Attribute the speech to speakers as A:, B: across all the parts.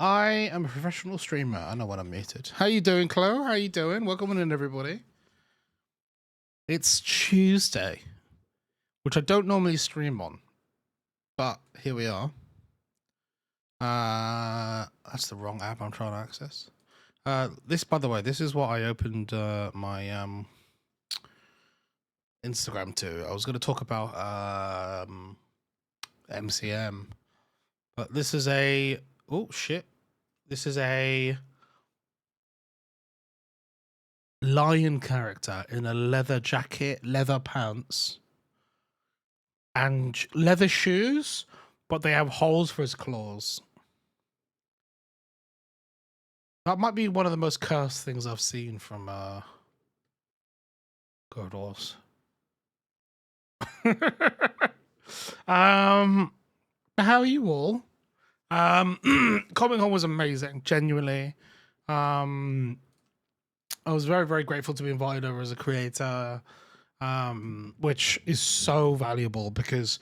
A: I am a professional streamer. I know when I'm muted. How you doing, Chloe? How you doing? Welcome in, everybody. It's Tuesday, which I don't normally stream on, but here we are. That's the wrong app I'm trying to access. This, by the way, this is what I opened my Instagram to. I was going to talk about MCM, but this is a This is a lion character in a leather jacket, leather pants, and leather shoes, but they have holes for his claws. That might be one of the most cursed things I've seen from God Wars. How are you all? Comic-Con was amazing, genuinely. I was very, very grateful to be invited over as a creator, which is so valuable because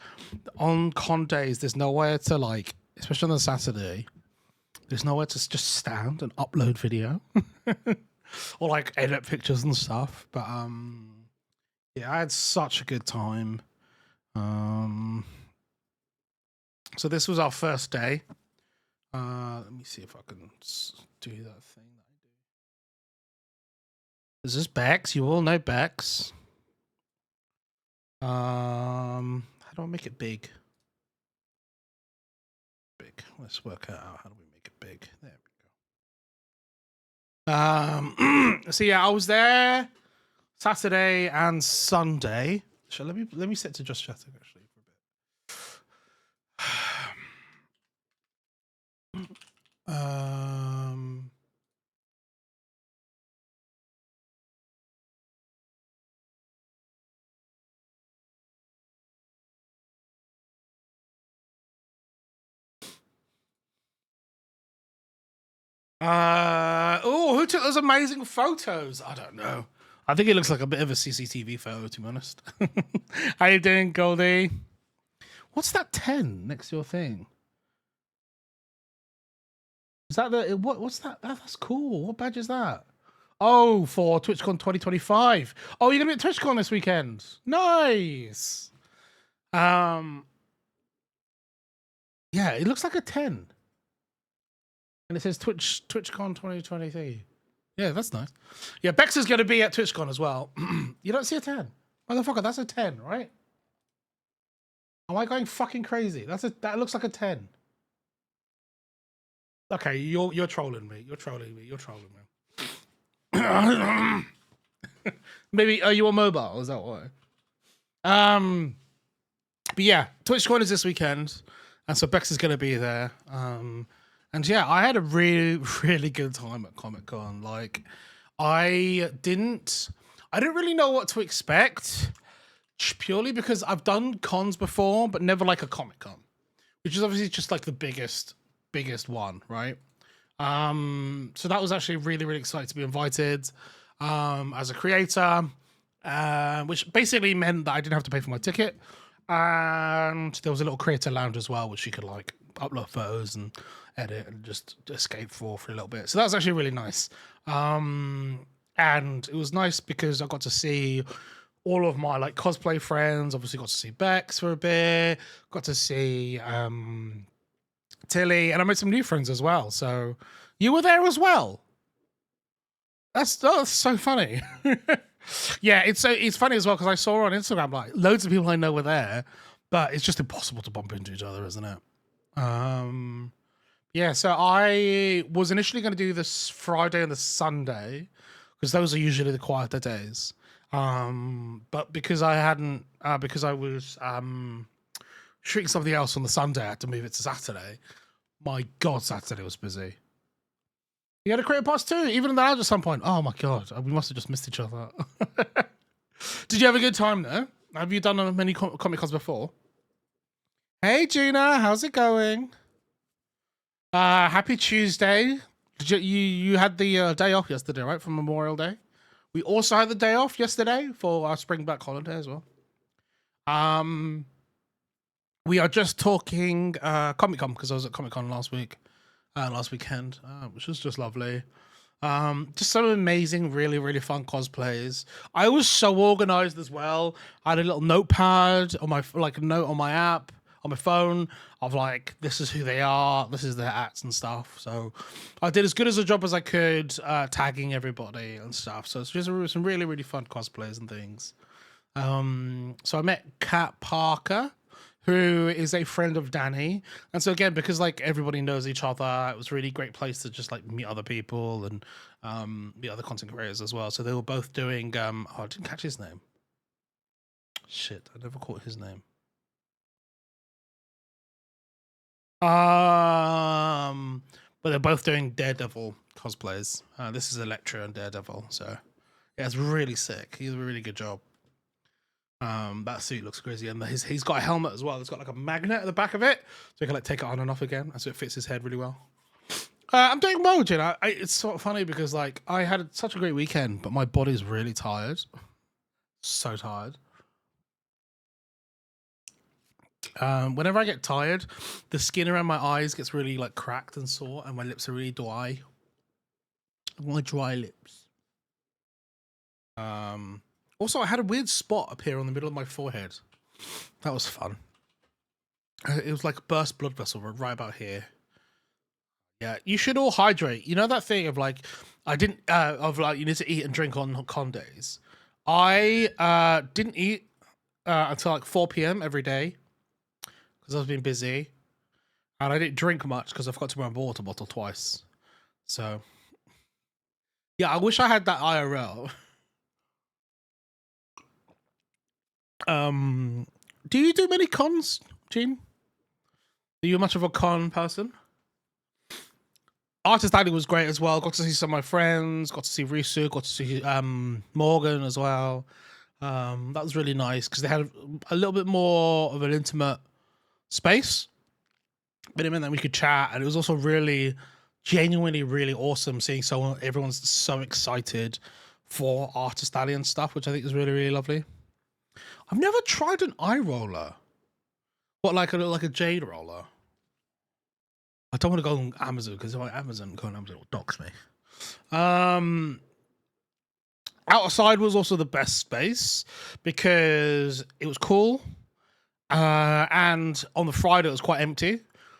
A: on con days, there's nowhere to like, especially on a Saturday, there's nowhere to just stand and upload video or like edit pictures and stuff. But yeah, I had such a good time. So this was our first day. Let me see if I can do that thing that I do. Is this Bex? You all know Bex. How do I make it big? Big. Let's work out how do we make it big. There we go. So yeah, I was there Saturday and Sunday. So let me set to just chatting actually for a bit. Who took those amazing photos? I don't know. I think it looks like a bit of a CCTV photo, to be honest. How you doing, Goldie? What's that 10 next to your thing? Is that the what's that? Oh, that's cool. What badge is that? Oh, for TwitchCon 2025. Oh, you're gonna be at TwitchCon this weekend. Nice. Yeah, it looks like a 10. And it says TwitchCon 2023. Yeah, that's nice. Yeah, Bex is gonna be at TwitchCon as well. You don't see a 10. Motherfucker, that's a 10, right? Am I going fucking crazy? That looks like a 10. Okay, you're trolling me. You're trolling me. You're trolling me. Maybe are you on mobile? Is that why? But yeah, TwitchCon is this weekend, and so Bex is gonna be there. And yeah, I had a really, really good time at Comic-Con. Like, I didn't really know what to expect, purely because I've done cons before, but never like a Comic-Con, which is obviously just like the biggest one, right? So that was actually really, really exciting to be invited as a creator, which basically meant that I didn't have to pay for my ticket. And there was a little creator lounge as well, which you could like upload photos and edit and just escape for a little bit. So that was actually really nice. And it was nice because I got to see all of my like cosplay friends. Obviously got to see Bex for a bit, got to see Tilly, and I made some new friends as well. So you were there as well. That's so funny. Yeah, it's funny as well because I saw on Instagram like loads of people I know were there, but it's just impossible to bump into each other, isn't it? Yeah, so I was initially going to do this Friday and the Sunday because those are usually the quieter days. But because I hadn't, because I was shooting something else on the Sunday, I had to move it to Saturday. My God, Saturday was busy. You had a creator pass too, even in the lounge at some point. Oh my God, we must have just missed each other. Did you have a good time though? Have you done many Comic Cons before? Hey Gina, how's it going? Happy Tuesday. You had the day off yesterday, right? From Memorial Day. We also had the day off yesterday for our spring back holiday as well. We are just talking Comic Con because I was at Comic Con last week. last weekend, which was just lovely. Just some amazing, really, really fun cosplays. I was so organized as well. I had a little notepad on my like a note on my app on my phone of like this is who they are, this is their acts and stuff. So I did as good as a job as I could, tagging everybody and stuff. So it's just some really, really fun cosplays and things. So I met Kat Parker, who is a friend of Danny, and so again, because like everybody knows each other, it was a really great place to just like meet other people and meet other content creators as well. So they were both doing oh, I didn't catch his name. Shit, I never caught his name. But they're both doing Daredevil cosplays. This is Elektra and Daredevil, so yeah, it's really sick. He did a really good job. That suit looks crazy, and he's got a helmet as well. It's got like a magnet at the back of it, so you can like take it on and off again, and so it fits his head really well. I'm doing well, Jin. It's sort of funny because like I had such a great weekend, but my body's really tired, so tired. Whenever I get tired, the skin around my eyes gets really like cracked and sore, and my lips are really dry. My dry lips. Also, I had a weird spot appear on the middle of my forehead. That was fun. It was like a burst blood vessel right about here. Yeah, you should all hydrate. You know that thing of like, I didn't of like you need to eat and drink on con days. I didn't eat until like 4 p.m. every day because I was being busy, and I didn't drink much because I forgot to bring my water bottle twice. So, yeah, I wish I had that IRL. Do you do many cons, Gene? Are you much of a con person? Artist Alley was great as well. Got to see some of my friends. Got to see Risu. Got to see Morgan as well. That was really nice because they had a little bit more of an intimate space, but it meant that we could chat, and it was also really, genuinely, really awesome seeing everyone's so excited for Artist Alley and stuff, which I think is really, really lovely. I've never tried an eye roller. What, like a jade roller? I don't want to go on Amazon because if I Amazon go on Amazon, it'll dox me. Outside was also the best space because it was cool. And on the Friday it was quite empty.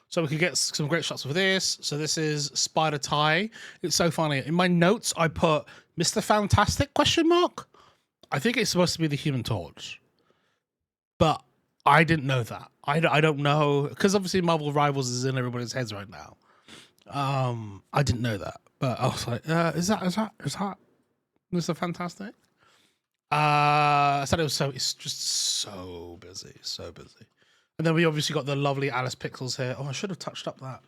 A: So we could get some great shots of this. So this is Spider Tie. It's so funny. In my notes, I put Mr. Fantastic ? I think it's supposed to be the Human Torch. But I didn't know that. I don't know, because obviously Marvel Rivals is in everybody's heads right now. I didn't know that, but I was like, is that Mr. Fantastic? I said it's just so busy, so busy. And then we obviously got the lovely Alice Pixels here. Oh, I should have touched up that.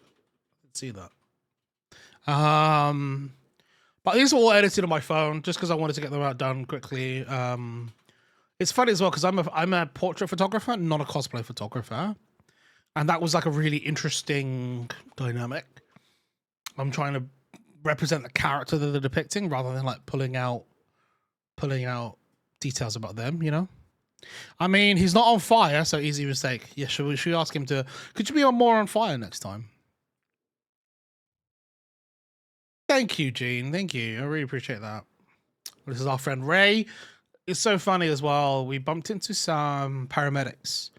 A: Let's see that. But these are all edited on my phone just because I wanted to get them out done quickly. It's funny as well because I'm a portrait photographer, not a cosplay photographer, and that was like a really interesting dynamic. I'm trying to represent the character that they're depicting rather than like pulling out details about them. You know, I mean, he's not on fire, so easy mistake. Yeah, should we ask him to? Could you be more on fire next time? Thank you, Gene. Thank you. I really appreciate that. This is our friend Ray. It's so funny as well. We bumped into some paramedics,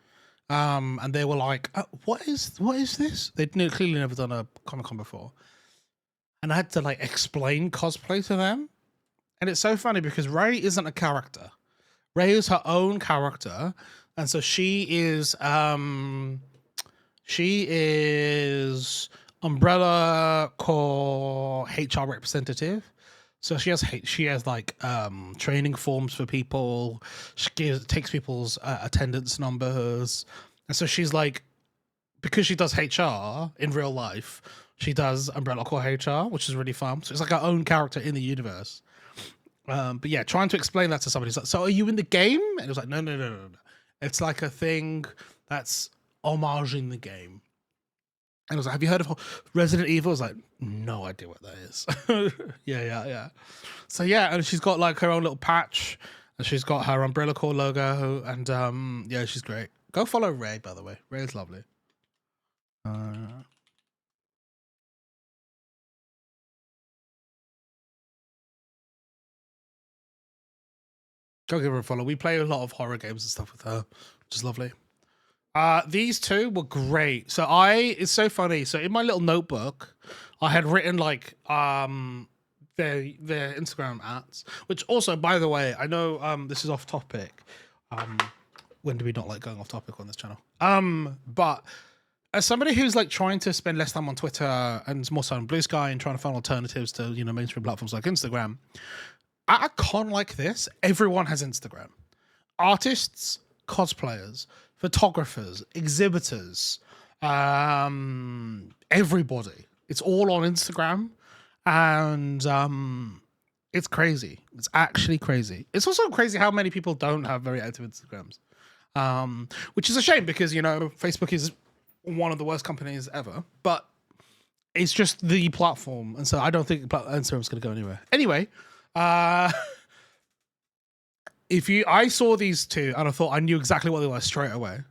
A: and they were like, "What is this?" They'd clearly never done a Comic-Con before, and I had to like explain cosplay to them. And it's so funny because Ray isn't a character. Ray is her own character, and so she is Umbrella Corps HR representative. So she has like training forms for people. She takes people's attendance numbers, and so she's like, because she does HR in real life, she does Umbrella Corps HR, which is really fun. So it's like her own character in the universe. But yeah, trying to explain that to somebody, like, so are you in the game? And it was like, no. It's like a thing that's homaging the game. And I was like, have you heard of Resident Evil? I was like, no idea what that is. Yeah. So yeah, and she's got like her own little patch, and she's got her Umbrella Corps logo, and yeah, she's great. Go follow Ray, by the way. Ray is lovely. Go give her a follow. We play a lot of horror games and stuff with her, which is lovely. These two were great. So it's so funny. So in my little notebook, I had written like their Instagram ads, which also, by the way, I know this is off topic. When do we not like going off topic on this channel? But as somebody who's like trying to spend less time on Twitter and more so on Blue Sky and trying to find alternatives to, you know, mainstream platforms like Instagram, at a con like this, everyone has Instagram. Artists, cosplayers, photographers, exhibitors, everybody. It's all on Instagram, and it's crazy. It's actually crazy. It's also crazy how many people don't have very active Instagrams, which is a shame because, you know, Facebook is one of the worst companies ever, but it's just the platform, and so I don't think Instagram's going to go anywhere. Anyway, I saw these two and I thought I knew exactly what they were straight away,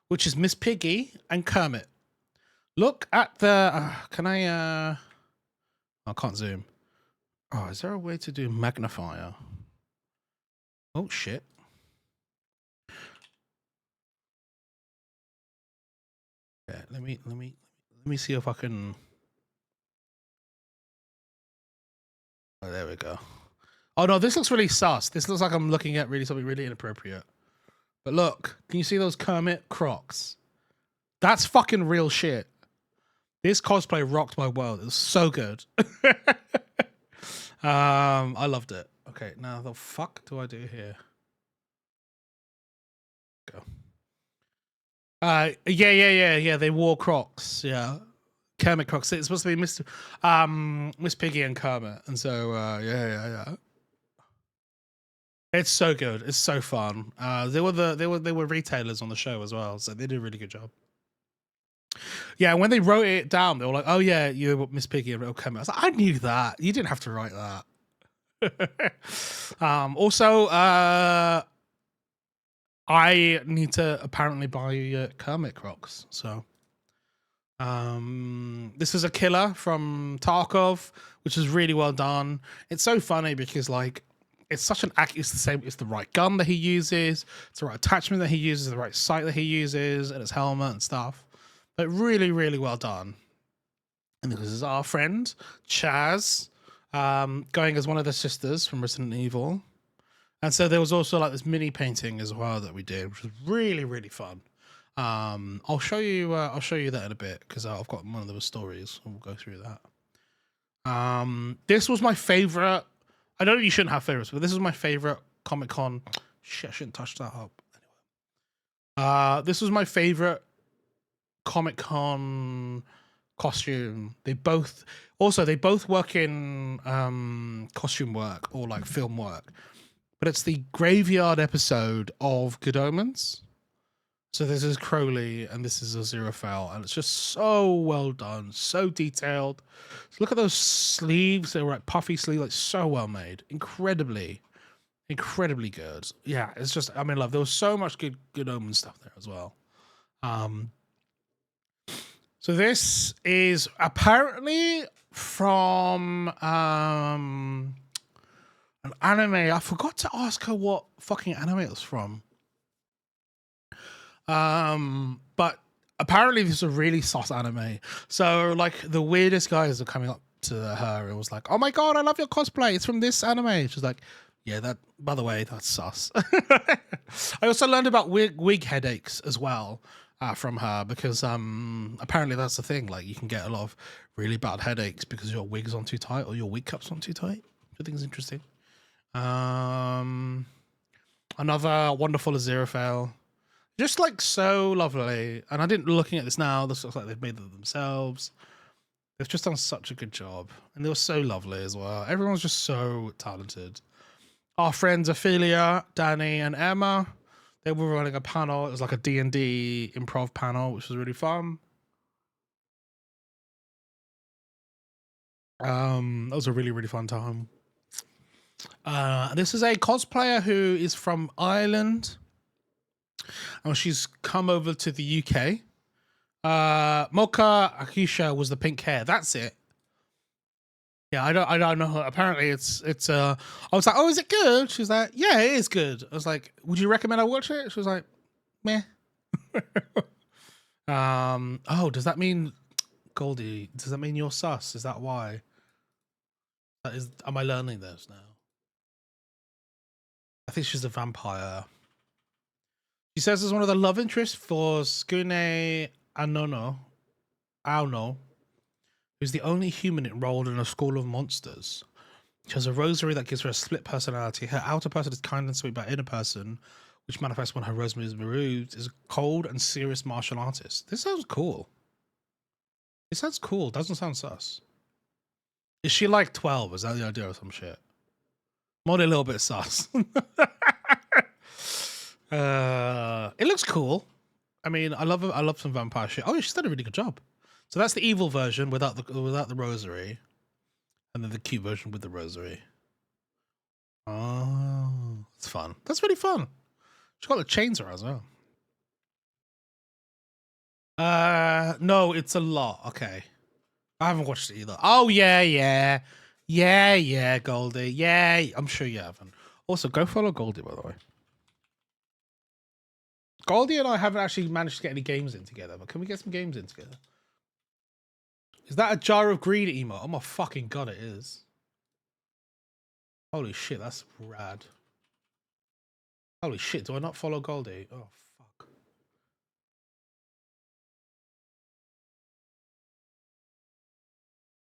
A: which is Miss Piggy and Kermit. Look at the I can't zoom. Oh, is there a way to do magnifier? Oh shit. Yeah, let me see if I can. Oh, there we go. Oh no, this looks really sus. This looks like I'm looking at something really inappropriate. But look, can you see those Kermit Crocs? That's fucking real shit. This cosplay rocked my world. It was so good. I loved it. Okay, now the fuck do I do here? Go. Yeah. They wore Crocs. Yeah, Kermit Crocs. It's supposed to be Miss Piggy and Kermit, and so yeah. It's so good. It's so fun. They were retailers on the show as well, so they did a really good job. Yeah, when they wrote it down, they were like, "Oh yeah, you're Miss Piggy and Kermit." I was like, "I knew that. You didn't have to write that." Also, I need to apparently buy Kermit Crocs. So, this is a killer from Tarkov, which is really well done. It's so funny because like it's such an it's the same. It's the right gun that he uses. It's the right attachment that he uses. The right sight that he uses, and his helmet and stuff. But really, really well done. And this is our friend Chaz, going as one of the sisters from Resident Evil. And so there was also like this mini painting as well that we did, which was really, really fun. I'll show you that in a bit because I've got one of those stories and we'll go through that. This was my favorite. I know you shouldn't have favorites, but this is my favorite Comic-Con. Shit, I shouldn't touch that up. Anyway. This was my favorite Comic-Con costume. They both work in costume work or like film work, but it's the graveyard episode of Good Omens. So this is Crowley and this is Aziraphale, and it's just so well done, so detailed. So look at those sleeves. They were like puffy sleeve, like so well made, incredibly good. Yeah, it's just, I'm in love. There was so much good Omens stuff there as well. So this is apparently from an anime. I forgot to ask her what fucking anime it was from. But apparently this is a really sus anime. So like the weirdest guys are coming up to her and was like, "Oh my god, I love your cosplay. It's from this anime." She's like, "Yeah, that, by the way, that's sus." I also learned about wig headaches as well from her because apparently that's the thing. Like you can get a lot of really bad headaches because your wig's on too tight or your wig cup's on too tight. I think it's interesting. Another wonderful Aziraphale. Just like so lovely. And I didn't looking at this now. This looks like they've made it themselves. They've just done such a good job. And they were so lovely as well. Everyone's just so talented. Our friends Ophelia, Danny, and Emma, they were running a panel. It was like a D&D improv panel, which was really fun. That was a really, really fun time. This is a cosplayer who is from Ireland. And she's come over to the UK. Mocha Akisha was the pink hair. That's it. Yeah, I don't know. Apparently, it's. I was like, oh, is it good? She's like, yeah, it is good. I was like, would you recommend I watch it? She was like, meh. Oh, does that mean Goldie? Does that mean you're sus? Is that why? That is. Am I learning this now? I think she's a vampire. She says as one of the love interests for Skune Aono, who's the only human enrolled in a school of monsters. She has a rosary that gives her a split personality. Her outer person is kind and sweet, but inner person, which manifests when her rosary is removed, is a cold and serious martial artist. This sounds cool. It sounds cool. Doesn't sound sus. Is she like 12? Is that the idea or some shit? More a little bit sus. It looks cool. I mean, I love some vampire shit. Oh, she's done a really good job. So that's the evil version without the rosary, and then the cute version with the rosary. Oh, it's fun. That's really fun. She's got the chains around as well. No, it's a lot. Okay, I haven't watched it either. Oh yeah, Goldie. Yeah, I'm sure you haven't. Also, go follow Goldie, by the way. Goldie and I haven't actually managed to get any games in together, but can we get some games in together? Is that a jar of greed emote? Oh my fucking god, it is. Holy shit, that's rad. Holy shit, do I not follow Goldie? Oh fuck.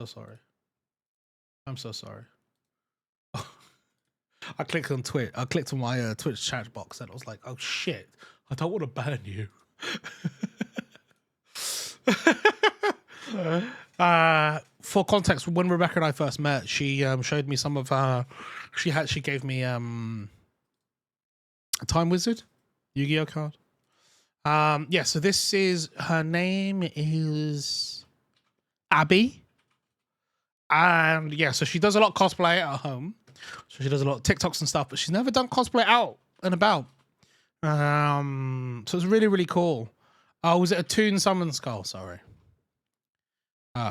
A: So sorry. I'm so sorry. I clicked on Twitch. I clicked on my Twitch chat box and I was like, oh shit, I don't want to ban you. For context, when Rebecca and I first met, she showed me some of her. She gave me a Time Wizard Yu-Gi-Oh card. Yeah, so this is her name is Abby. And yeah, so she does a lot of cosplay at home. So she does a lot of TikToks and stuff, but she's never done cosplay out and about. So it's really, really cool. Oh, was it a Toon Summon Skull? Sorry.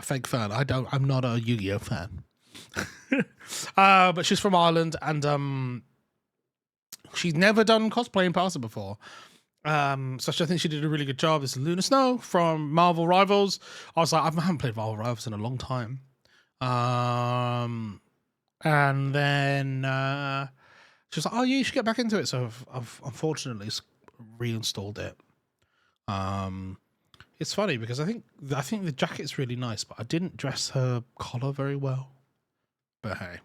A: Fake fan. I'm not a Yu-Gi-Oh fan. But she's from Ireland and she's never done cosplay in person before. So I think she did a really good job. This is Luna Snow from Marvel Rivals. I was like, I haven't played Marvel Rivals in a long time. And then she was like, oh, yeah, you should get back into it. So I've unfortunately reinstalled it. It's funny because I think the jacket's really nice, but I didn't dress her collar very well. But hey,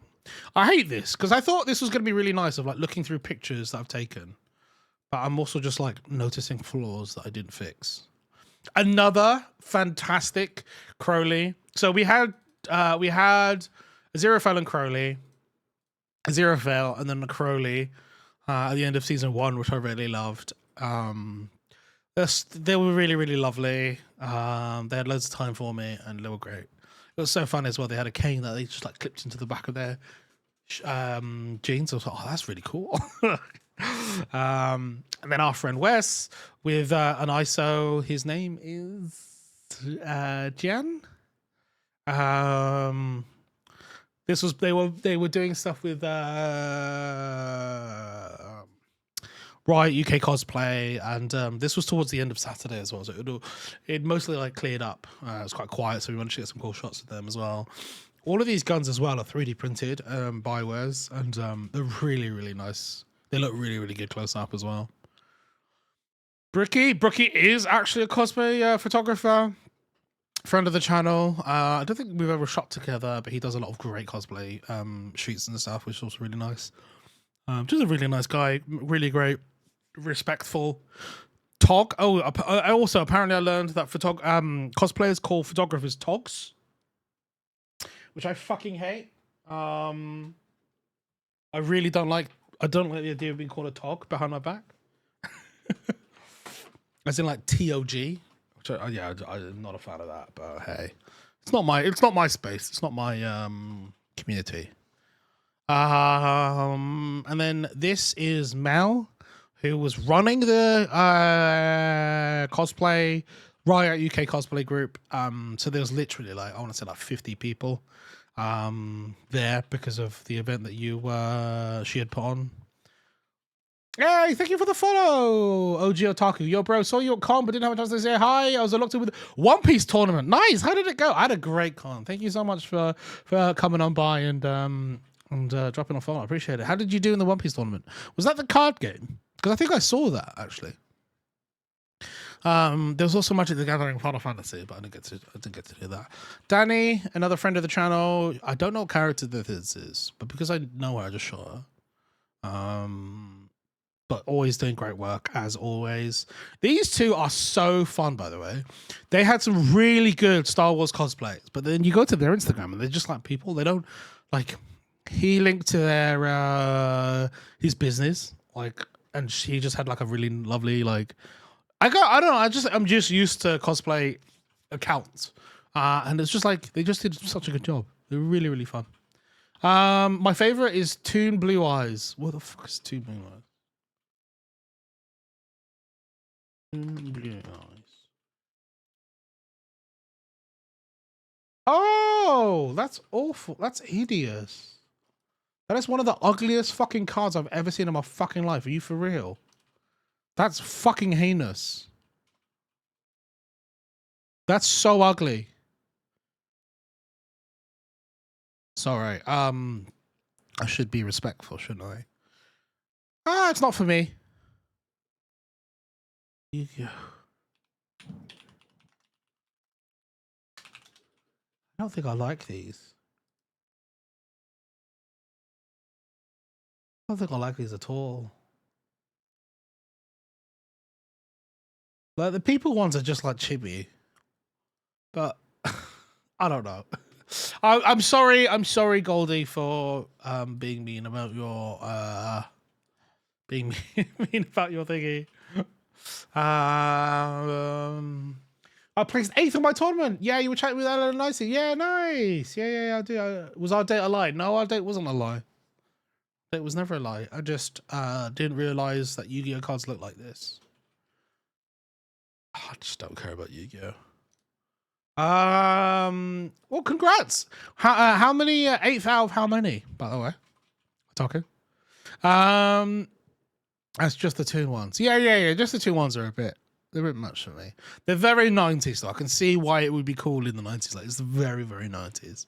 A: I hate this because I thought this was going to be really nice of like looking through pictures that I've taken, but I'm also just like noticing flaws that I didn't fix. Another fantastic Crowley. So we had Aziraphale and Crowley, Aziraphale, and then the Crowley at the end of season 1, which I really loved. They were really, really lovely. They had loads of time for me, and they were great. It was so fun as well. They had a cane that they just like clipped into the back of their jeans. I was like, oh, that's really cool. And then our friend Wes with an ISO. His name is Jan. This was they were doing stuff with Riot UK cosplay, and this was towards the end of Saturday as well, so it mostly like cleared up. It was quite quiet, so we managed to get some cool shots of them as well. All of these guns as well are 3D printed by Wes, and they're really, really nice. They look really, really good close up as well. Brookie is actually a cosplay photographer, friend of the channel. I don't think we've ever shot together, but he does a lot of great cosplay shoots and stuff, which is also really nice. Just a really nice guy, really great, respectful. Tog. Oh, I also apparently I learned that cosplayers call photographers togs, which I fucking hate. I really don't like. I don't like the idea of being called a tog behind my back. As in like TOG, which I'm not a fan of that. But hey, it's not my space. It's not my community. And then this is Mel, who was running the cosplay Riot UK cosplay group. So there's literally like I want to say like 50 people. there because of the event that she had put on. Hey, thank you for the follow, OG Otaku. Yo, bro, saw you at con, but didn't have a chance to say hi. I was locked in with One Piece tournament. Nice. How did it go? I had a great con. Thank you so much for coming on by and dropping a follow. I appreciate it. How did you do in the One Piece tournament? Was that the card game? Because I think I saw that actually. There was also Magic the Gathering Final Fantasy, but I didn't get to do that. Danny, another friend of the channel. I don't know what character this is, but because I know her, I just shot her. But always doing great work as always. These two are so fun, by the way. They had some really good Star Wars cosplays, but then you go to their Instagram and they're just like people. They don't like. He linked to their his business, like, and she just had like a really lovely like. I don't know. I'm just used to cosplay accounts, and it's just like they just did such a good job. They're really really fun. My favorite is Toon Blue Eyes. What the fuck is Toon Blue Eyes? Blue Eyes. Oh, that's awful. That's hideous. That is one of the ugliest fucking cards I've ever seen in my fucking life. Are you for real? That's fucking heinous. That's so ugly. Sorry. I should be respectful, shouldn't I? It's not for me. I don't think I like these. I don't think I like these at all. Like the people ones are just like chibi, but I don't know. I'm sorry, Goldie, for being mean about your being mean about your thingy. I placed 8th in my tournament. Yeah, you were chatting with Ellen and Nicey. Yeah, nice. Yeah, I do. Was our date a lie? No, our date wasn't a lie. It was never a lie. I just didn't realize that Yu-Gi-Oh cards look like this. I just don't care about Yu-Gi-Oh. Well, congrats. How many? 8th out of how many? By the way, talking. That's just the Toon ones. Yeah. Just the Toon ones are they're a bit much for me. They're very 90s, though. I can see why it would be cool in the 90s. Like it's very, very 90s.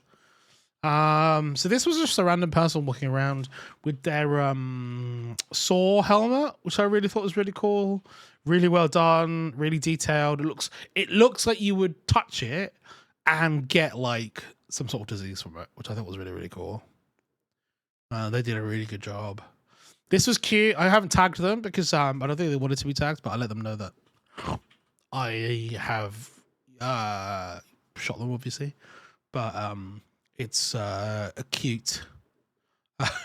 A: So this was just a random person walking around with their Saw helmet, which I really thought was really cool. Really well done, really detailed. It looks like you would touch it and get like some sort of disease from it, which I thought was really, really cool. They did a really good job. This was cute. I haven't tagged them because I don't think they wanted to be tagged, but I let them know that I have shot them, obviously. But it's a cute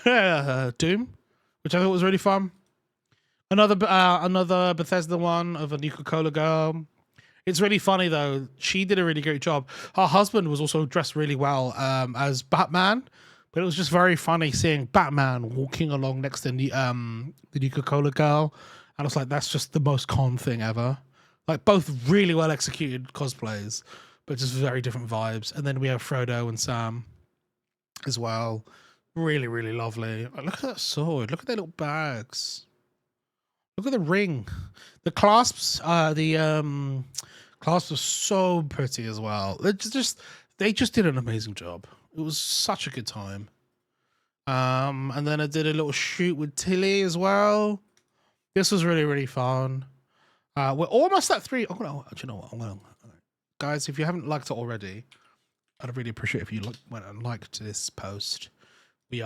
A: Doom, which I thought was really fun. Another Bethesda one of a Nuka-Cola girl. It's really funny though. She did a really great job. Her husband was also dressed really well as Batman, but it was just very funny seeing Batman walking along next to the Nuka-Cola girl, and I was like, that's just the most con thing ever. Like both really well executed cosplays, but just very different vibes. And then we have Frodo and Sam as well. Really, really lovely. Look at that sword. Look at their little bags. Look at the ring. The clasps, clasps are so pretty as well. They just did an amazing job. It was such a good time. And then I did a little shoot with Tilly as well. This was really, really fun. We're almost at 3. Oh, do you know what? Guys, if you haven't liked it already, I'd really appreciate if you went and liked this post. We're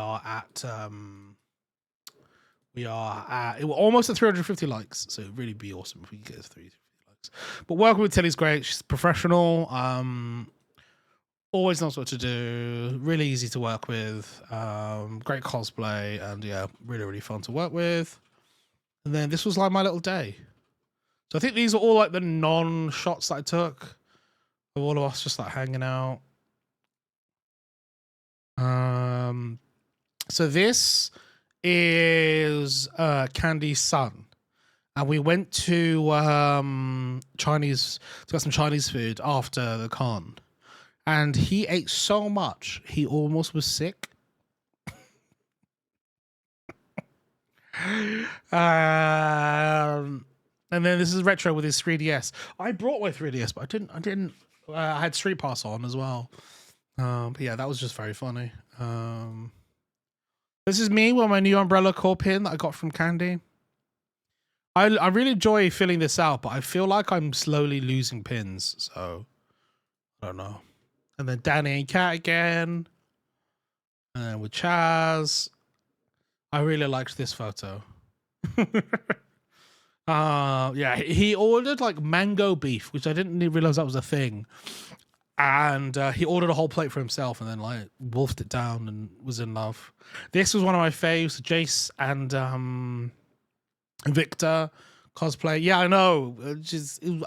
A: almost at 350 likes, so it'd really be awesome if we could get to 350 likes. But working with Tilly's great. She's professional. Always knows what to do. Really easy to work with. Great cosplay, and yeah, really, really fun to work with. And then this was like my little day. So I think these are all like the non-shots that I took of all of us just like hanging out. So this is Candy's son, and we went to Chinese to get some Chinese food after the con, and he ate so much he almost was sick. And then this is retro with his 3DS. I brought my 3DS, but I didn't. I had Street Pass on as well. But yeah, that was just very funny. This is me with my new Umbrella Corps pin that I got from Candy. I really enjoy filling this out, but I feel like I'm slowly losing pins, so I don't know. And then Danny and Cat again. And with Chaz. I really liked this photo. Yeah, he ordered like mango beef, which I didn't even realize that was a thing. And he ordered a whole plate for himself and then like wolfed it down and was in love. This was one of my faves, Jace and Victor cosplay. Yeah, I know.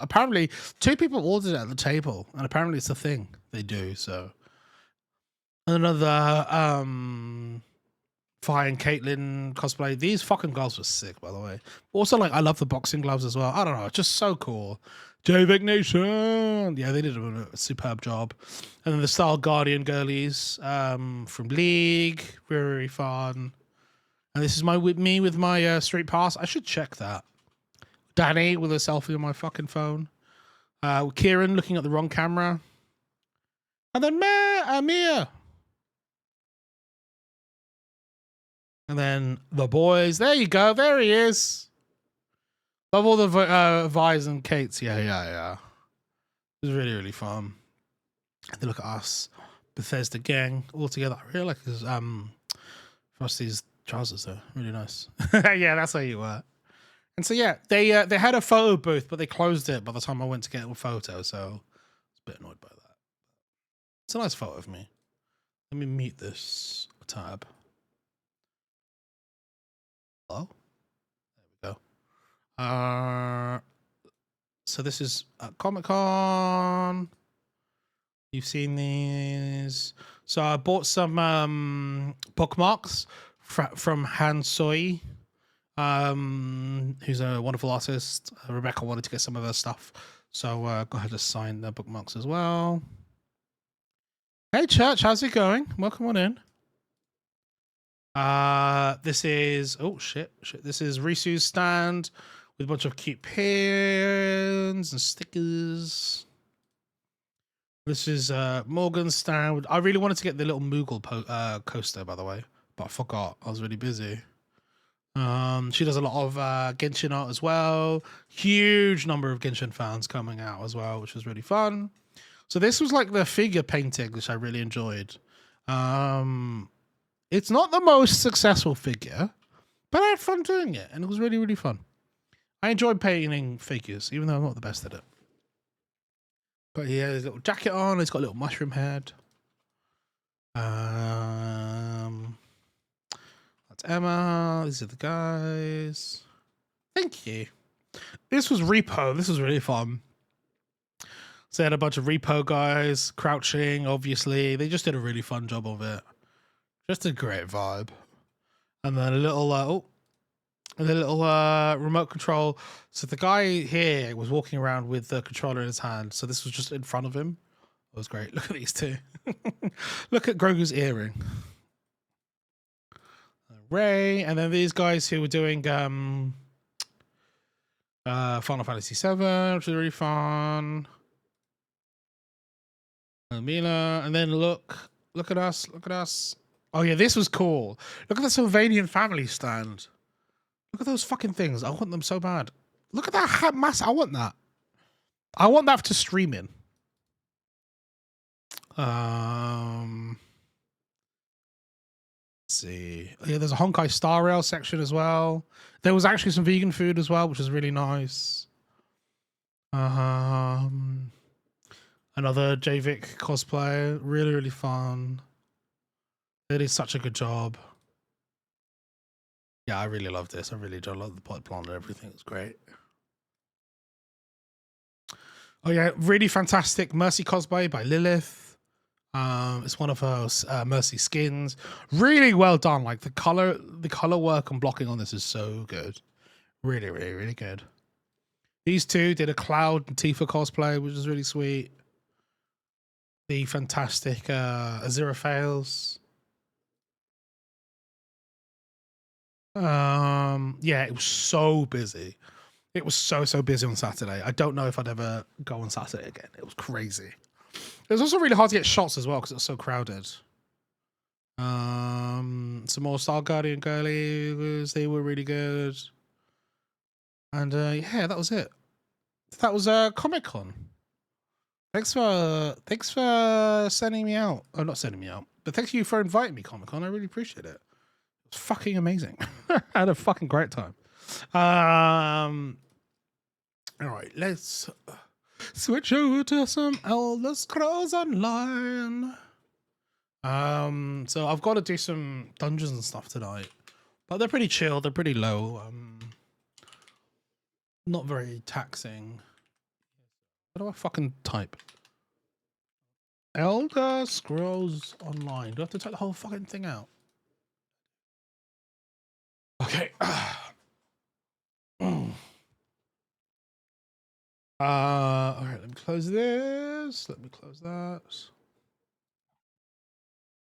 A: Apparently 2 people ordered it at the table, and apparently it's a thing they do. So another Fi and Caitlyn cosplay. These fucking gloves were sick, by the way. Also, like, I love the boxing gloves as well. I don't know, it's just so cool. JVIC Nation. Yeah, they did a superb job. And then the Star Guardian girlies from League, very, very fun. And this is me with my Street Pass. I should check that. Danny with a selfie on my fucking phone. Kieran looking at the wrong camera. And then Amir. And then the boys. There you go. There he is. Love all the Vi's and Kates. Yeah. It was really, really fun. And then look at us. Bethesda gang all together. I really like his Frosty's trousers though. Really nice. Yeah, that's how you were. And so yeah, they had a photo booth, but they closed it by the time I went to get a photo, so I was a bit annoyed by that. It's a nice photo of me. Let me mute this tab. Hello? There we go. So this is Comic-Con. You've seen these. So I bought some bookmarks from Han Soi, who's a wonderful artist. Rebecca wanted to get some of her stuff, so go ahead and sign the bookmarks as well. Hey Church, how's it going? Welcome on in. This is This is Risu's stand with a bunch of cute pins and stickers. This is Morgan's stand. I really wanted to get the little Moogle coaster, by the way, but I forgot. I was really busy. She does a lot of Genshin art as well. Huge number of Genshin fans coming out as well, which was really fun. So this was like the figure painting, which I really enjoyed. It's not the most successful figure, but I had fun doing it, and it was really, really fun. I enjoyed painting figures, even though I'm not the best at it. But he has a little jacket on. He's got a little mushroom head. That's Emma. These are the guys. Thank you. This was Repo. This was really fun. So they had a bunch of Repo guys crouching, obviously. They just did a really fun job of it. Just a great vibe. And then a little remote control. So the guy here was walking around with the controller in his hand. So this was just in front of him. It was great. Look at these two. Look at Grogu's earring. Ray. And then these guys who were doing Final Fantasy VII, which was really fun. Mila. And then look at us. Oh yeah, this was cool. Look at the Sylvanian family stand. Look at those fucking things. I want them so bad. Look at that mass. I want that. I want that to stream in. Let's see. Yeah, there's a Honkai Star Rail section as well. There was actually some vegan food as well, which was really nice. Another JVIC cosplay. Really, really fun. They did such a good job. Yeah, I really love this. I really do. I love the plot plan and everything. It's great. Oh yeah, really fantastic Mercy cosplay by Lilith. It's one of her Mercy skins. Really well done. Like the color work and blocking on this is so good. Really, really, really good. These two did a Cloud and Tifa cosplay, which is really sweet. the fantastic Aziraphales. Yeah, it was so busy. It was so busy on Saturday. I don't know if I'd ever go on Saturday again. It was crazy. It was also really hard to get shots as well because it was so crowded. Some more Star Guardian girlies, they were really good. And yeah, that was it. That was Comic-Con. Thanks for sending me out. Oh, not sending me out, but thank you for inviting me, Comic-Con. I really appreciate it. It was fucking amazing. I had a fucking great time. All right, let's switch over to some Elder Scrolls Online. So I've got to do some dungeons and stuff tonight, but they're pretty chill. They're pretty low. Not very taxing. What do I fucking type? Elder Scrolls Online. Do I have to type the whole fucking thing out? Okay. All right, let me close this. Let me close that.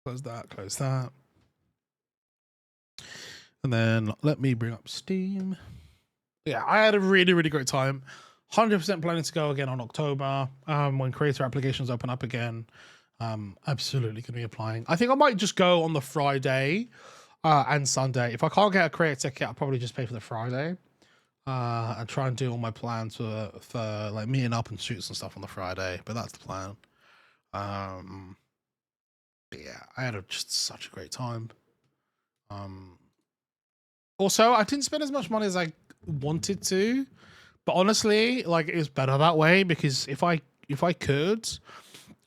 A: Close that, close that. And then let me bring up Steam. Yeah, I had a really great time. 100% planning to go again on October when creator applications open up again. Absolutely going to be applying. I think I might just go on the Friday and Sunday. If I can't get a creator ticket, I'll probably just pay for the Friday and try and do all my plans for like meeting up and shoots and stuff on the Friday. But that's the plan. But yeah, I had just such a great time. Also, I didn't spend as much money as I wanted to, but honestly, like, it was better that way because if I could,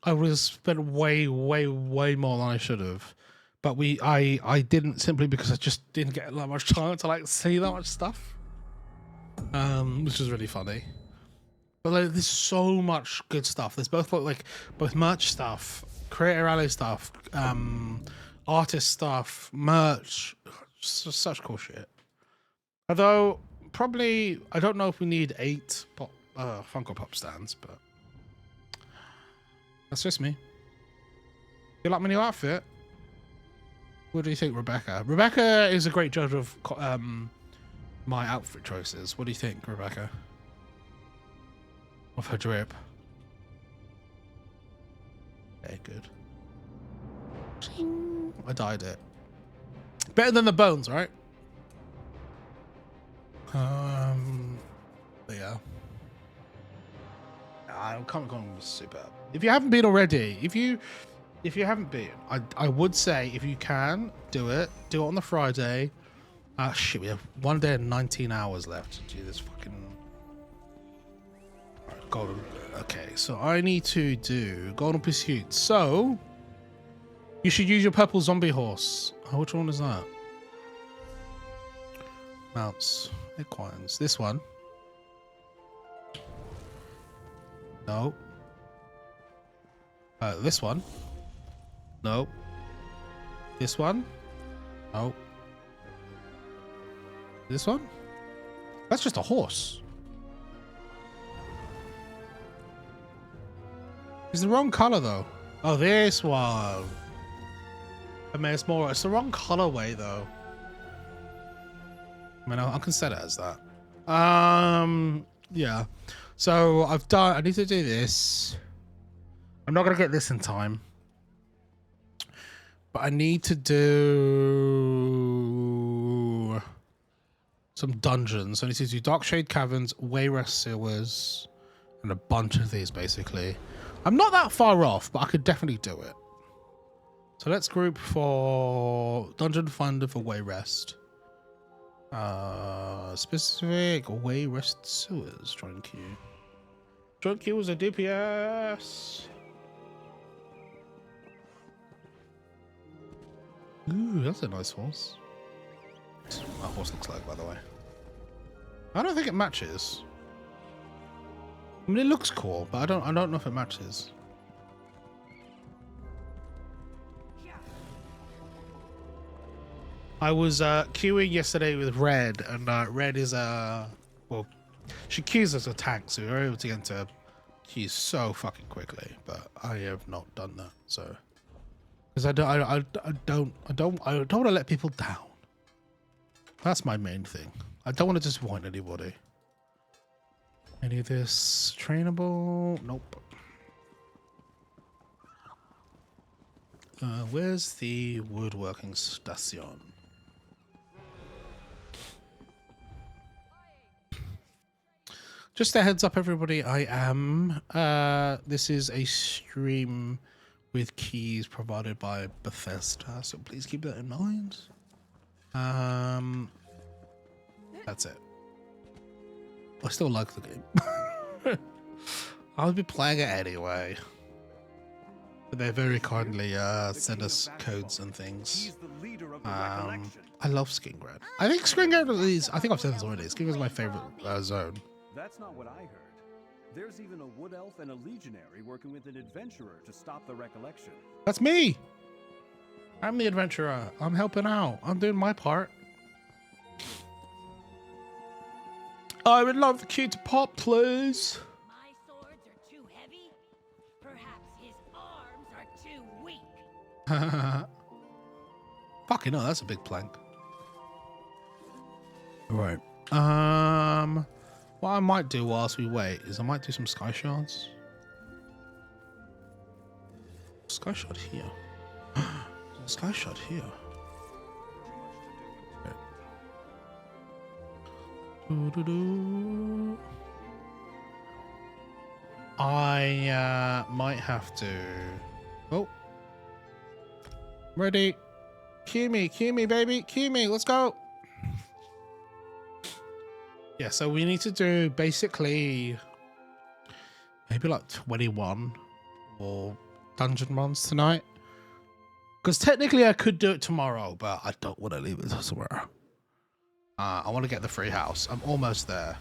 A: I would have spent way more than I should have. But I didn't, simply because I just didn't get that much time to like see that much stuff, which is really funny. But like, there's so much good stuff. There's both merch stuff, creator rally stuff, artist stuff, merch, just such cool shit. Although probably I don't know if we need 8 Funko Pop stands, but that's just me. You like my new outfit? What do you think, Rebecca? Rebecca is a great judge of my outfit choices. What do you think, Rebecca? Of her drip. Okay, good. I dyed it. Better than the bones, right? But yeah. Comic-Con was superb. If you haven't been already, if you haven't been, I would say if you can do it on the Friday. Shit, we have 1 day and 19 hours left to do this fucking. Right, golden. Okay, so I need to do Golden Pursuit. So you should use your purple zombie horse. Oh, which one is that? Mounts, equines. This one. No. This one. No. This one. No. This one? That's just a horse. It's the wrong color though. Oh, this one. I mean, it's the wrong colorway though. I mean, I can set it as that. Yeah. So I need to do this. I'm not gonna get this in time. But I need to do some dungeons. I need to do Darkshade Caverns, Wayrest Sewers, and a bunch of these basically. I'm not that far off, but I could definitely do it. So let's group for Dungeon Finder for Wayrest. Specific Wayrest Sewers. Join queue. Join queue was a DPS. Ooh, that's a nice horse. That's what my horse looks like, by the way. I don't think it matches. I mean, it looks cool, but I don't know if it matches. I was queuing yesterday with Red, and Red is well, she queues as a tank, so we were able to get into he's so fucking quickly, but I have not done that. So, because I don't want to let people down. That's my main thing. I don't want to disappoint anybody. Any of this trainable? Nope. Where's the woodworking station? Just a heads up, everybody. I am. This is a stream with keys provided by Bethesda, so please keep that in mind. That's it. I still like the game. I'll be playing it anyway. But they very kindly send us codes and things. I love Skingrad. I think Skingrad is. I think I've said this already. Skingrad is my favorite zone.
B: That's not what I heard. There's even a wood elf and a legionary working with an adventurer to stop the recollection.
A: That's me. I'm the adventurer. I'm helping out. I'm doing my part. I would love the key to pop, please.
C: My swords are too heavy. Perhaps his arms are too weak.
A: Fucking hell, that's a big plank. All right. What I might do whilst we wait is I might do some sky shards. Sky shard here. Sky shard here. I might have to. Oh, ready? Cue me, baby, cue me. Let's go. Yeah, so we need to do basically maybe like 21 or dungeon runs tonight. Because technically I could do it tomorrow, but I don't want to leave it till tomorrow. I want to get the free house. I'm almost there.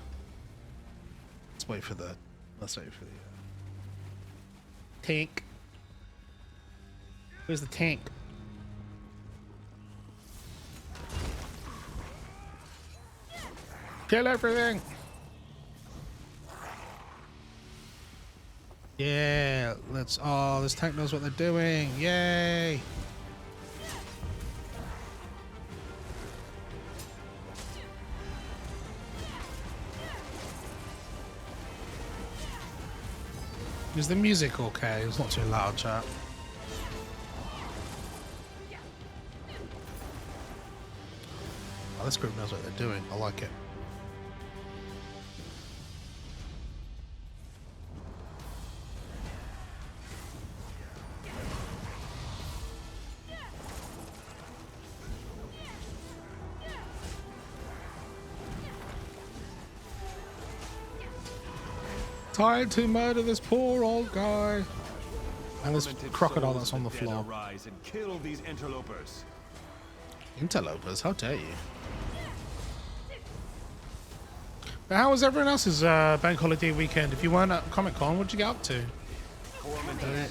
A: Let's wait for the tank. Where's the tank? Kill everything. Yeah, let's. Oh, this tank knows what they're doing. Yay. Is the music okay? It's not too loud, chat. Oh, this group knows what they're doing. I like it. Time to murder this poor old guy. And this crocodile that's on the floor.
B: Rise and kill these interlopers.
A: Interlopers? How dare you? But how was everyone else's bank holiday weekend? If you weren't at Comic-Con, what'd you get up to?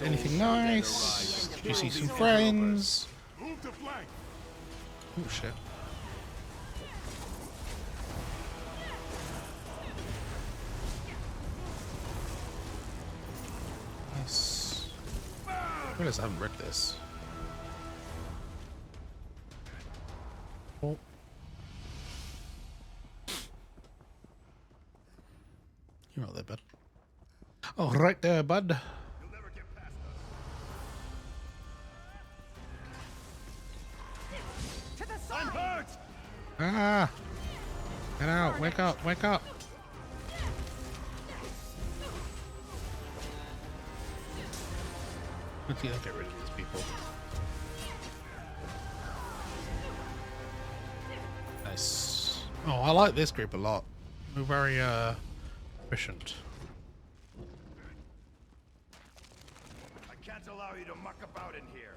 A: Anything nice? Did you see some friends? Oh shit. Nice. I realize I haven't read this. Oh. You're not there, bud. Oh, right there, bud.
B: You'll never get past us. To the side. I'm hurt.
A: Ah! Get out! Wake up! Wake up! Let's get rid of these people. Nice. Oh, I like this group a lot. We're very efficient.
D: I can't allow you to muck about in here.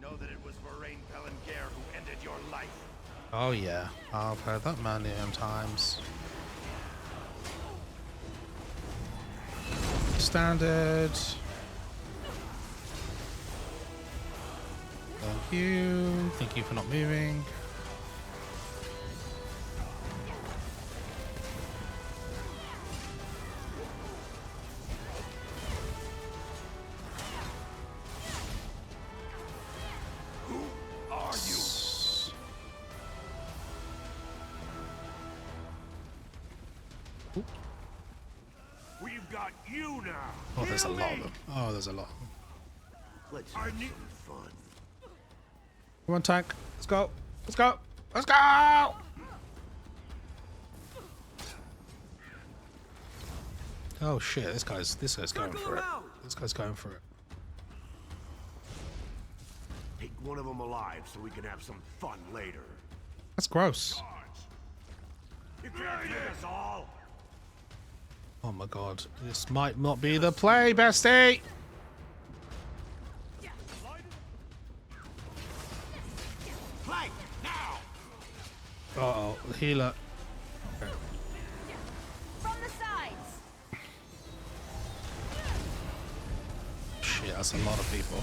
D: Know that it was Varain Pelangair who ended your life.
A: Oh yeah, I've heard that many times. Standard. Thank you. Thank you for not moving.
D: We've got you now.
A: Oh, there's a lot of them. Oh, there's a lot.
E: Let's
D: I
E: have
D: need-
E: some fun.
A: Come on, tank. Let's go. Let's go. Let's go. Oh shit! This guy's going for it. This guy's going for it.
E: Take one of them alive so we can have some fun later.
A: That's gross.
E: You can't get us all.
A: Oh my god, this might not be the play, bestie.
E: Flank now.
A: Uh oh, healer.
C: From the sides.
A: Shit, that's a lot of people.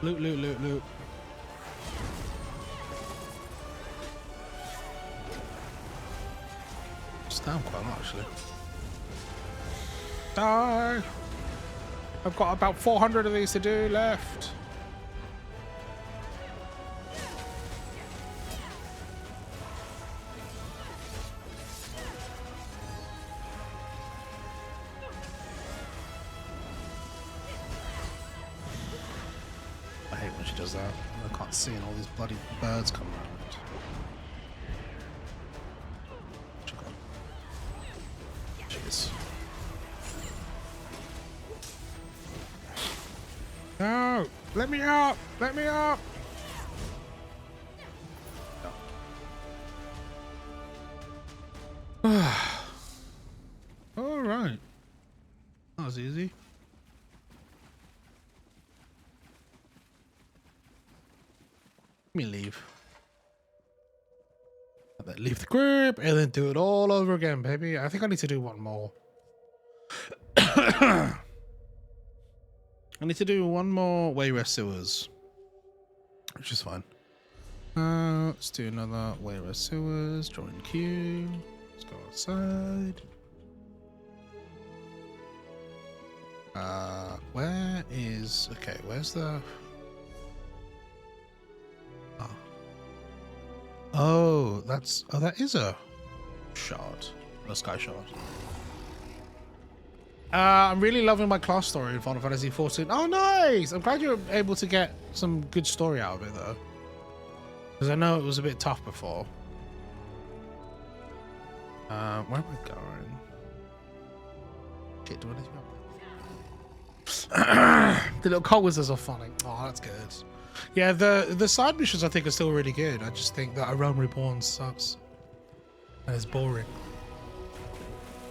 A: Loot, loot, loot, loot. It's down quite a lot, actually. Die! I've got about 400 of these to do left. I hate when she does that. I can't see and all these bloody birds come around. Jeez. No! Let me up! Let me up! All right. That was easy. Let me leave. And then leave the group and then do it all over again, baby. I think I need to do one more. I need to do one more Wayrest Sewers, which is fine. Let's do another Wayrest Sewers. Join queue. Let's go outside. Where is... Okay, where's the... Oh. Oh, that's... Oh, that is a shard. A sky shard. I'm really loving my class story in Final Fantasy XIV. Oh, nice! I'm glad you're able to get some good story out of it, though. Because I know it was a bit tough before. Where am I going? Shit, do I need to go? The little cold wizards are funny. Oh, that's good. Yeah, the side missions I think are still really good. I just think that A Realm Reborn sucks. And it's boring.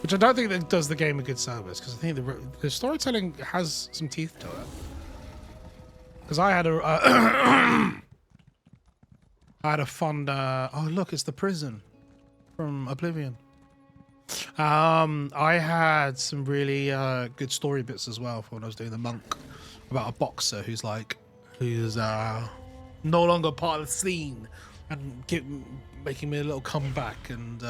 A: Which I don't think that does the game a good service, because I think the storytelling has some teeth to it. Because I had a I had a fond oh look, it's the prison from Oblivion. I had some really good story bits as well for when I was doing the monk, about a boxer who's no longer part of the scene and making me a little comeback and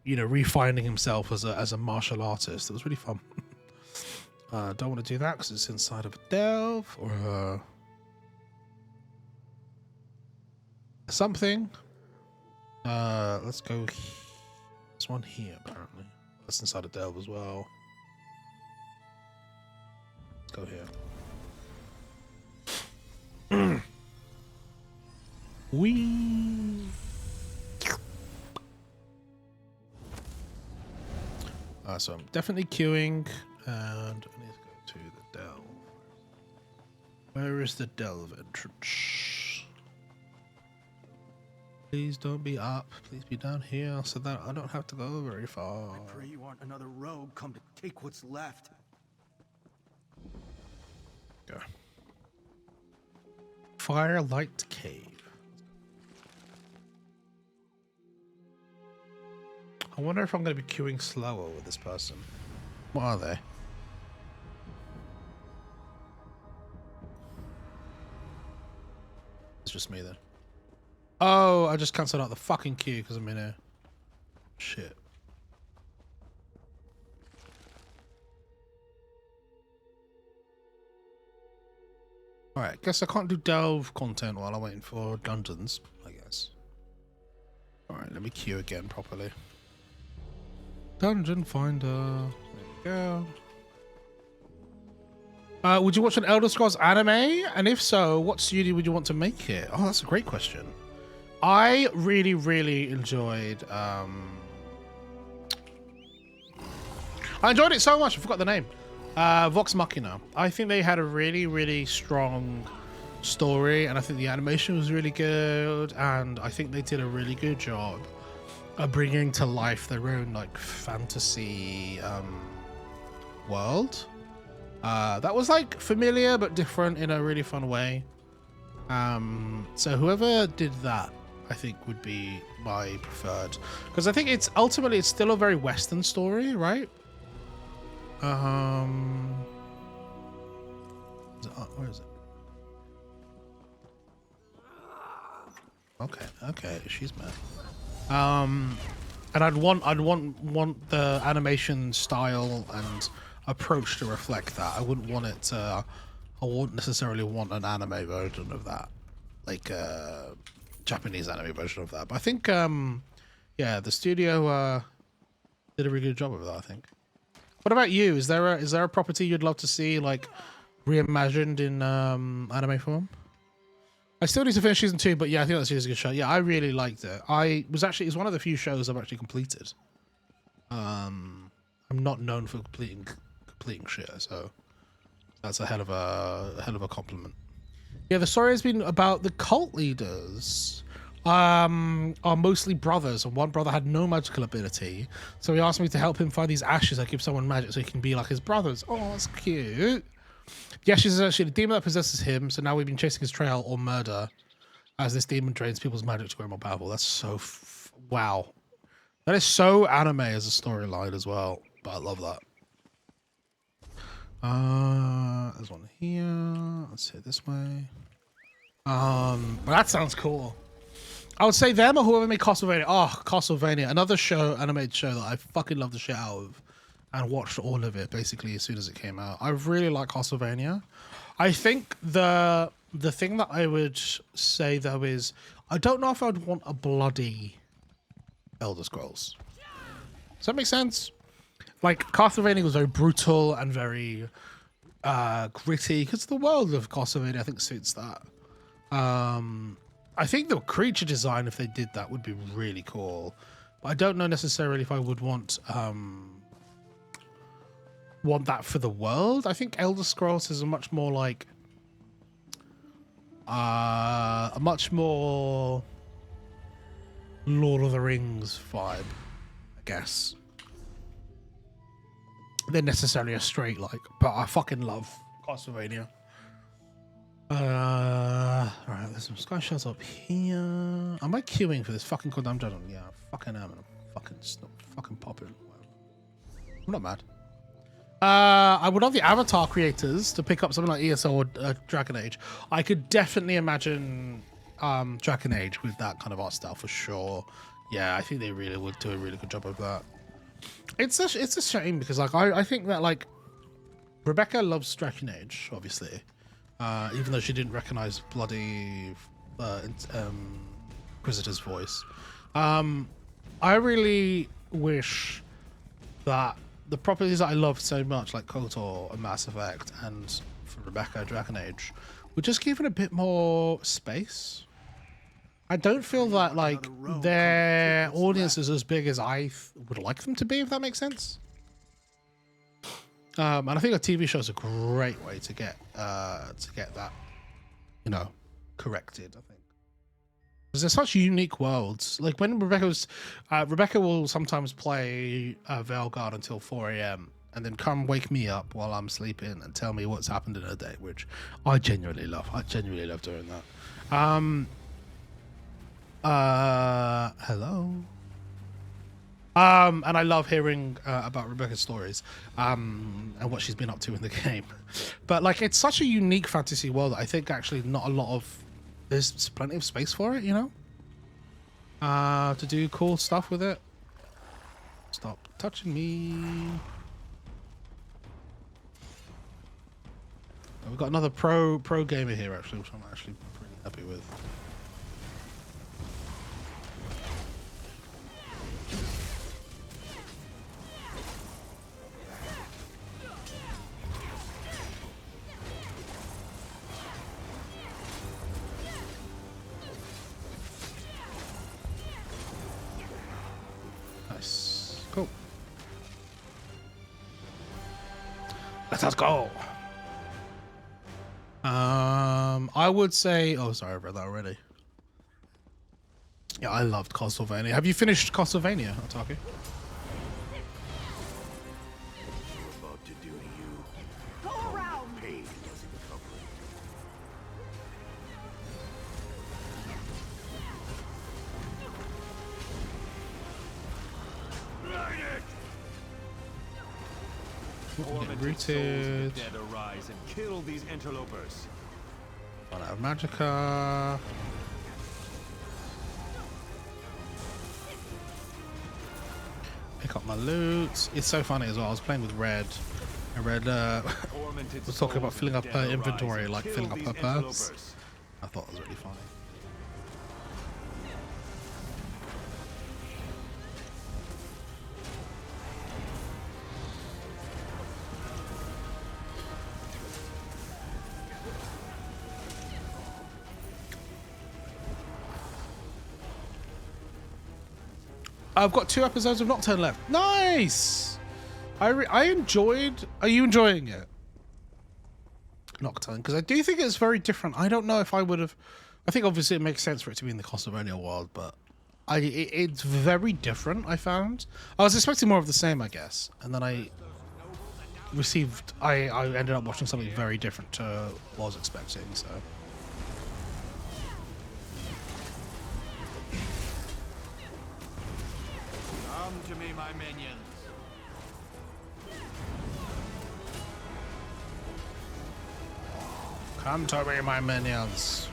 A: you know, refining himself as a martial artist. It was really fun. Don't want to do that because it's inside of a delve or something. Let's go. There's one here apparently. That's inside a delve as well. Let's go here. Wee. So I'm definitely queuing, and I need to go to the delve. Where is the delve entrance? Please don't be up. Please be down here so that I don't have to go very far.
E: Pray you aren't another rogue come to take what's left.
A: Go. Firelight Cave. I wonder if I'm going to be queuing slower with this person. What are they? It's just me then. Oh, I just cancelled out the fucking queue because I'm in here. Shit. Alright, guess I can't do delve content while I'm waiting for dungeons, I guess. Alright, let me queue again properly. Dungeon finder. There we go. Would you watch an Elder Scrolls anime? And if so, what studio would you want to make it? Oh, that's a great question. I really, really enjoyed... I enjoyed it so much, I forgot the name. Vox Machina. I think they had a really, really strong story, and I think the animation was really good, and I think they did a really good job of bringing to life their own like fantasy world. That was like familiar but different in a really fun way. So whoever did that, I think would be my preferred, because I think it's ultimately it's still a very Western story, right? Where is it? Okay, she's mad. And I'd want the animation style and approach to reflect that. I wouldn't want it to, I wouldn't necessarily want an anime version of that, like a Japanese anime version of that. But I think, yeah, the studio did a really good job of that, I think. What about you? Is there a property you'd love to see like reimagined in anime form? I still need to finish season 2, but yeah, I think that's a good show. Yeah, I really liked it. It's one of the few shows I've actually completed. I'm not known for completing shit, so that's a hell of a compliment. Yeah, the story has been about the cult leaders. Are mostly brothers, and one brother had no magical ability, so he asked me to help him find these ashes that give someone magic so he can be like his brothers. Oh, that's cute. The ashes is actually the demon that possesses him, so now we've been chasing his trail or murder as this demon drains people's magic to grow more powerful. That's so wow. That is so anime as a storyline as well, but I love that. There's one here. Let's hit this way. Well, that sounds cool. I would say them or whoever made Castlevania. Oh, Castlevania, another show, animated show that I fucking love the shit out of, and watched all of it basically as soon as it came out. I really like Castlevania. I think the thing that I would say though is I don't know if I'd want a bloody Elder Scrolls. Does that make sense? Like Castlevania was very brutal and very gritty because the world of Castlevania I think suits that. I think the creature design, if they did that, would be really cool. But I don't know necessarily if I would want that for the world. I think Elder Scrolls is a much more like a much more Lord of the Rings vibe, I guess, than necessarily a straight like. But I fucking love Castlevania. Alright, there's some sky shots up here. Am I queuing for this fucking goddamn dungeon? Yeah, I fucking am. I'm fucking popping. I'm not mad. I would love the Avatar creators to pick up something like ESO or Dragon Age. I could definitely imagine Dragon Age with that kind of art style for sure. Yeah, I think they really would do a really good job of that. It's a shame because like I think that like Rebecca loves Dragon Age, obviously. Even though she didn't recognize bloody Inquisitor's voice. I really wish that the properties that I love so much, like KOTOR and Mass Effect, and for Rebecca, Dragon Age, would just give it a bit more space. I don't feel that like their audience is as big as I would like them to be, if that makes sense. And I think a TV show is a great way to get that, you know, corrected. I think because they're such unique worlds. Like when Rebecca will sometimes play Veilguard until 4 a.m. and then come wake me up while I'm sleeping and tell me what's happened in her day, which I genuinely love. I genuinely love doing that. Hello. And I love hearing about Rebecca's stories and what she's been up to in the game. But like, it's such a unique fantasy world that I think actually not a lot of there's plenty of space for it, you know. to do cool stuff with it. Stop touching me. We've got another pro gamer here actually, which I'm actually pretty happy with. Nice. Cool. Let us go. I would say. Oh, sorry, I read that already. Yeah, I loved Castlevania. Have you finished Castlevania, Otaku?
E: We're about to do to you.
C: Go around!
E: Pain doesn't cover it.
A: Get rooted.
B: Dead arise and kill these interlopers.
A: Run out of Magicka. Pick up my loot. It's so funny as well. I was playing with Red, and Red was talking about filling up her inventory, like filling up her purse. I thought it was really funny. I've got 2 episodes of Nocturne left. Nice. I enjoyed. Are you enjoying it, Nocturne? Because I do think it's very different. I don't know if I would have. I think obviously it makes sense for it to be in the Castlevania world, but it's very different. I found. I was expecting more of the same, I guess, and then I ended up watching something very different to what I was expecting. So.
B: Come to me, my minions.
A: Come to me, my minions.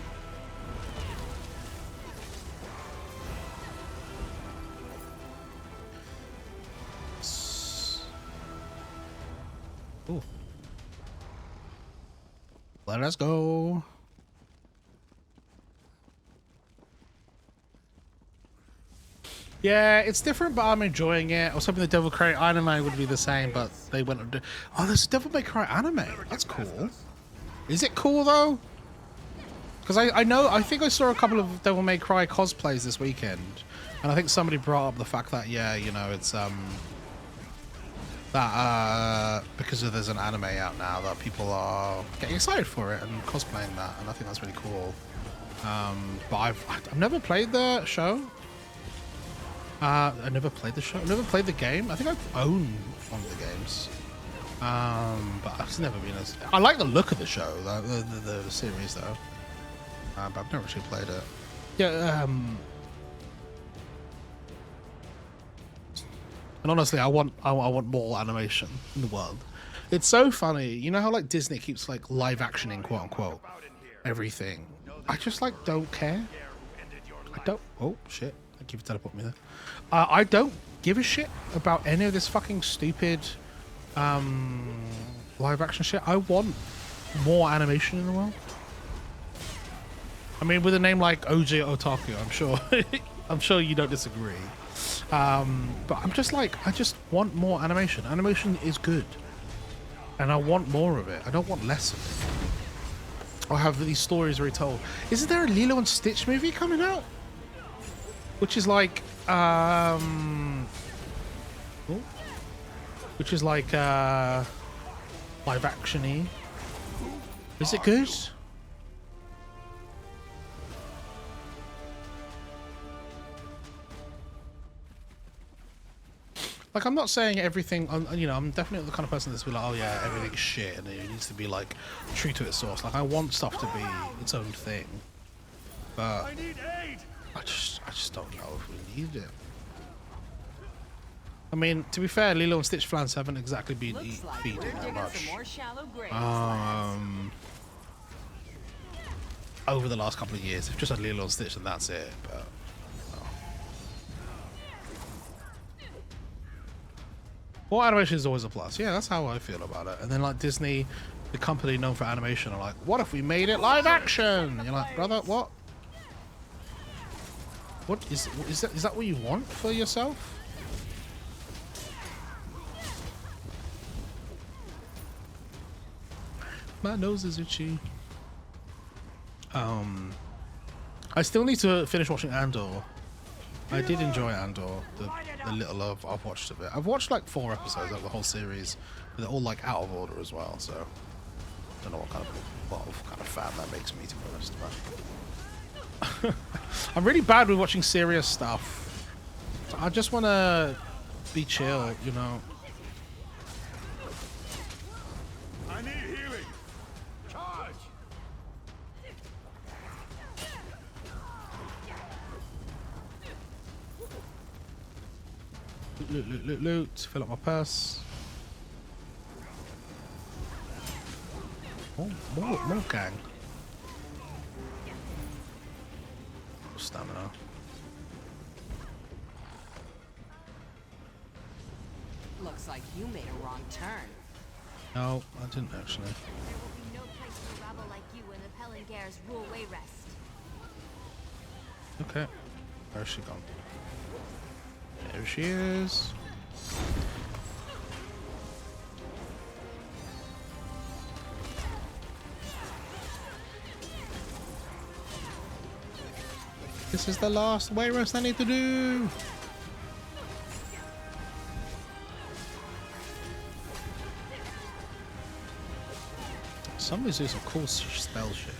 A: Ooh. Let us go. Yeah, it's different, but I'm enjoying it. I was hoping the Devil May Cry anime would be the same, but they went and oh, there's a Devil May Cry anime. That's cool. Is it cool though? Because I think I saw a couple of Devil May Cry cosplays this weekend, and I think somebody brought up the fact that yeah, you know, it's because there's an anime out now that people are getting excited for it and cosplaying that, and I think that's really cool. But I've never played the show. I never played the show. I've never played the game. I think I've owned one of the games. But I've never been as... I like the look of the show, the series, though. But I've never actually played it. Yeah, and honestly, I want more animation in the world. It's so funny. You know how, like, Disney keeps, like, live-actioning, quote-unquote, everything? I just, like, don't care. I don't... Oh, shit. Thank you for teleporting me there. I don't give a shit about any of this fucking stupid live action shit. I want more animation in the world. I mean, with a name like OJ Otaku, I'm sure you don't disagree. But I'm just like, I just want more animation. Animation is good, and I want more of it. I don't want less of it. I have these stories retold. Isn't there a Lilo and Stitch movie coming out? Which is like, live action-y. Is it good? Like, I'm not saying everything, you know, I'm definitely the kind of person that's be like, oh yeah, everything's shit, and it needs to be like true to its source. Like, I want stuff to be its own thing, but
B: I need aid.
A: I just don't know if we need it. I mean, to be fair, Lilo and Stitch fans haven't exactly been feeding that much. Over the last couple of years, they've just had Lilo and Stitch and that's it. But Well, animation is always a plus. Yeah, that's how I feel about it. And then like Disney, the company known for animation, are like, what if we made it live action? And you're like, brother, what? What is that what you want for yourself? My nose is itchy. I still need to finish watching Andor. I did enjoy Andor, the little I've watched of it. I've watched like 4 episodes of the whole series, but they're all like out of order as well, so I don't know what kind of fan that makes me, to be honest. But I'm really bad with watching serious stuff. So I just want to be chill, you know.
E: I need healing. Charge.
A: Loot. Fill up my purse. Oh, more gang. Stamina.
F: Looks like you made a wrong turn.
A: No, I didn't actually.
G: There will be no place for a rabble like you in the Pelingare's rule way rest.
A: Okay. Where's she gone? There she is. This is the last way rest I need to do. Somebody's doing some cool spell shit.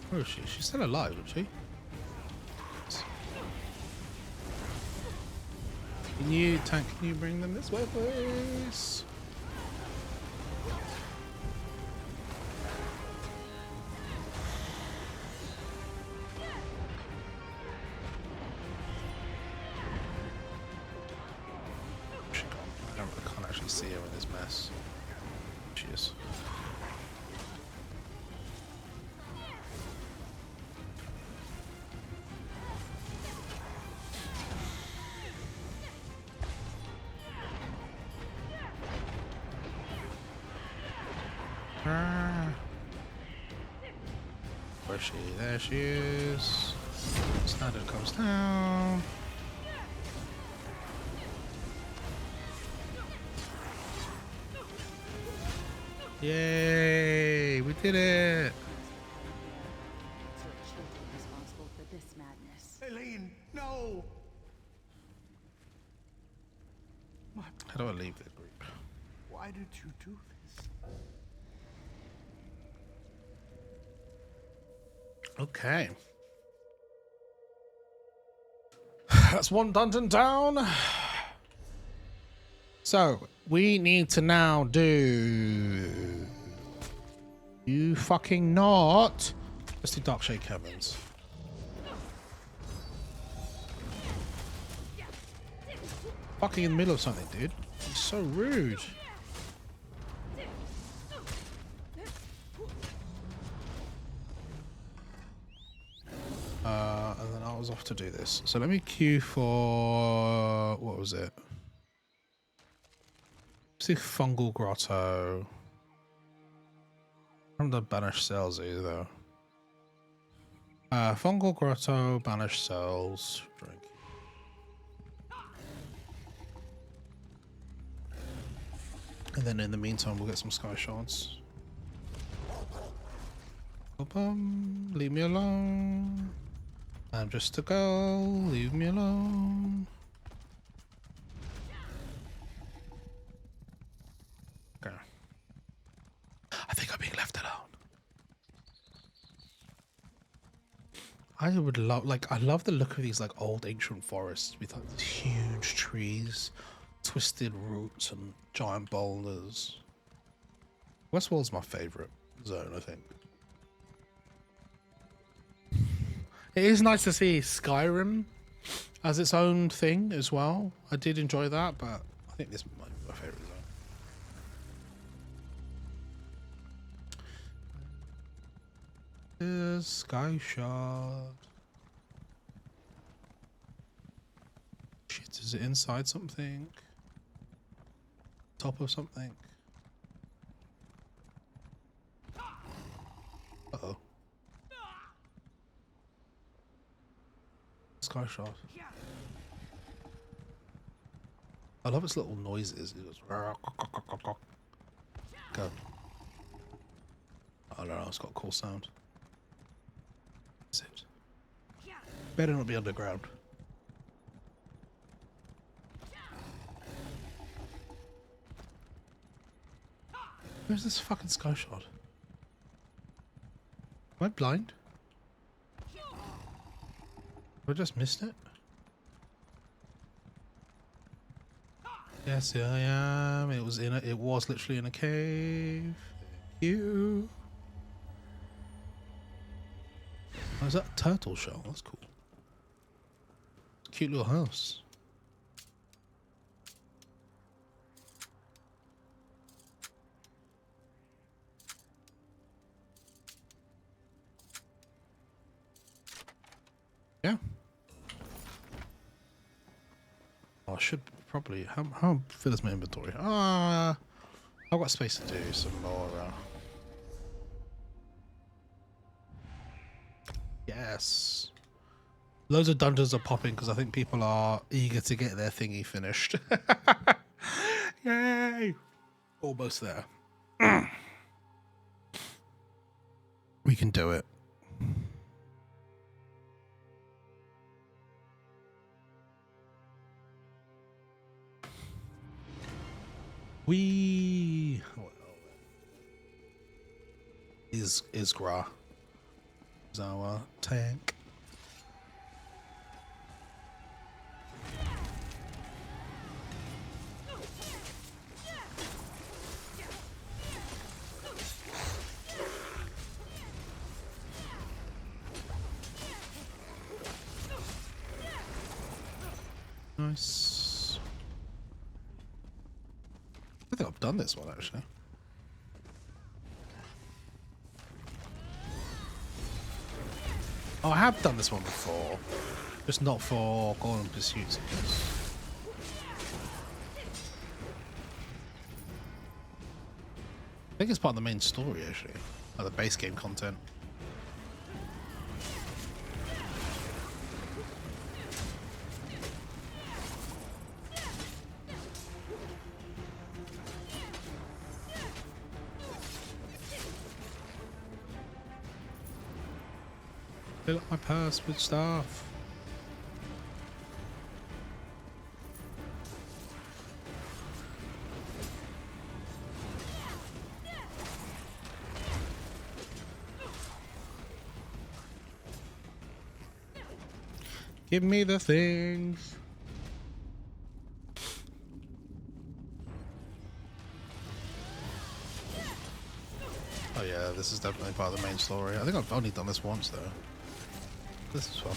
A: Where is she? She's still alive, isn't she? Can you, tank, can you bring them this way, please? She gone? I can't actually see her in this mess. She is. Where's she? There she is. Standard comes down. Yay! We did it!
F: It's your children responsible for this madness.
E: Eileen, no.
A: How do I leave the group?
E: Why did you do this?
A: Okay. That's one dungeon down. So, we need to now do... You fucking not. Let's do Darkshade Caverns. Fucking in the middle of something, dude. It's so rude. And then I was off to do this. So let me queue for... What was it? Let's do Fungal Grotto. I haven't done Banished Cells either. Fungal Grotto, Banished Cells. Drink. And then in the meantime, we'll get some Sky Shards. Leave me alone. I'm just a girl. Leave me alone. Okay. I think I'm being left alone. I would love, like, I love the look of these, like, old ancient forests with, like, these huge trees, twisted roots, and giant boulders. Westworld's my favorite zone, I think. It is nice to see Skyrim as its own thing as well. I did enjoy that, but I think this might be my favorite Where's Sky Shard? Shit, is it inside something? Top of something? Uh-oh. Sky Shard. I love its little noises. It goes. Go. I don't know, it's got a cool sound. That's it. Better not be underground. Where's this fucking Sky Shard? Am I blind? Have I just missed it? Yes, I am. It was literally in a cave. Thank you. Oh, is that a turtle shell? That's cool. It's a cute little house. Yeah. Oh, I should probably. How fill is my inventory? I've got space to do some more. Yes. Loads of dungeons are popping because I think people are eager to get their thingy finished. Yay! Almost there. We can do it. We Isgra is our tank. Nice. I think I've done this one actually. Oh, I have done this one before, just not for Golden Pursuits, I guess. I think it's part of the main story actually, like the base game content. Fill up my purse with stuff. Give me the things. Oh yeah, this is definitely part of the main story. I think I've only done this once though. This is fun.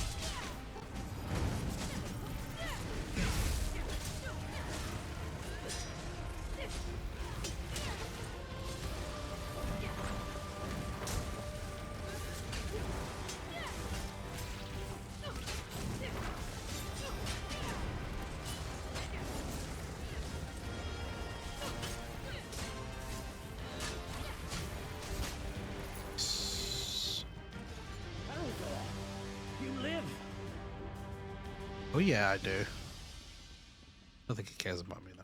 A: Oh yeah, I do. I don't think he cares about me though.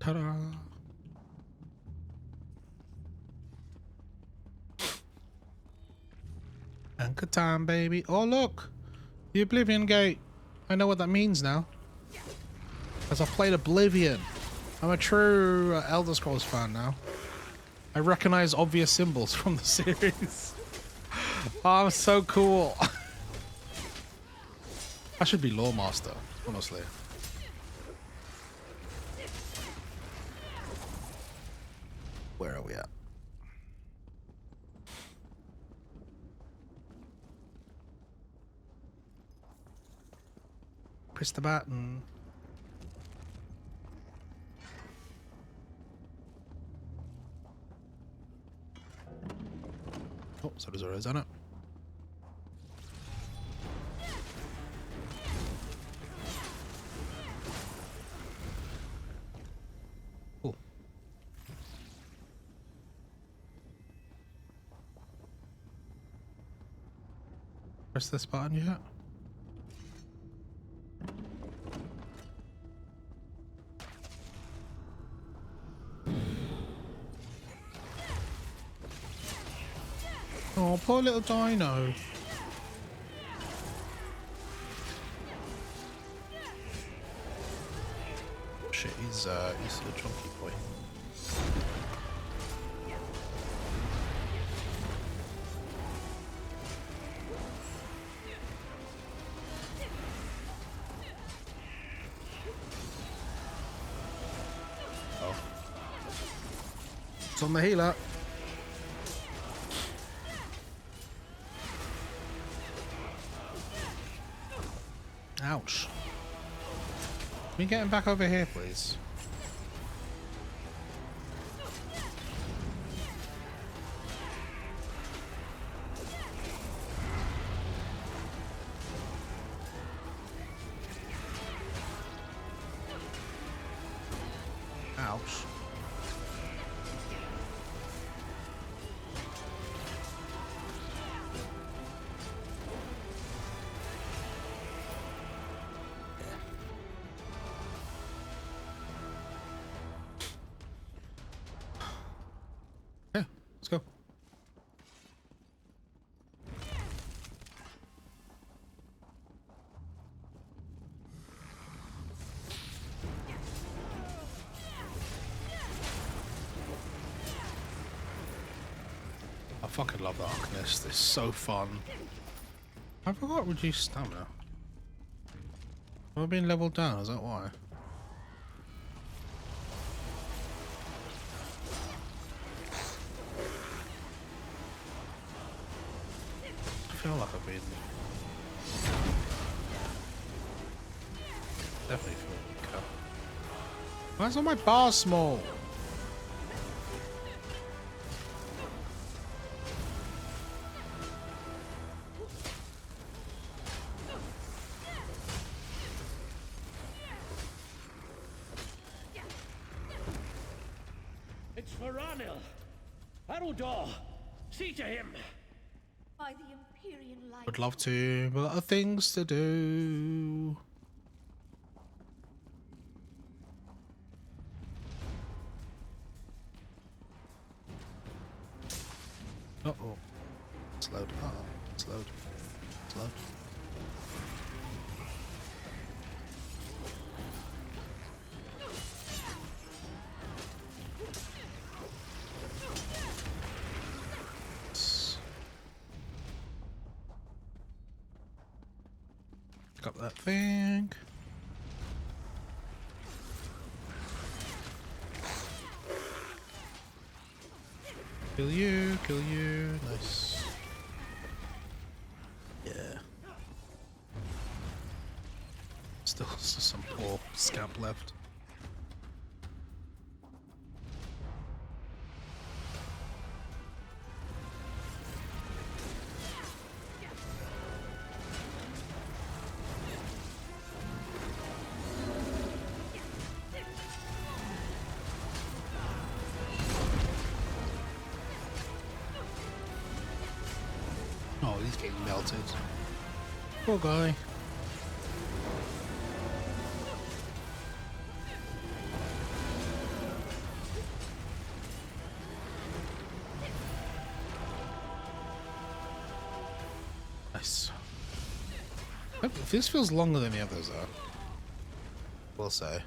A: Ta-da! Anchor time, baby. Oh look! The Oblivion Gate. I know what that means now. As I've played Oblivion. I'm a true Elder Scrolls fan now. I recognize obvious symbols from the series. Oh, so cool. I should be Lore Master, honestly. Where are we at? Press the button. Oh, so does Arizona. Cool. Press this button yet? Oh, poor little dino. Shit, he's a chunky boy. Oh. It's on the healer. Ouch. Can we get him back over here, please? Ouch. Yeah, let's go. I fucking love the Arcanist. It's so fun. I forgot reduced stamina. Have I been leveled down? Is that why? I feel like I've been... Definitely feel weaker. Why is all my bar small?
H: It's Varanil! Arudor! See to him!
C: By the Empyrean light.
A: Would love to, but other things to do. Uh-oh. Slowed. Uh-oh. Slowed. Slowed. Pick up that thing. Kill you, kill you. Nice. Yeah. Still some poor scamp left. Oh, he's getting melted. Poor guy. Nice. This feels longer than the others, though. We'll say.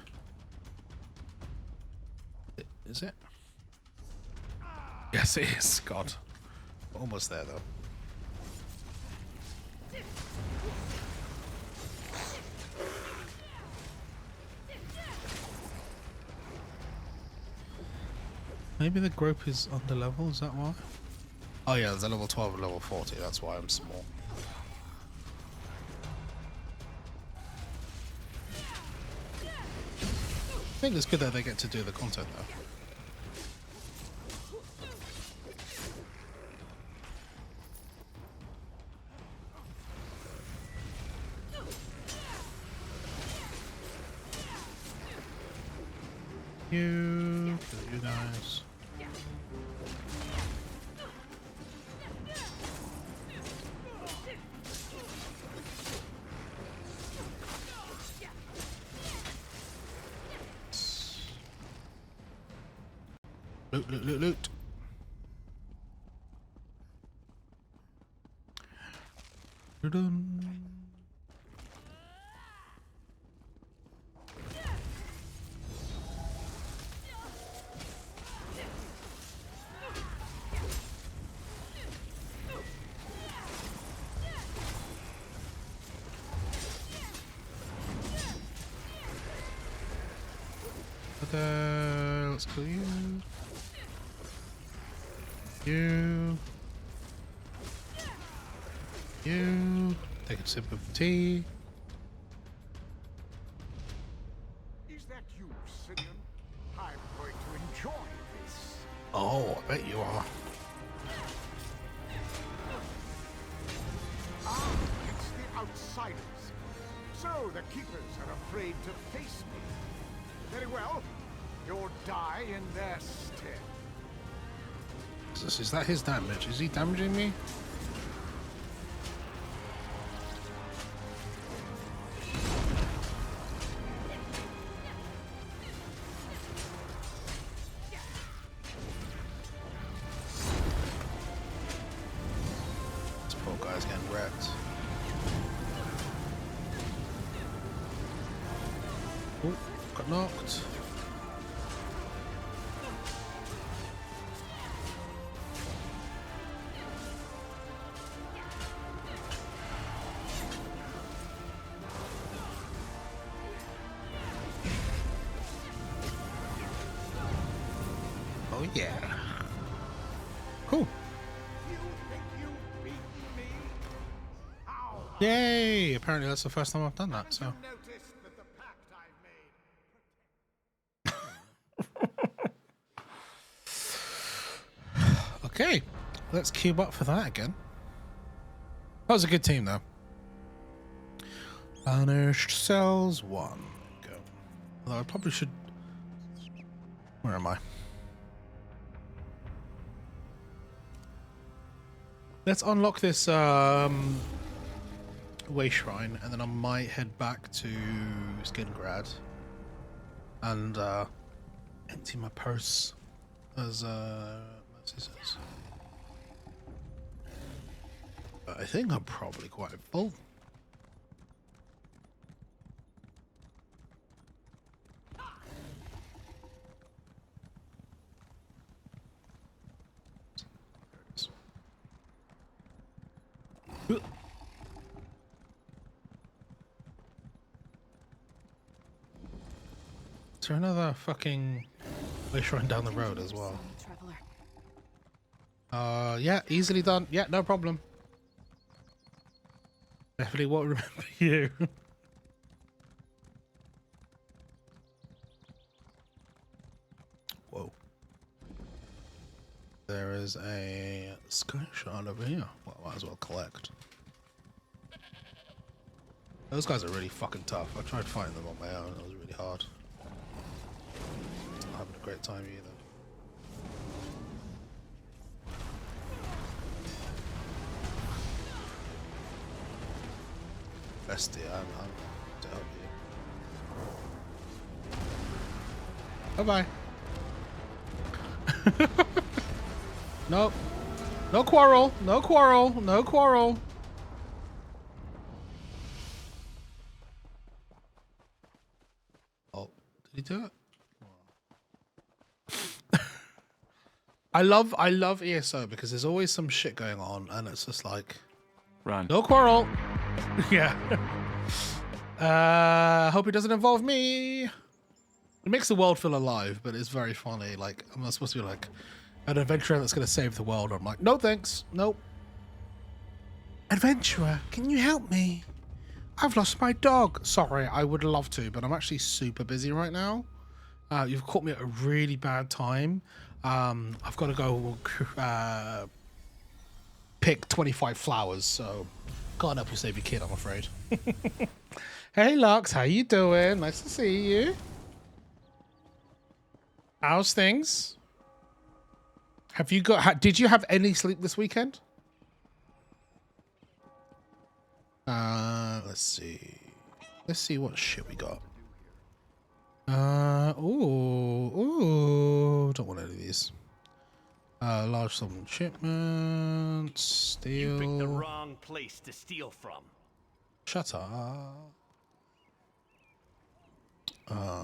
A: Is it? Yes, it is. God. Almost there, though. Maybe the group is under level, is that why? Oh yeah, there's a level 12 and level 40, that's why I'm small. I think it's good that they get to do the content though. You guys. Loot, loot, loot, loot. Dun. Okay, let's kill you. You. Take a sip of tea.
E: Is that you, Simeon? I'm going to enjoy this.
A: Oh, I bet you are.
E: Ah, it's the outsiders. So the keepers are afraid to face me. Very well. You'll die in their stead.
A: Is that his damage? Is he damaging me? This poor guy's getting wrecked. Oh, got knocked. Oh yeah. Cool.
E: You think you've beaten me? How
A: Yay! Apparently that's the first time I've done that, so.
E: notice that the pact I've made?
A: Okay, let's queue up for that again. That was a good team, though. Banished Cells 1. Go. Although I probably should. Where am I? Let's unlock this way shrine, and then I might head back to Skingrad and empty my purse, as Mercy says. But I think I'm probably quite full. Is there another fucking way shrine down the road as well?
F: Traveler.
A: Yeah, easily done. Yeah, no problem. Definitely won't remember you. Whoa. There is a sky shard over here. Well, I might as well collect. Those guys are really fucking tough. I tried fighting them on my own. It was really hard. Not having a great time either. Bestie, I'm to help you. Bye bye. Nope. No quarrel. No quarrel. No quarrel. Oh, did he do it? I love ESO because there's always some shit going on, and it's just like,
I: Run.
A: no quarrel. Yeah. Hope it doesn't involve me. It makes the world feel alive, but it's very funny. Like, I'm not supposed to be like an adventurer that's going to save the world. I'm like, no thanks. Nope. Adventurer, can you help me? I've lost my dog. Sorry, I would love to, but I'm actually super busy right now. You've caught me at a really bad time. I've got to go pick 25 flowers, so can't help you save your kid, I'm afraid. Hey Lux, how you doing? Nice to see you. How's things? Have you got? Did you have any sleep this weekend? Let's see. Let's see what shit we got. Ooh, don't want any of these. Large sum shipments, steel.
H: You picked the wrong place to steal from.
A: Shut up.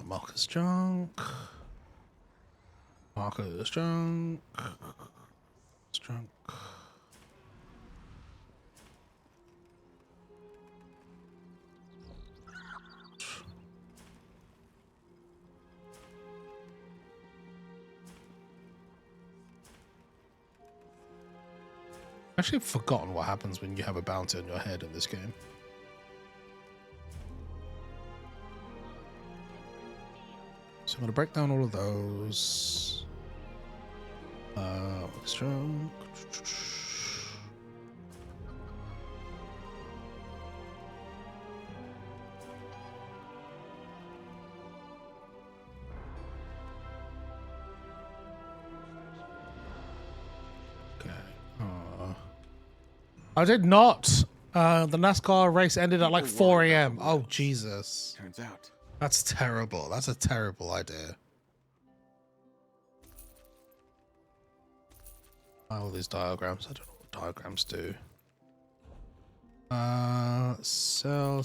A: Marcus junk. Marcus junk. Junk. I've actually forgotten what happens when you have a bounty on your head in this game. So I'm going to break down all of those. Strong. Okay. I did not. The NASCAR race ended at like 4 a.m. Oh, Jesus.
E: Turns out.
A: That's terrible. That's a terrible idea. All these diagrams. I don't know what diagrams do. Sell,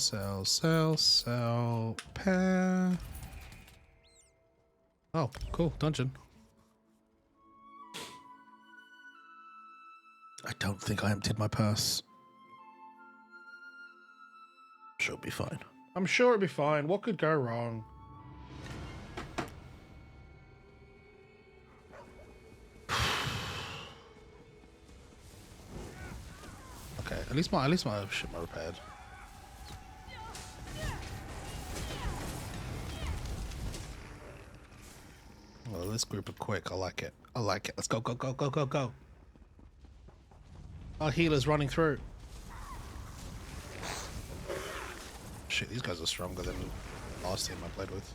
A: pair. Oh, cool. Dungeon. I don't think I emptied my purse. Sure, it'll be fine. I'm sure it'll be fine. What could go wrong? Okay, at least my shit my repaired. Well, this group are quick. I like it. I like it. Let's go, go, go, go, go, go. Our healer's running through. Shit, these guys are stronger than last team I played with.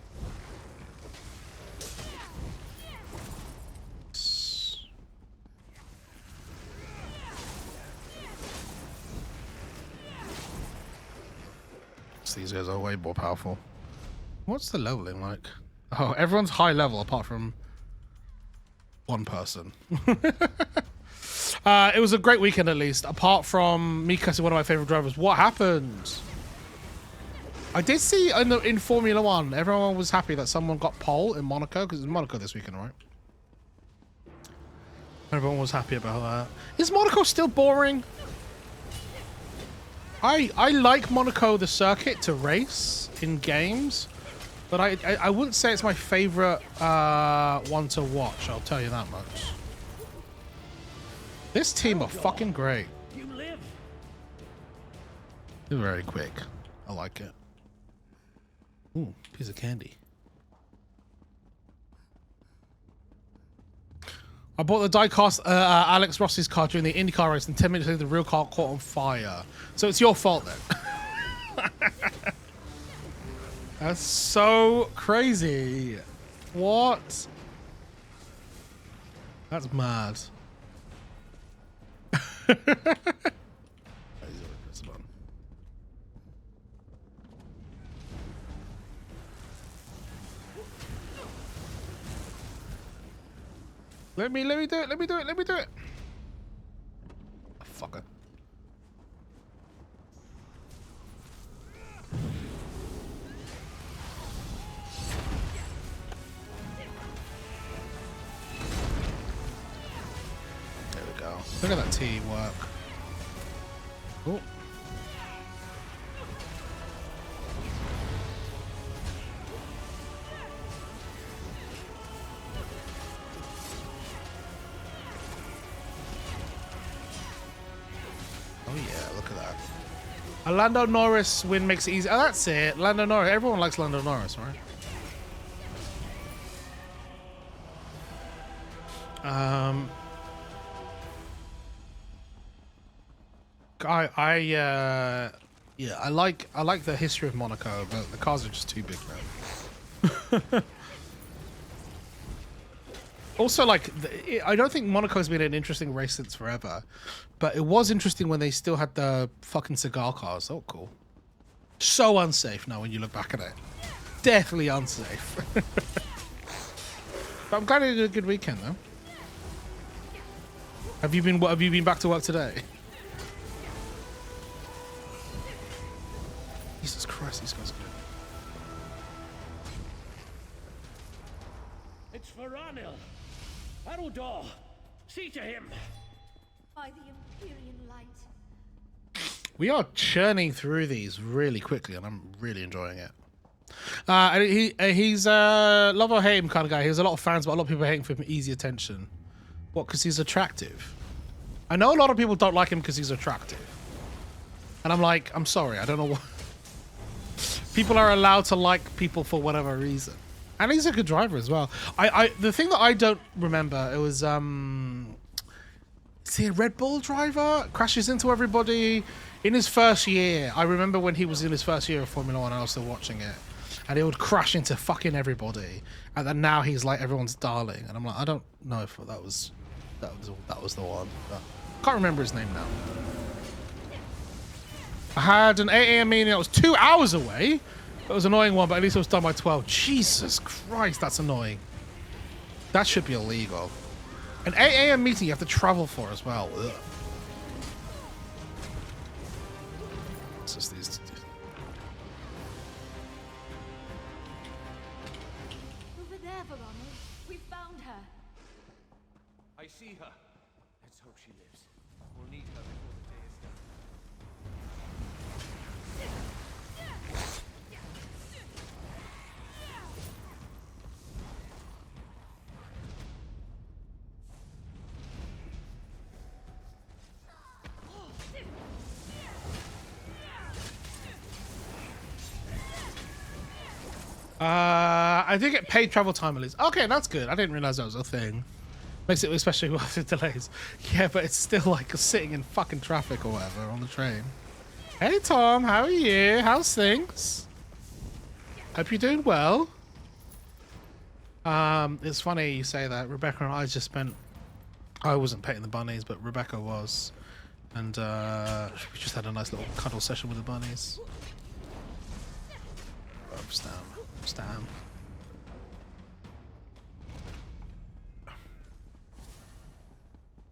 A: So these guys are way more powerful. What's the leveling like? Oh, everyone's high level apart from one person. It was a great weekend at least, apart from me cussing one of my favorite drivers. What happened? I did see in Formula One, everyone was happy that someone got pole in Monaco, because it's Monaco this weekend, right? Everyone was happy about that. Is Monaco still boring? I like Monaco, the circuit, to race in games, but I wouldn't say it's my favorite one to watch, I'll tell you that much. This team are fucking great.
H: You live.
A: They're very quick. I like it. Ooh, piece of candy. I bought the die-cast Alex Rossi's car during the IndyCar race, and 10 minutes later the real car caught on fire. So it's your fault then. That's so crazy. What? That's mad. Let me do it, let me do it, let me do it. Fucker. There we go. Look at that teamwork. Oh. Oh yeah, look at that. A Lando Norris win makes it easy. Oh, that's it. Lando Norris. Everyone likes Lando Norris, right? Yeah, I like the history of Monaco, but the cars are just too big now. Also, like, I don't think Monaco's been an interesting race since forever, but it was interesting when they still had the fucking cigar cars. Oh, cool. So unsafe now when you look back at it. Definitely unsafe. But I'm glad you did a good weekend, though. Have you been back to work today? Jesus Christ, these guys are good.
H: It's Varanil. Arudor. See to him.
G: By the Empyrean light.
A: We are churning through these really quickly, and I'm really enjoying it. And he's love or hate him kind of guy. He has a lot of fans, but a lot of people hate him for easy attention. What? Because he's attractive. I know a lot of people don't like him because he's attractive, and I'm like, I'm sorry, I don't know what. People are allowed to like people for whatever reason, and he's a good driver as well. The thing that I don't remember, it was is he a Red Bull driver? Crashes into everybody in his first year. I remember when he was in his first year of Formula One, and I was still watching it, and he would crash into fucking everybody, and then now he's like everyone's darling, and I'm like, I don't know if that was the one. But I can't remember his name now. I had an 8 AM meeting that was 2 hours away. It was an annoying one, but at least it was done by 12. Jesus Christ, that's annoying. That should be illegal. An 8 AM meeting you have to travel for as well. Ugh. It's just these.
G: Over there, Varanil. We found her.
I: I see her. Let's hope she lives. We'll need her before the day is done.
A: I did get paid travel time at least. Okay, that's good. I didn't realize that was a thing. Makes it especially with the delays. Yeah, but it's still like sitting in fucking traffic or whatever on the train. Hey Tom, how are you? How's things? Hope you're doing well. It's funny you say that. Rebecca and I just spent. I wasn't petting the bunnies, but Rebecca was, and we just had a nice little cuddle session with the bunnies. Oh, Stam.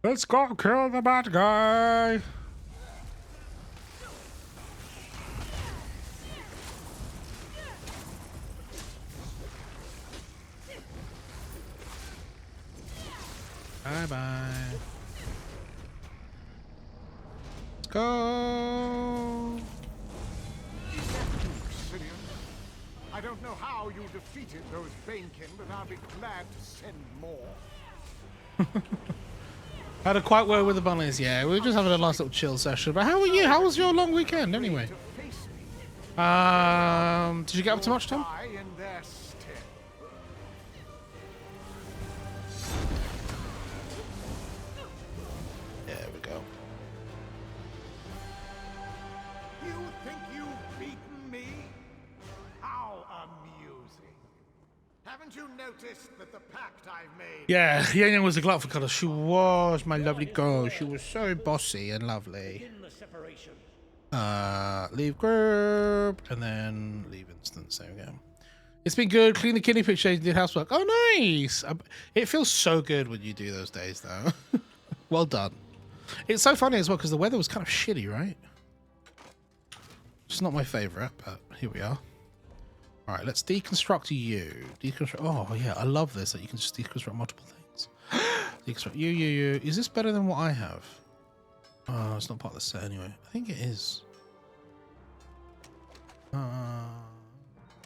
A: Let's go kill the bad guy. Bye bye. Let's go.
E: Sidian, I don't know how you defeated those Banekin, but I'll be glad to send more.
A: Had a quiet word with the bunnies, yeah. We were just having a nice little chill session. But how are you? How was your long weekend anyway? Did you get up to much, Tom?
E: Die in their stead.
A: There we go.
E: You think you've beaten me? How amusing. Haven't you noticed that the pact I've made...
A: Yeah, Yang Yang was a glutton for colour. She was my lovely girl. She was so bossy and lovely.
H: In the separation.
A: Leave group and then leave instance. There we go. It's been good. Clean the kidney picture. Did housework. Oh, nice. It feels so good when you do those days, though. Well done. It's so funny as well because the weather was kind of shitty, right? It's not my favourite, but here we are. All right, let's deconstruct you. Deconstruct. Oh yeah, I love this that you can just deconstruct multiple things. Deconstruct you. Is this better than what I have? Oh, it's not part of the set anyway. I think it is.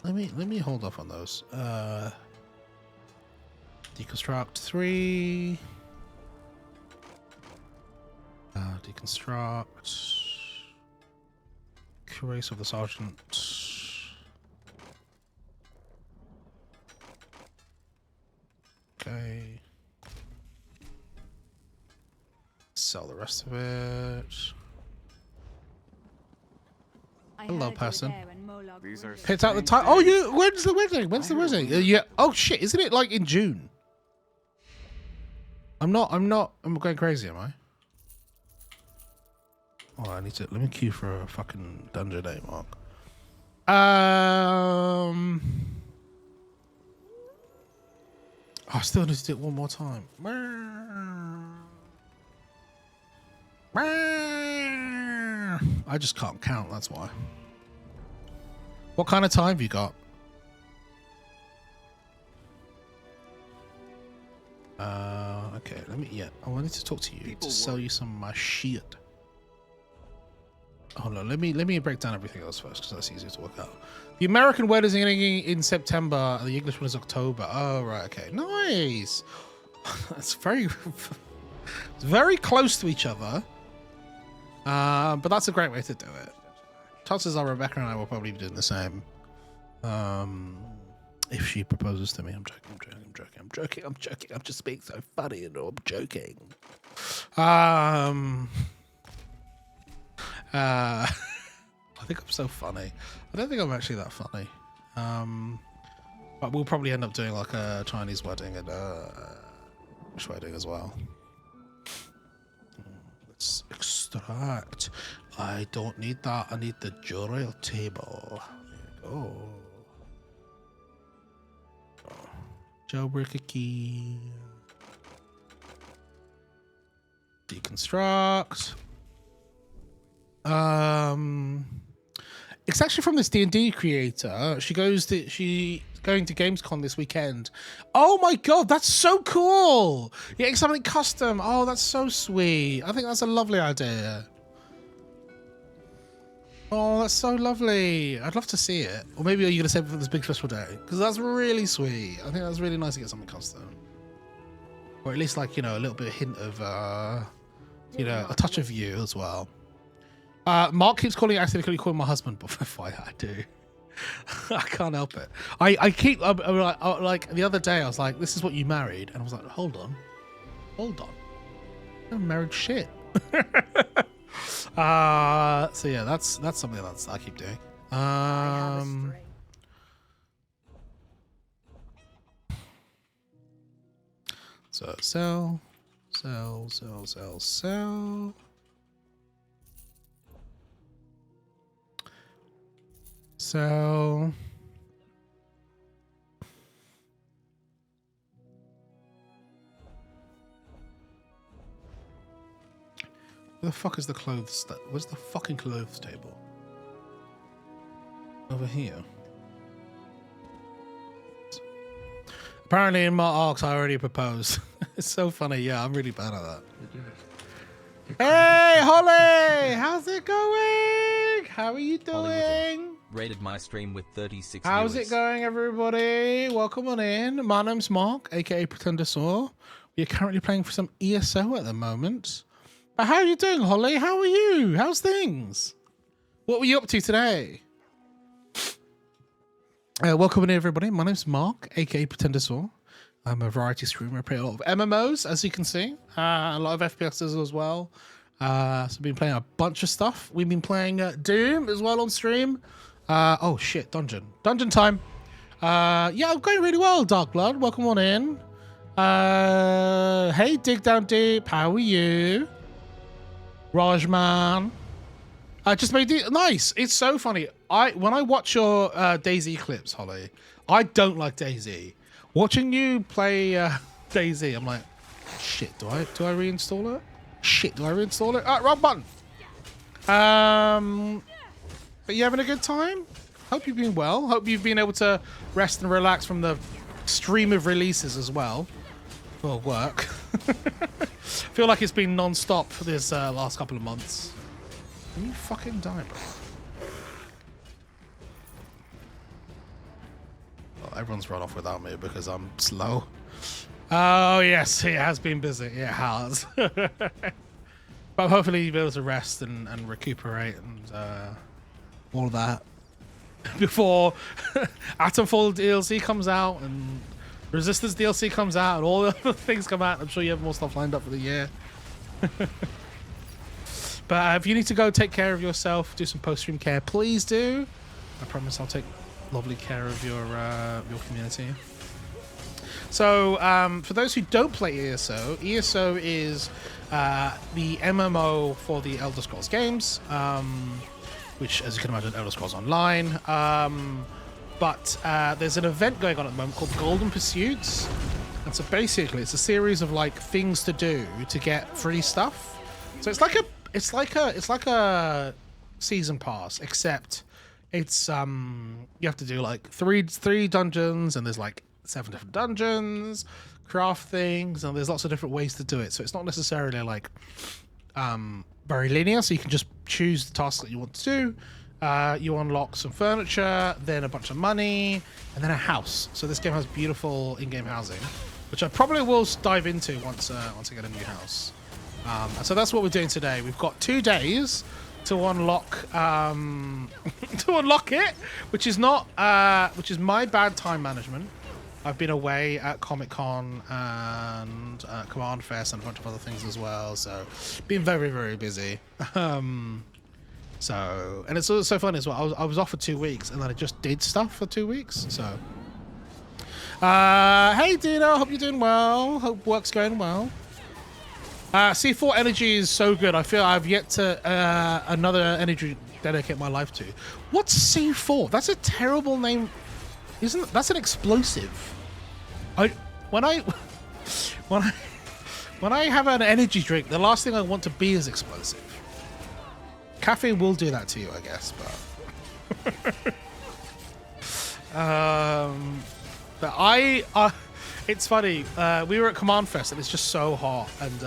A: Let me hold off on those. Deconstruct 3. Deconstruct. Curace of the Sergeant. Okay. Sell the rest of it. Hello, person.
E: These are
A: Hits out the time. Oh, you. When's the wedding? When's the wedding? Yeah. Oh shit! Isn't it like in June? I'm not going crazy, am I? Oh, let me queue for a fucking dungeon day, Mark. I still need to do it one more time. I just can't count, that's why. What kind of time have you got? Okay, I wanted to talk to you to sell you some of my shit. Hold on, let me break down everything else first because that's easier to work out. The American wedding is in September, the English one is October. Oh, right, okay. Nice. That's it's very close to each other. But that's a great way to do it. Chances are Rebecca and I will probably be doing the same. If she proposes to me. I'm joking. I'm just being so funny and I'm joking. I think I'm so funny. I don't think I'm actually that funny. But we'll probably end up doing like a Chinese wedding and English wedding as well. Let's extract. I don't need that. I need the jewelry table. There you go. Jailbreak a key. Deconstruct. It's actually from this D&D creator. She's going to Gamescom this weekend. Oh my god, that's so cool! You're getting something custom. Oh, that's so sweet. I think that's a lovely idea. Oh, that's so lovely. I'd love to see it. Or maybe you're gonna save it for this big festival day because that's really sweet. I think that's really nice to get something custom, or at least like a little bit of hint of a touch of you as well. Mark keeps accidentally calling my husband, but I do. I can't help it. I keep like the other day I was like, this is what you married, and I was like, hold on, I'm married shit. So yeah, that's something I keep doing. So sell. So where the fuck is the clothes? Where's the fucking clothes table? Over here. Apparently in my arcs I already proposed. It's so funny. Yeah, I'm really bad at that. Hey, Holly! How's it going? How are you doing?
J: Rated my stream with 36
A: How's
J: viewers.
A: it going, everybody? Welcome on in. My name's Mark, aka Pretender Saw. We are currently playing for some ESO at the moment. But how are you doing, Holly? How are you? How's things? What were you up to today? Welcome in, everybody. My name's Mark, aka Pretender Saw. I'm a variety streamer. I play a lot of MMOs, as you can see. A lot of FPSs as well. So I've been playing a bunch of stuff. We've been playing Doom as well on stream. Oh shit, dungeon time. Yeah, I'm going really well, Dark Blood. Welcome on in. Hey, Dig Down Deep. How are you? Rajman. I just made it nice. It's so funny. When I watch your DayZ clips, Holly, I don't like DayZ. Watching you play DayZ, I'm like, shit. Do I reinstall it? Shit, do I reinstall it? Wrong button. But you having a good time? Hope you've been well. Hope you've been able to rest and relax from the stream of releases as well. For work. Feel like it's been non-stop for this last couple of months. Can you fucking die, bro? Well, everyone's run off without me because I'm slow. Oh yes, it has been busy. It has. But hopefully you'll be able to rest and recuperate and all of that before Atomfall DLC comes out and Resistance DLC comes out and all the other things come out. I'm sure you have more stuff lined up for the year. But if you need to go take care of yourself, do some post-stream care, please do. I promise I'll take lovely care of your community. So for those who don't play ESO is the MMO for the Elder Scrolls games, which, as you can imagine, Elder Scrolls Online. But there's an event going on at the moment called Golden Pursuits, and so basically it's a series of like things to do to get free stuff. So it's like a season pass, except it's you have to do like three dungeons, and there's like 7 different dungeons, craft things, and there's lots of different ways to do it. So it's not necessarily like very linear, so you can just choose the task that you want to do. You unlock some furniture, then a bunch of money, and then a house. So this game has beautiful in-game housing, which I probably will dive into once I get a new house. And so that's what we're doing today. We've got 2 days to unlock it, which is my bad time management. I've been away at Comic-Con and Command Fest and a bunch of other things as well, so been very, very busy. So, and it's so funny as well. I was off for 2 weeks, and then I just did stuff for 2 weeks. So, hey Dino, hope you're doing well. Hope work's going well. C4 Energy is so good. I feel I've yet to another energy dedicate my life to. What's C4? That's a terrible name. That's an explosive? When I have an energy drink, the last thing I want to be is explosive. Caffeine will do that to you, I guess, but it's funny. We were at Command Fest, and it's just so hot, and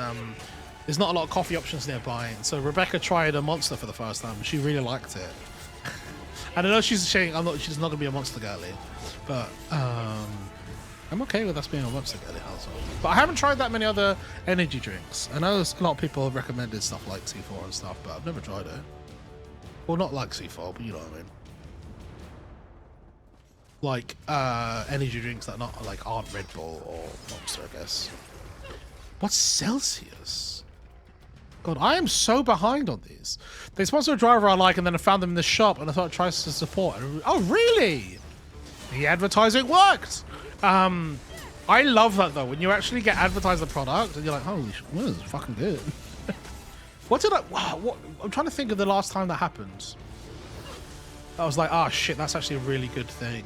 A: there's not a lot of coffee options nearby. And so Rebecca tried a Monster for the first time, and she really liked it. And I know she's saying she's not gonna be a Monster girly, but I'm okay with us being a Monster girly household. But I haven't tried that many other energy drinks. I know a lot of people have recommended stuff like C4 and stuff, but I've never tried it. Well, not like C4, but you know what I mean. Like energy drinks that aren't Red Bull or Monster, I guess. What's Celsius? God, I am so behind on these. They sponsor a driver I like, and then I found them in the shop, and I thought I'd try to support. Oh, really? The advertising worked. I love that though. When you actually get advertised the product, and you're like, "Holy shit, this is fucking good." Wow, I'm trying to think of the last time that happened. I was like, "Oh shit, that's actually a really good thing."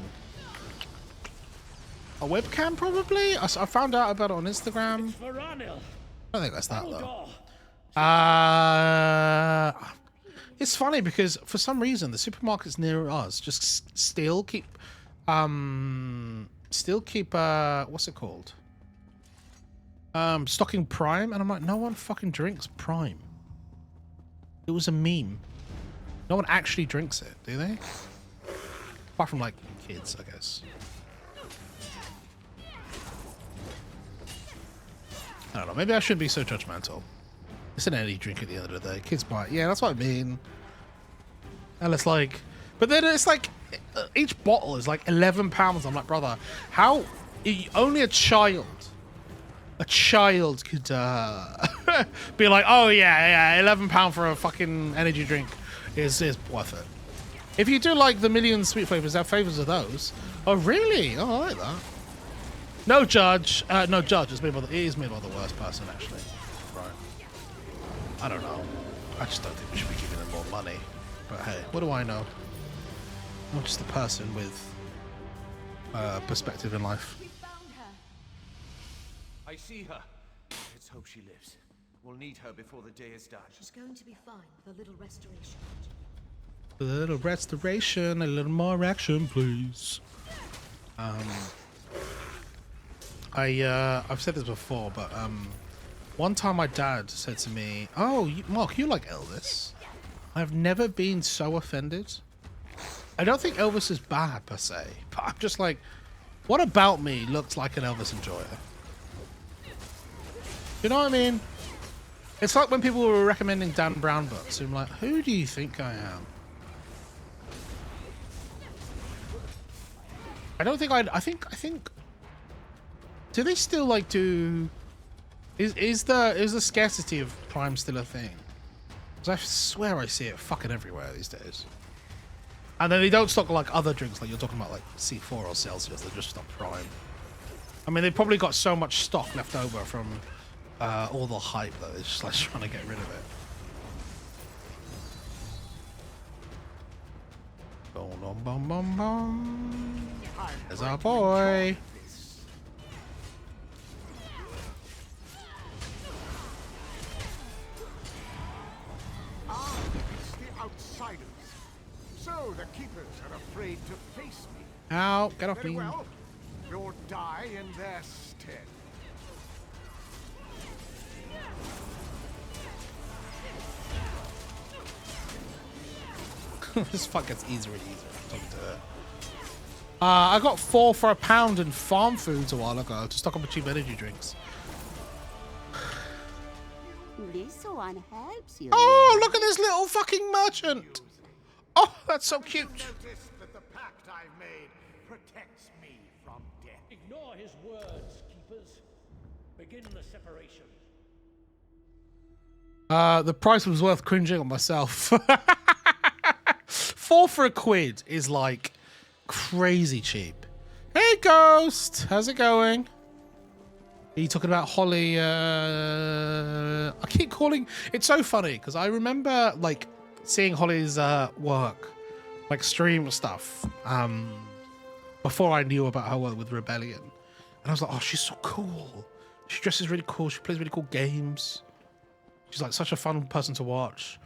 A: A webcam, probably. I found out about it on Instagram. I don't think that's that though. It's funny because for some reason the supermarkets near us just still keep what's it called? Stocking Prime, and I'm like, no one fucking drinks Prime. It was a meme. No one actually drinks it, do they? Apart from like kids, I guess. I don't know. Maybe I shouldn't be so judgmental. It's an energy drink at the end of the day. Kids buy it. Yeah, that's what I mean. And it's like, but then it's like, each bottle is like £11. I'm like, brother, how? Only a child could be like, oh yeah, £11 for a fucking energy drink is worth it. If you do like the million sweet flavors, there are flavors of those. Oh really? Oh, I like that. No judge. No judge. It is made by the worst person, actually. Right. I don't know. I just don't think we should be giving them more money. But hey, what do I know? I'm just a person with perspective in life.
C: We found her.
I: I see her. Let's hope she lives. We'll need her before the day is done.
F: She's going to be fine with a little restoration.
A: A little restoration, a little more action, please. I've said this before, but one time my dad said to me, "Oh, Mark, you like Elvis." I've never been so offended. I don't think Elvis is bad per se, but I'm just like, what about me looks like an Elvis enjoyer? You know what I mean? It's like when people were recommending Dan Brown books. I'm like, who do you think I am? I don't think I think. Do they still like do? Is the scarcity of Prime still a thing? Because I swear I see it fucking everywhere these days. And then they don't stock like other drinks, like you're talking about like C4 or Celsius. They just stock Prime. I mean, they've probably got so much stock left over from all the hype that they're just like trying to get rid of it. Boom, boom, boom, boom, boom. There's our boy.
E: It's the outsiders. So the keepers are afraid to face me.
A: Ow, get off
E: Very
A: me.
E: well. You'll die in their stead.
A: This fight gets easier and easier. I'm talking to her. I got 4 for £1 in farm foods a while ago to stock up on cheap energy drinks.
F: This one helps you.
A: Oh, look at this little fucking merchant. Oh, that's so cute.
E: Notice that the pact I've made protects me from death.
H: Ignore his words, keepers. Begin the separation.
A: The price was worth cringing on myself. 4 for £1 is like crazy cheap. Hey, Ghost. How's it going? Are you talking about Holly? I keep calling. It's so funny because I remember like seeing Holly's work, like stream stuff, before I knew about her work with Rebellion, and I was like, oh, she's so cool. She dresses really cool. She plays really cool games. She's like such a fun person to watch.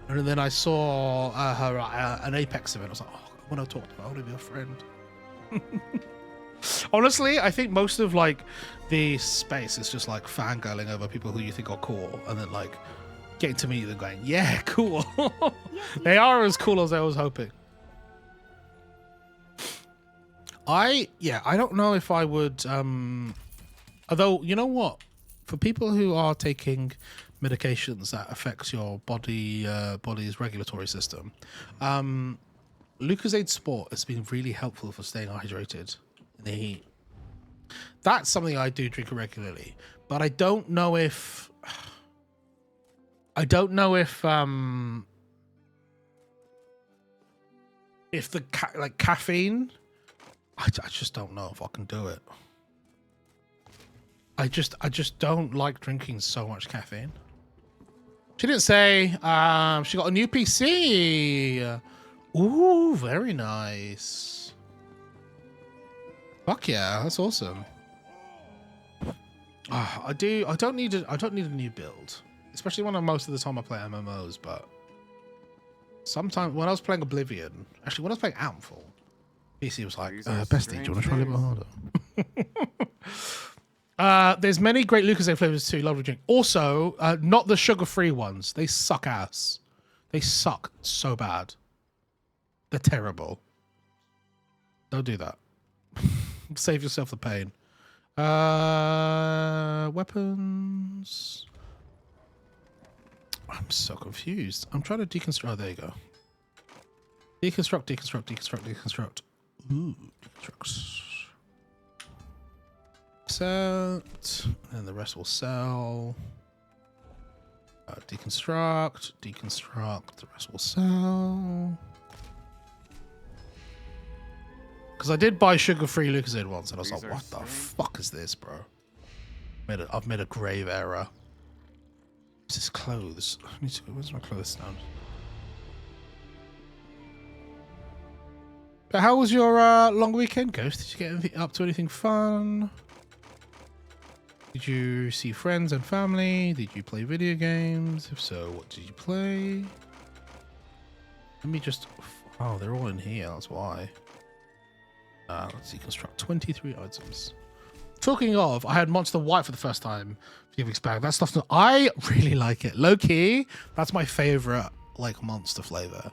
A: And then I saw her at an Apex event. I was like, oh, I want to talk to her. I want to be a friend. Honestly, I think most of like the space is just like fangirling over people who you think are cool, and then like getting to meet them, going, "Yeah, cool." They are as cool as I was hoping. I don't know if I would. Although you know what, for people who are taking medications that affects your body's regulatory system, Lucozade Sport has been really helpful for staying hydrated in the heat. That's something I do drink regularly, but I don't know if the caffeine, I just don't know if I can do it. I just don't like drinking so much caffeine. She didn't say. She got a new PC. Ooh, very nice. Fuck yeah, that's awesome. I don't need a new build, especially when most of the time I play MMOs. But sometimes when I was playing Oblivion, actually when I was playing Outfall, PC was like, "Bestie, do you want to try a little bit harder?" There's many great Lucozade flavors too. Lovely drink. Also, not the sugar-free ones. They suck ass. They suck so bad. They're terrible. Don't do that. Save yourself the pain. Weapons. I'm so confused. I'm trying to deconstruct. Oh, there you go. Deconstruct. Ooh, deconstruct. Set, and the rest will sell. Deconstruct. The rest will sell. Because I did buy sugar-free Lucozade once, and I was like, "What the fuck is this, bro?" I've made a grave error. This is clothes. I need to go. Where's my clothes stand? But how was your long weekend, Ghost? Did you get up to anything fun? Did you see friends and family? Did you play video games? If so, what did you play? Let me just... Oh, they're all in here. That's why. Let's deconstruct 23 items. Talking of, I had Monster White for the first time a few weeks back. That stuff, I really like it. Low key, that's my favorite like Monster flavor.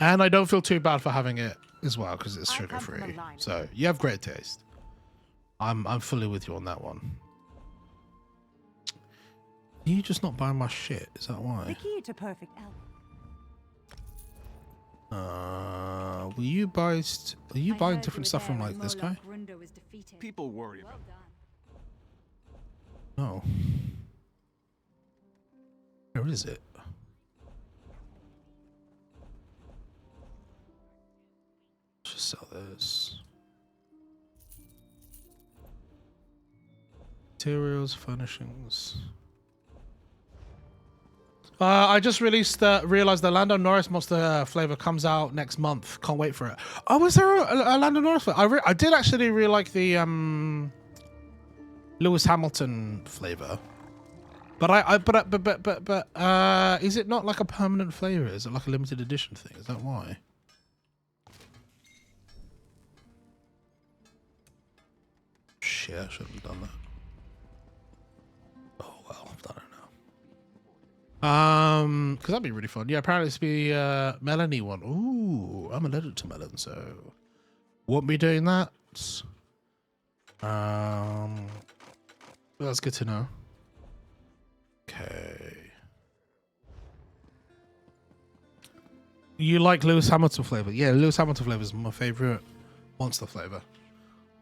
A: And I don't feel too bad for having it as well because it's sugar free. So you have great taste. I'm fully with you on that one. You just not buying my shit? Is that why?
F: The key to perfect health.
A: Will you buy? Are you buying different stuff from like this guy?
B: People worry about.
A: Oh. Where is it? Let's just sell this. Materials, furnishings. I just realized the Lando Norris Monster flavor comes out next month. Can't wait for it. Oh, was there a Lando Norris flavor? I did actually really like the Lewis Hamilton flavor. But is it not like a permanent flavor? Is it like a limited edition thing? Is that why? Shit, I shouldn't have done that. Oh well, I've done it now. Because that'd be really fun. Yeah, apparently it's be Melanie one. Ooh, I'm allergic to melon, so won't be doing that. That's good to know. Okay. You like Lewis Hamilton flavor? Yeah, Lewis Hamilton flavor is my favorite monster flavor.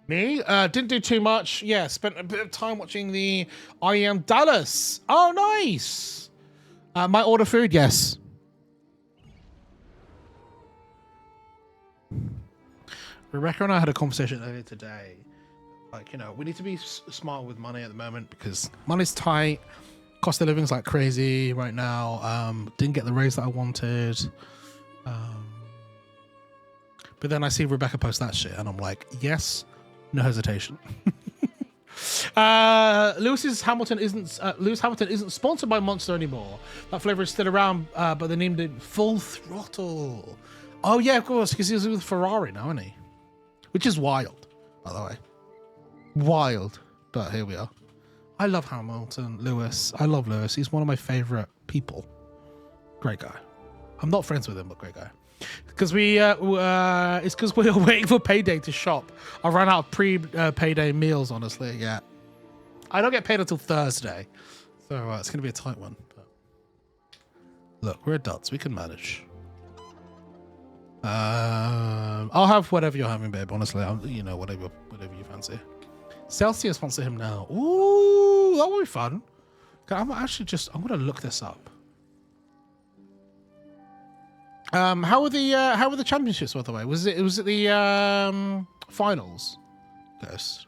A: Me? Didn't do too much. Yeah, spent a bit of time watching the I Am Dallas. Oh, nice. Might order food? Yes. Rebecca and I had a conversation earlier today. Like, you know, we need to be smart with money at the moment because money's tight. Cost of living's like crazy right now. Didn't get the raise that I wanted. But then I see Rebecca post that shit and I'm like, yes, no hesitation. Lewis Hamilton isn't sponsored by Monster anymore. That flavor is still around, but they named it Full Throttle. Oh yeah, of course, because he's with Ferrari now, isn't he? Which is wild, by the way. Wild, but here we are. I love Hamilton, Lewis. I love Lewis. He's one of my favorite people. Great guy. I'm not friends with him, but great guy. Because it's because we were waiting for payday to shop. I ran out of pre-payday meals, honestly. Yeah, I don't get paid until Thursday, so it's gonna be a tight one. But look, we're adults. We can manage. I'll have whatever you're having, babe. Honestly, you know, whatever you fancy. Celsius sponsor him now. Ooh, that would be fun. I'm gonna look this up. How were the championships, by the way? Was it the finals? Yes.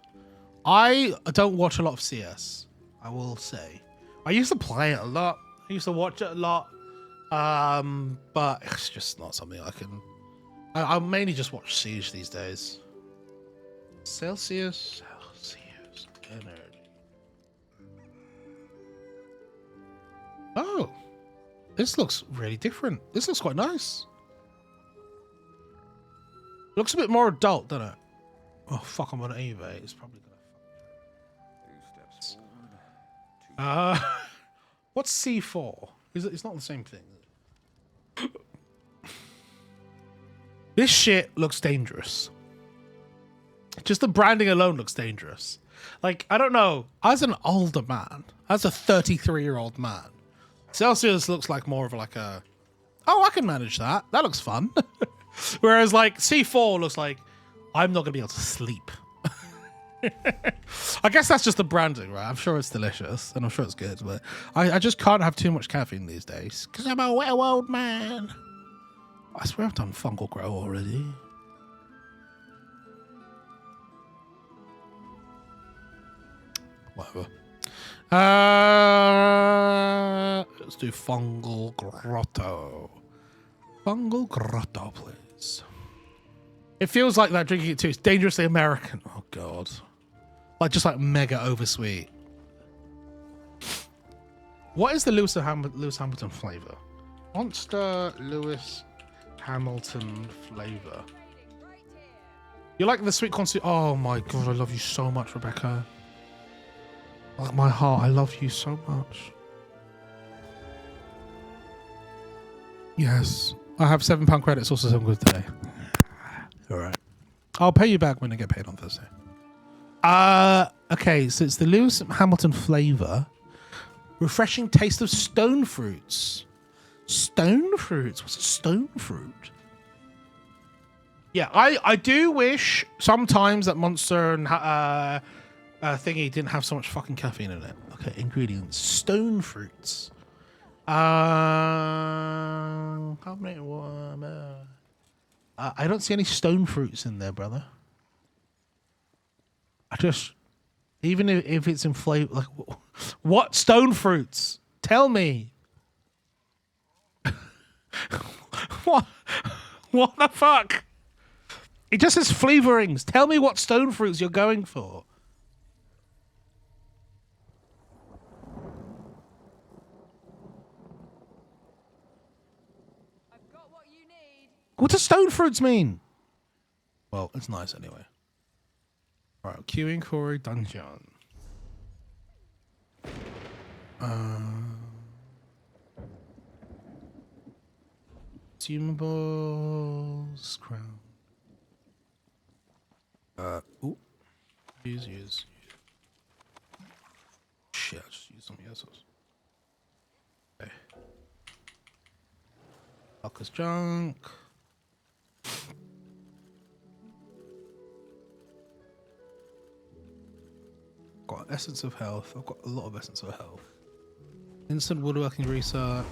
A: I don't watch a lot of CS, I will say. I used to play it a lot. I used to watch it a lot. But it's just not something I can. I mainly just watch Siege these days. Celsius energy. Oh. This looks really different. This looks quite nice. Looks a bit more adult, doesn't it? Oh fuck! I'm on eBay. It's probably gonna. What's C4? It's not the same thing. This shit looks dangerous. Just the branding alone looks dangerous. Like, I don't know. As an older man, as a 33-year-old man, Celsius looks like more of like a, oh, I can manage that. That looks fun. Whereas like C4 looks like, I'm not going to be able to sleep. I guess that's just the branding, right? I'm sure it's delicious and I'm sure it's good, but I just can't have too much caffeine these days because I'm a well old man. I swear I've done Fungal Grow already. Whatever. Let's do Fungal Grotto. Fungal Grotto, please. It feels like that drinking it too. It's dangerously American. Oh god. Like just like mega oversweet. What is the Lewis Hamilton flavor? Monster Lewis Hamilton flavor. You like the sweet corn soup? Oh my god, I love you so much, Rebecca. Like my heart, I love you so much. Yes, I have £7 credits. Also, some good today. All right, I'll pay you back when I get paid on Thursday. Okay, so it's the Lewis Hamilton flavor. Refreshing taste of stone fruits. Stone fruits? What's a stone fruit? Yeah, I do wish sometimes that Monster and thingy didn't have so much fucking caffeine in it. Okay, ingredients. Stone fruits. How many? I don't see any stone fruits in there, brother. Even if it's in flavor, like what stone fruits? Tell me. What? What the fuck? It just says flavorings. Tell me what stone fruits you're going for.
C: I've got what you need.
A: What do stone fruits mean? Well, it's nice anyway. All right, queuing for a dungeon. Consumables, crown. Ooh. Use. Shit, I just used something else. Okay. Alka's junk. Got essence of health. I've got a lot of essence of health. Instant woodworking research.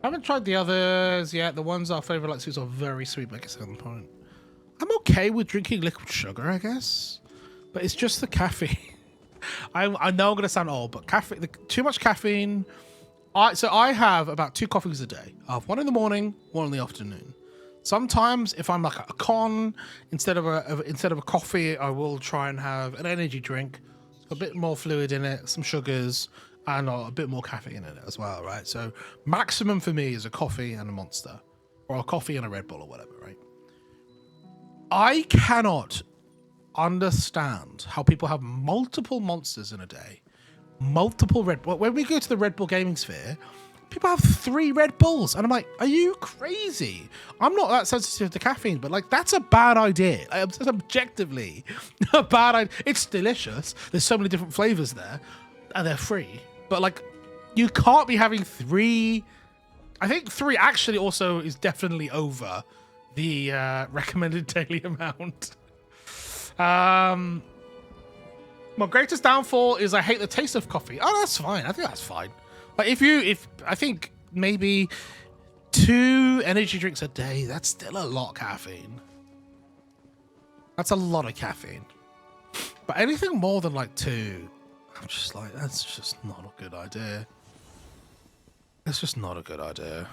A: I haven't tried the others yet. The ones our favorite like are very sweet, like I said on the point. I'm okay with drinking liquid sugar, I guess, but it's just the caffeine. I know I'm gonna sound old, but caffeine, too much caffeine. So I have about 2 coffees a day. I have one in the morning, one in the afternoon. Sometimes, if I'm like a con, instead of a coffee, I will try and have an energy drink, a bit more fluid in it, some sugars, and a bit more caffeine in it as well, right? So maximum for me is a coffee and a Monster, or a coffee and a Red Bull or whatever, right? I cannot understand how people have multiple Monsters in a day, multiple Red Bull. When we go to the Red Bull Gaming Sphere, people have 3 Red Bulls, and I'm like, are you crazy? I'm not that sensitive to caffeine, but like, that's a bad idea. It's objectively a bad idea. It's delicious. There's so many different flavors there, and they're free. But like, you can't be having 3. I think 3 actually also is definitely over the recommended daily amount. My greatest downfall is I hate the taste of coffee. Oh, that's fine. I think that's fine. But if I think maybe 2 energy drinks a day, that's still a lot of caffeine. That's a lot of caffeine. But anything more than like 2, I'm just like, that's just not a good idea. It's just not a good idea.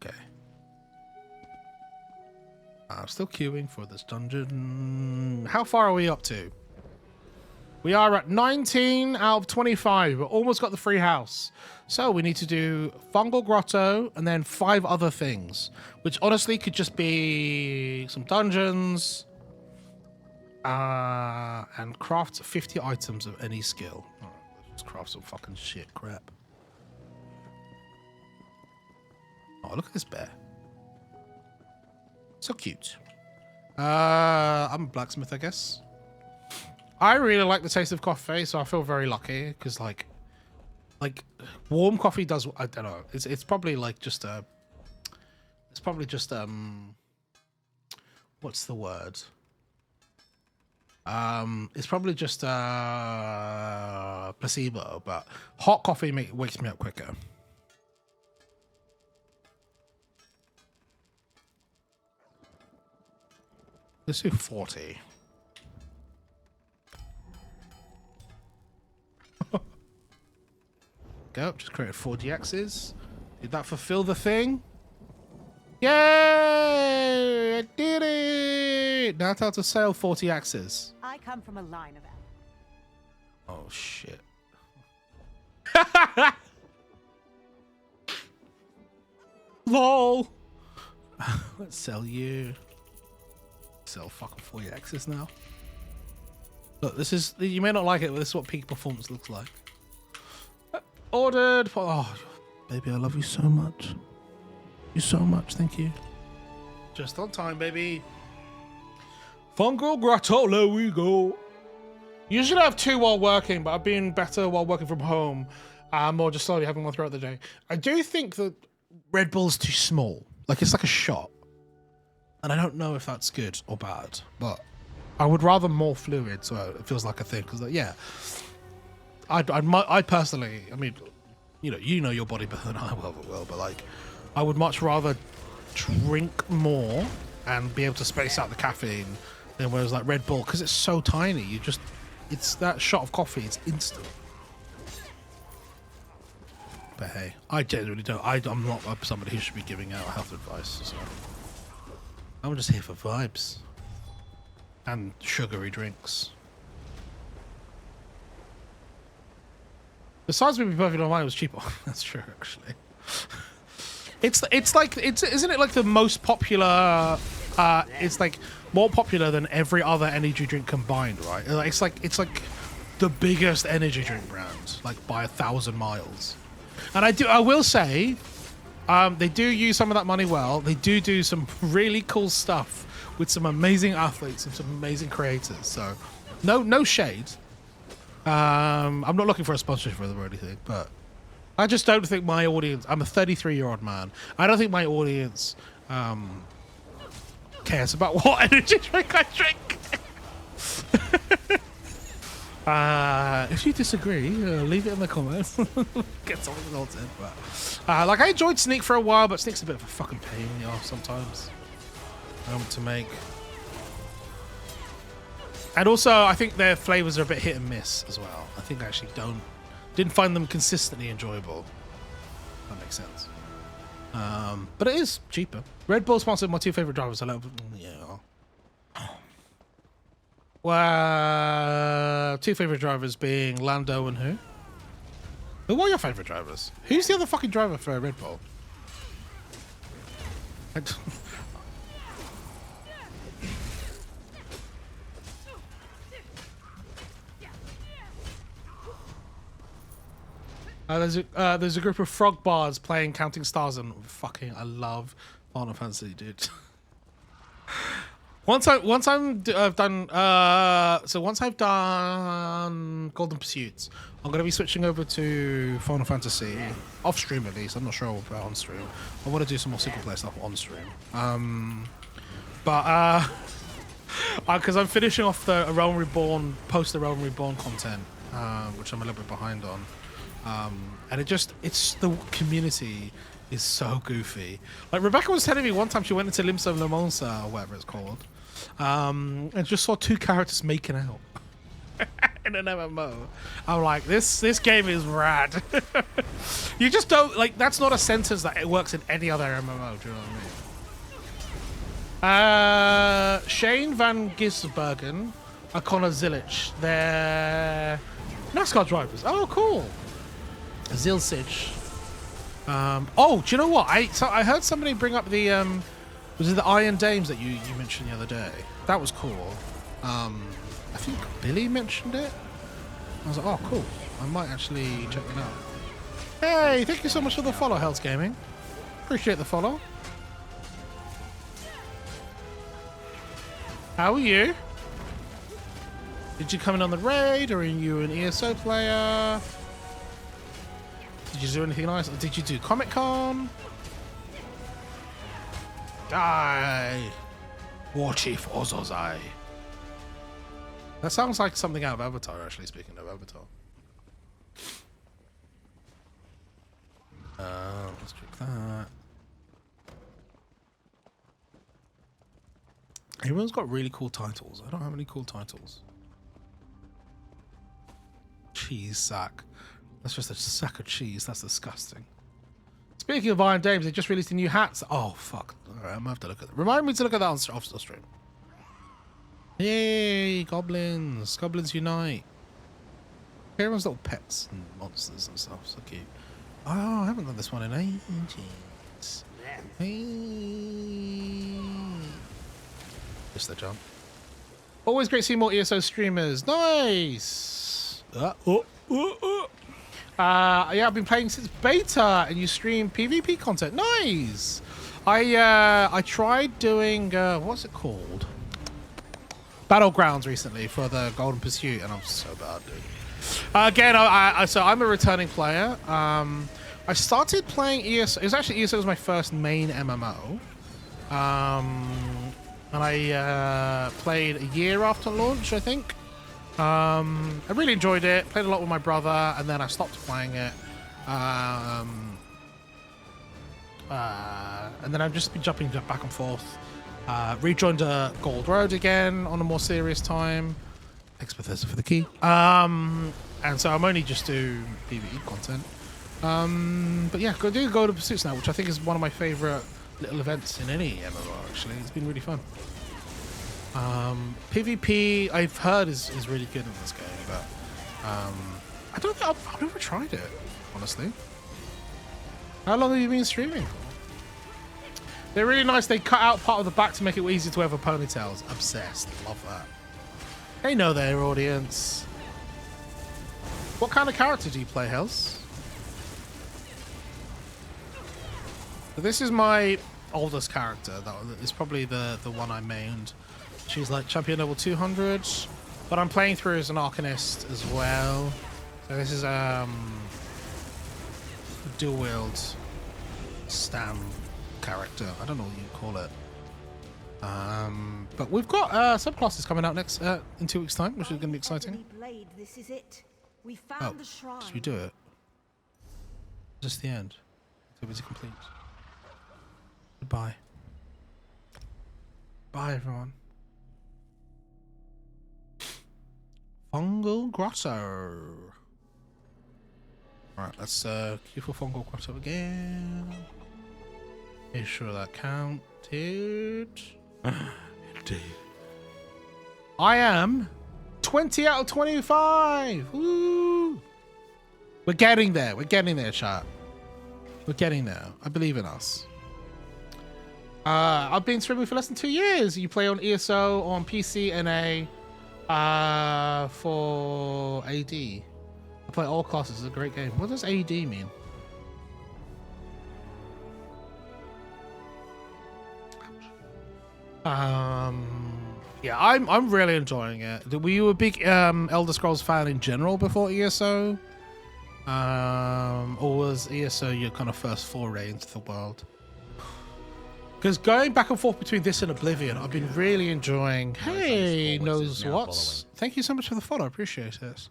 A: Okay. I'm still queuing for this dungeon. How far are we up to? We are at 19 out of 25. We've almost got the free house. So we need to do Fungal Grotto and then 5 other things, which honestly could just be some dungeons and craft 50 items of any skill. All right, let's craft some fucking shit crap. Oh, look at this bear. So cute. I'm a blacksmith, I guess. I really like the taste of coffee, so I feel very lucky because like warm coffee does. I don't know. It's probably like just a. It's probably just what's the word? It's probably just placebo, but hot coffee wakes me up quicker. Let's do 40. Go, just created 4 DXs. Did that fulfill the thing? Yay! I did it! Now time to sell 40 axes.
F: I come from a line of
A: Oh shit. LOL! Let's sell you. Sell fucking 40 axes now. Look, this is, you may not like it, but this is what peak performance looks like. Ordered. Oh, baby, I love you so much. You so much, thank you. Just on time, baby. Fungal Grotto, there we go. Usually I have 2 while working, but I've been better while working from home. Or just slowly having one throughout the day. I do think that Red Bull's too small. Like, it's like a shot. And I don't know if that's good or bad, but I would rather more fluid so it feels like a thing. Because, yeah, I personally, I mean, you know your body better than I will, but like, I would much rather drink more and be able to space out the caffeine than whereas like Red Bull, because it's so tiny. It's that shot of coffee. It's instant. But hey, I genuinely don't. I'm not somebody who should be giving out health advice. So I'm just here for vibes and sugary drinks. Besides, me be perfectly online, it was cheaper. That's true, actually. Isn't it like the most popular? It's like more popular than every other energy drink combined, right? It's like the biggest energy drink brand, like by 1,000 miles. And I will say, they do use some of that money well. They do some really cool stuff with some amazing athletes and some amazing creators. So, no shade. I'm not looking for a sponsorship for them or anything, but I just don't think my audience. I'm a 33-year-old man. I don't think my audience cares about what energy drink I drink. If you disagree, leave it in the comments. Get something sorted. But like I enjoyed Sneak for a while, but Sneak's a bit of a fucking pain, you know, sometimes to make. And also, I think their flavors are a bit hit and miss as well. I think I actually didn't find them consistently enjoyable. That makes sense. But it is cheaper. Red Bull sponsored my 2 favorite drivers. Yeah. Well, 2 favorite drivers being Lando and who? Who are your favorite drivers? Who's the other fucking driver for Red Bull? There's a group of frog bards playing Counting Stars, and fucking I love Final Fantasy, dude. Once I've done Golden Pursuits, I'm gonna be switching over to Final Fantasy off stream at least. I'm not sure about on stream. I want to do some more single player stuff on stream. Because I'm finishing off the Realm Reborn post the Realm Reborn content, which I'm a little bit behind on. And it's the community is so goofy. Like Rebecca was telling me one time she went into Limsa of Lamonsa or whatever it's called, and just saw 2 characters making out in an MMO. I'm like, this game is rad. You just don't like. That's not a sentence that it works in any other MMO. Do you know what I mean? Shane Van Gisbergen, Connor Zilich, they're NASCAR drivers. Oh, cool. Zilsich. Oh, do you know what? I heard somebody bring up the was it the Iron Dames that you mentioned the other day? That was cool. I think Billy mentioned it. I was like, oh, cool. I might actually check it out. Hey, thank you so much for the follow, Hells Gaming. Appreciate the follow. How are you? Did you come in on the raid, or are you an ESO player? Did you do anything nice? Or did you do Comic Con? Die! War Chief Ozozai. That sounds like something out of Avatar, actually, speaking of Avatar. Let's check that. Everyone's got really cool titles. I don't have any cool titles. Cheese sack. That's just a sack of cheese. That's disgusting. Speaking of Iron Dames, they just released a new hats. Oh, fuck. Alright, I'm gonna have to look at that. Remind me to look at that on off the stream. Yay, goblins. Goblins unite. Everyone's little pets and monsters and stuff. So cute. Oh, I haven't done this one in ages. Hey. Just the jump. Always great to see more ESO streamers. Nice. Yeah, I've been playing since beta, and you stream PvP content. Nice. I tried doing what's it called? Battlegrounds recently for the Golden Pursuit, and I'm so bad, dude. Again, so I'm a returning player. I started playing ESO. It was actually ESO was my first main MMO. And I played a year after launch, I think. I really enjoyed it. Played a lot with my brother, and then I stopped playing it. And then I've just been jumping back and forth. Rejoined Gold Road again on a more serious time. Thanks Bethesda for the key. And so I'm only just doing PvE content. But yeah, go to Pursuits now, which I think is one of my favourite little events in any MMO. Actually, it's been really fun. PvP I've heard is really good in this game, but I don't think I've never tried it, honestly. How long have you been streaming? They're really nice. They cut out part of the back to make it easier to wear ponytails. Obsessed. Love that. They know their audience. What kind of character do you play, Hells? So this is my oldest character. That is probably the one I mained. She's like champion level 200, but I'm playing through as an Arcanist as well. So this is dual wield stam character. I don't know what you call it. But we've got subclasses coming out next in 2 weeks' time, which is going to be exciting.
C: Blade, this is it. We found the shrine.
A: Should we do it? Is this the end? So it's complete. Goodbye. Bye, everyone. Fungal Grotto. Alright, let's queue for Fungal Grotto again. Make sure that counted. Indeed. I am 20 out of 25. Woo! We're getting there. We're getting there, chat. We're getting there. I believe in us. I've been streaming for less than 2 years. You play on ESO, on PC, NA, for AD. I play all classes. It's a great game. What does AD mean? Yeah, I'm really enjoying it. Were you a big Elder Scrolls fan in general before ESO? Or was ESO your kind of first foray into the world? Because going back and forth between this and Oblivion, I've been really enjoying. Hey, knows what? Thank you so much for the follow. I appreciate it.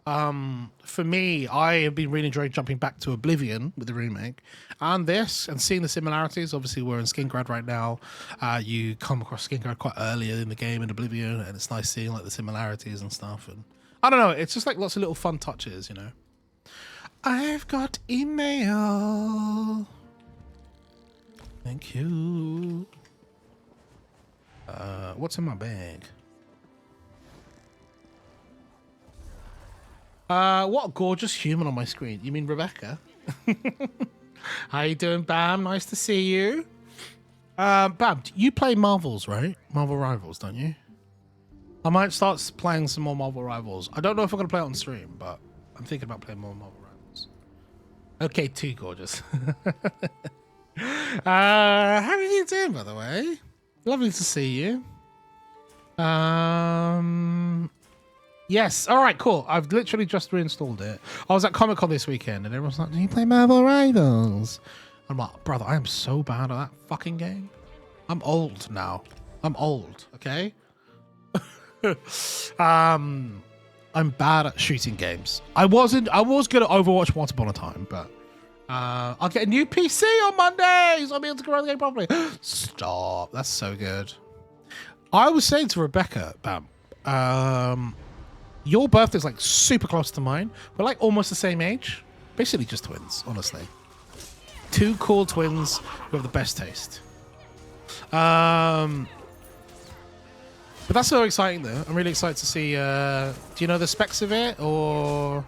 A: For me, I have been really enjoying jumping back to Oblivion with the remake and this and seeing the similarities. Obviously, we're in Skingrad right now. You come across Skingrad quite earlier in the game in Oblivion, and it's nice seeing like the similarities and stuff. And I don't know, it's just like lots of little fun touches, you know. I've got email. Thank you. What's in my bag? What a gorgeous human on my screen. You mean Rebecca? How you doing, Bam? Nice to see you. Bam, you play Marvels, right? Marvel Rivals, don't you? I might start playing some more Marvel Rivals. I don't know if I'm going to play it on stream, but I'm thinking about playing more Marvel Rivals. Okay, too gorgeous. How are you doing, by the way? Lovely to see you. Yes. All right, cool. I've literally just reinstalled it. I was at Comic-Con this weekend, and everyone's like, do you play Marvel Rivals? I'm like, brother, I am so bad at that fucking game. I'm old now. I'm old, okay? I'm bad at shooting games. I was good at Overwatch once upon a time, but I'll get a new PC on Monday, so I'll be able to run the game properly. Stop. That's so good. I was saying to Rebecca, Bam, your birthday's like super close to mine. We're like almost the same age. Basically just twins, honestly. Two cool twins who have the best taste. But that's so exciting though. I'm really excited to see, do you know the specs of it, or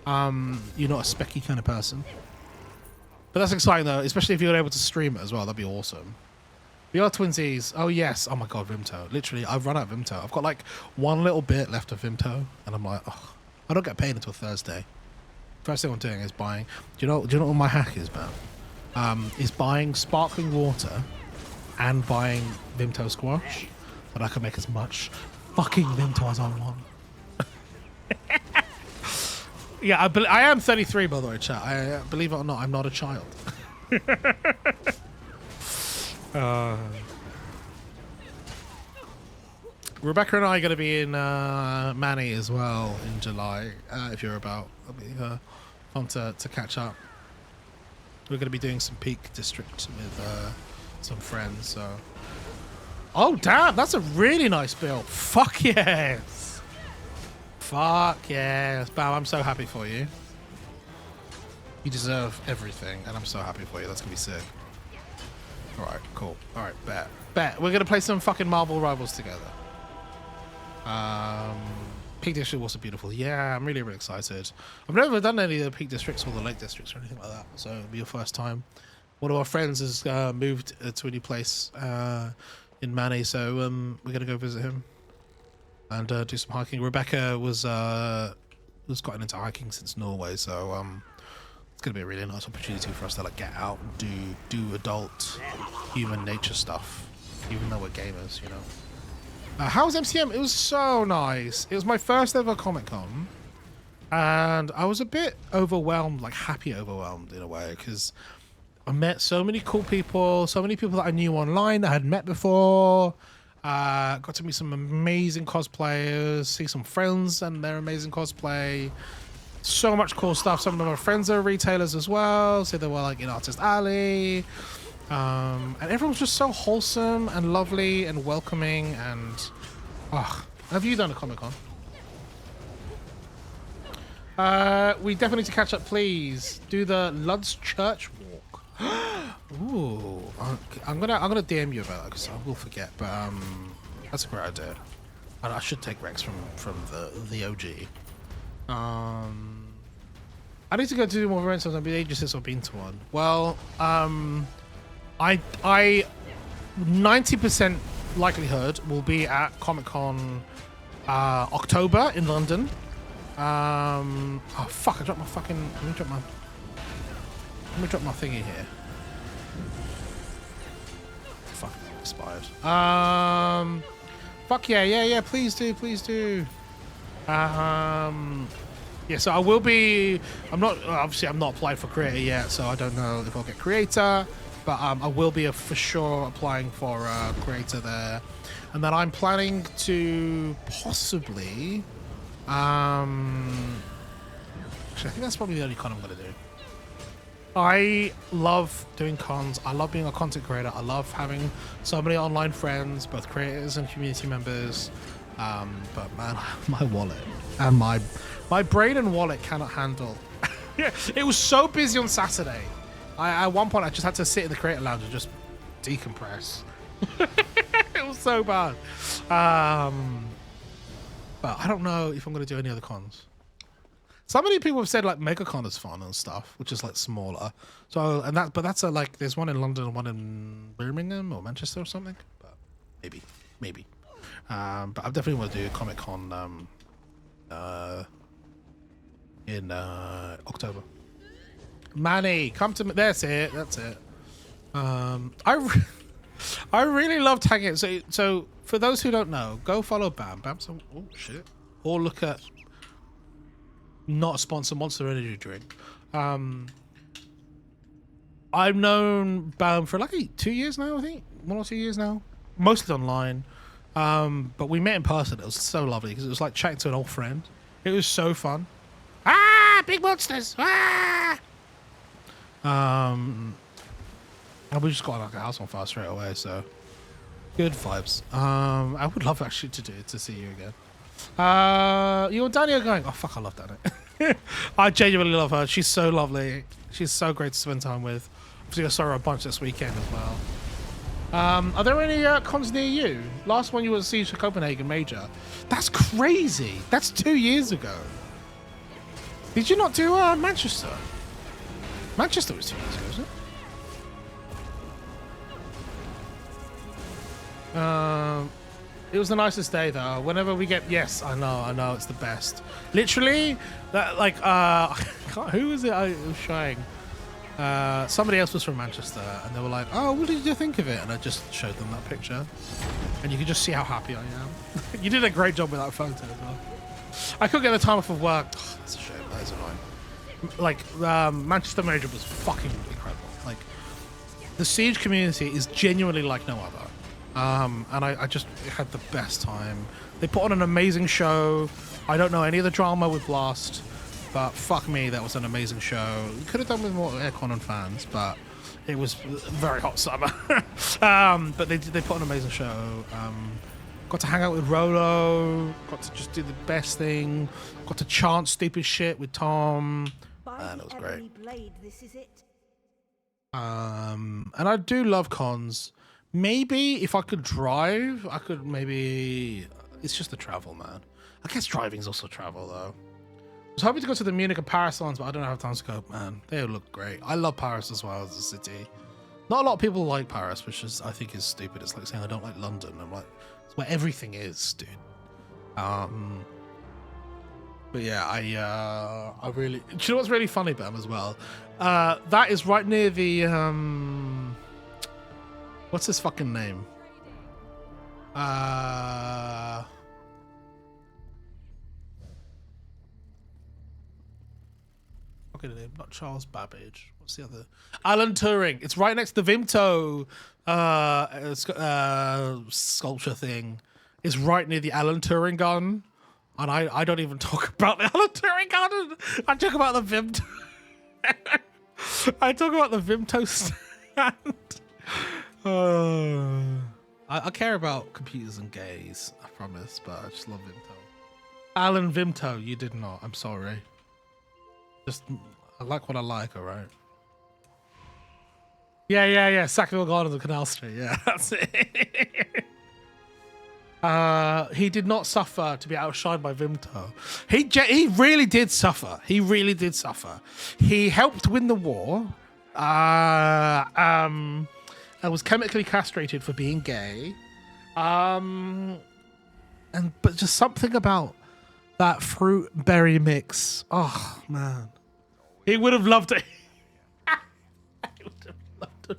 A: you're not a specky kind of person? But that's exciting though, especially if you're able to stream it as well. That'd be awesome. We are twinsies. Oh yes. Oh my god, Vimto. Literally, I've run out of Vimto. I've got like one little bit left of Vimto, and I'm like, oh, I don't get paid until Thursday. First thing I'm doing is buying. Do you know what my hack is, man? Is buying sparkling water and buying Vimto squash, but I can make as much fucking Vimto as I want. Yeah, I am 33, by the way, chat. I believe it or not, I'm not a child. Rebecca and I are going to be in Manny as well in July, if you're about. It'll be fun to catch up. we're going to be doing some Peak District with some friends. So, oh damn, that's a really nice build. Fuck yes, fuck yes, Bam. I'm so happy for you. You deserve everything, and I'm so happy for you. That's gonna be sick. All right, cool. All right, bet. We're gonna play some fucking Marvel Rivals together. Peak District was beautiful. Yeah, I'm really, really excited. I've never done any of the Peak Districts or the Lake Districts or anything like that, so it'll be your first time. One of our friends has moved to a new place in Manny, so we're gonna go visit him and do some hiking. Rebecca was gotten into hiking since Norway, so it's gonna be a really nice opportunity for us to like get out and do adult human nature stuff, even though we're gamers, you know. How was MCM? It was so nice. It was my first ever Comic-Con, and I was a bit overwhelmed, like happy overwhelmed in a way, because I met so many cool people, so many people that I knew online that I had met before. Got to meet some amazing cosplayers, see some friends and their amazing cosplay. So much cool stuff. Some of my friends are retailers as well, so they were like in Artist Alley. And everyone was just so wholesome and lovely and welcoming. And have you done a Comic-Con? We definitely need to catch up, please. Do the Lud's Church walk. Ooh, I'm gonna DM you about that because I will forget. But that's a great idea. And I should take Rex from the OG. I need to go to do more events. I've been ages since I've been to one. Well, I 90% likelihood will be at Comic-Con October in London. Oh fuck! I dropped my fucking. Let me drop my thingy here. Fuck, expired. Fuck yeah! Please do. Yeah, so I will be. I'm not applied for creator yet, so I don't know if I'll get creator. But I will be for sure applying for creator there, and then I'm planning to possibly. Actually, I think that's probably the only con I'm gonna do. I love doing cons. I love being a content creator. I love having so many online friends, both creators and community members. But man, my wallet and my brain and wallet cannot handle. Yeah, it was so busy on Saturday. At one point, I just had to sit in the creator lounge and just decompress. It was so bad. But I don't know if I'm going to do any other cons. So many people have said like MegaCon is fun and stuff, which is like smaller. So but that's like there's one in London and one in Birmingham or Manchester or something. But maybe. But I definitely want to do a Comic-Con in October. Manny, come to me. That's it. I really love tagging it. So for those who don't know, go follow Bam. Bam's oh shit. Or look at not a sponsor, Monster Energy drink. I've known Bam for like 2 years now, I think. 1 or 2 years now. Mostly online. But we met in person. It was so lovely because it was like chatting to an old friend. It was so fun. Big monsters! And we just got like a house on fire straight away, so good vibes. I would love actually to see you again. You and Danny are going. Oh fuck, I love Danny. I genuinely love her. She's so lovely. She's so great to spend time with. Obviously, I saw her a bunch this weekend as well. Are there any cons near you? Last one you were at Siege of Copenhagen Major. That's crazy. That's 2 years ago. Did you not do Manchester? Manchester was 2 years ago, isn't it? It was the nicest day though. Whenever we get, yes, I know, it's the best. Literally, that like who was it I was showing? Somebody else was from Manchester, and they were like, "Oh, what did you think of it?" And I just showed them that picture, and you can just see how happy I am. You did a great job with that photo as well. I couldn't get the time off of work. Oh, that's a shame. That is annoying. Like Manchester Major was fucking incredible. Like the Siege community is genuinely like no other. And I just had the best time. They put on an amazing show. I don't know any of the drama with Blast. but fuck me, that was an amazing show. We could have done with more aircon and fans, but it was a very hot summer. But they put on an amazing show. Got to hang out with Rolo. Got to just do the best thing. Got to chant stupid shit with Tom. And it was great.
C: Blade, this is it.
A: And I do love cons. Maybe if I could drive, I could maybe. It's just the travel, man. I guess driving's also travel, though. I was hoping to go to the Munich and Paris ones, but I don't have time to go. Man, they look great. I love Paris as well as a city. Not a lot of people like Paris, which is I think is stupid. It's like saying I don't like London. I'm like, it's where everything is, dude. But yeah, I really. Do you know what's really funny about them as well? That is right near the what's his fucking name? Not Charles Babbage. What's the other? Alan Turing. It's right next to the Vimto sculpture thing. It's right near the Alan Turing gun. And I don't even talk about the Alan Turing gun. I talk about the Vimto. I talk about the Vimto stand. I care about computers and gays, I promise, but I just love Vimto. Alan Vimto, you did not. I'm sorry. Just, I like what I like, alright? Yeah. Sackville Gardens and Canal Street. Yeah, that's it. He did not suffer to be outshined by Vimto. He really did suffer. He really did suffer. He helped win the war. And was chemically castrated for being gay. But just something about that fruit berry mix. Oh man, he would have loved it. He would have loved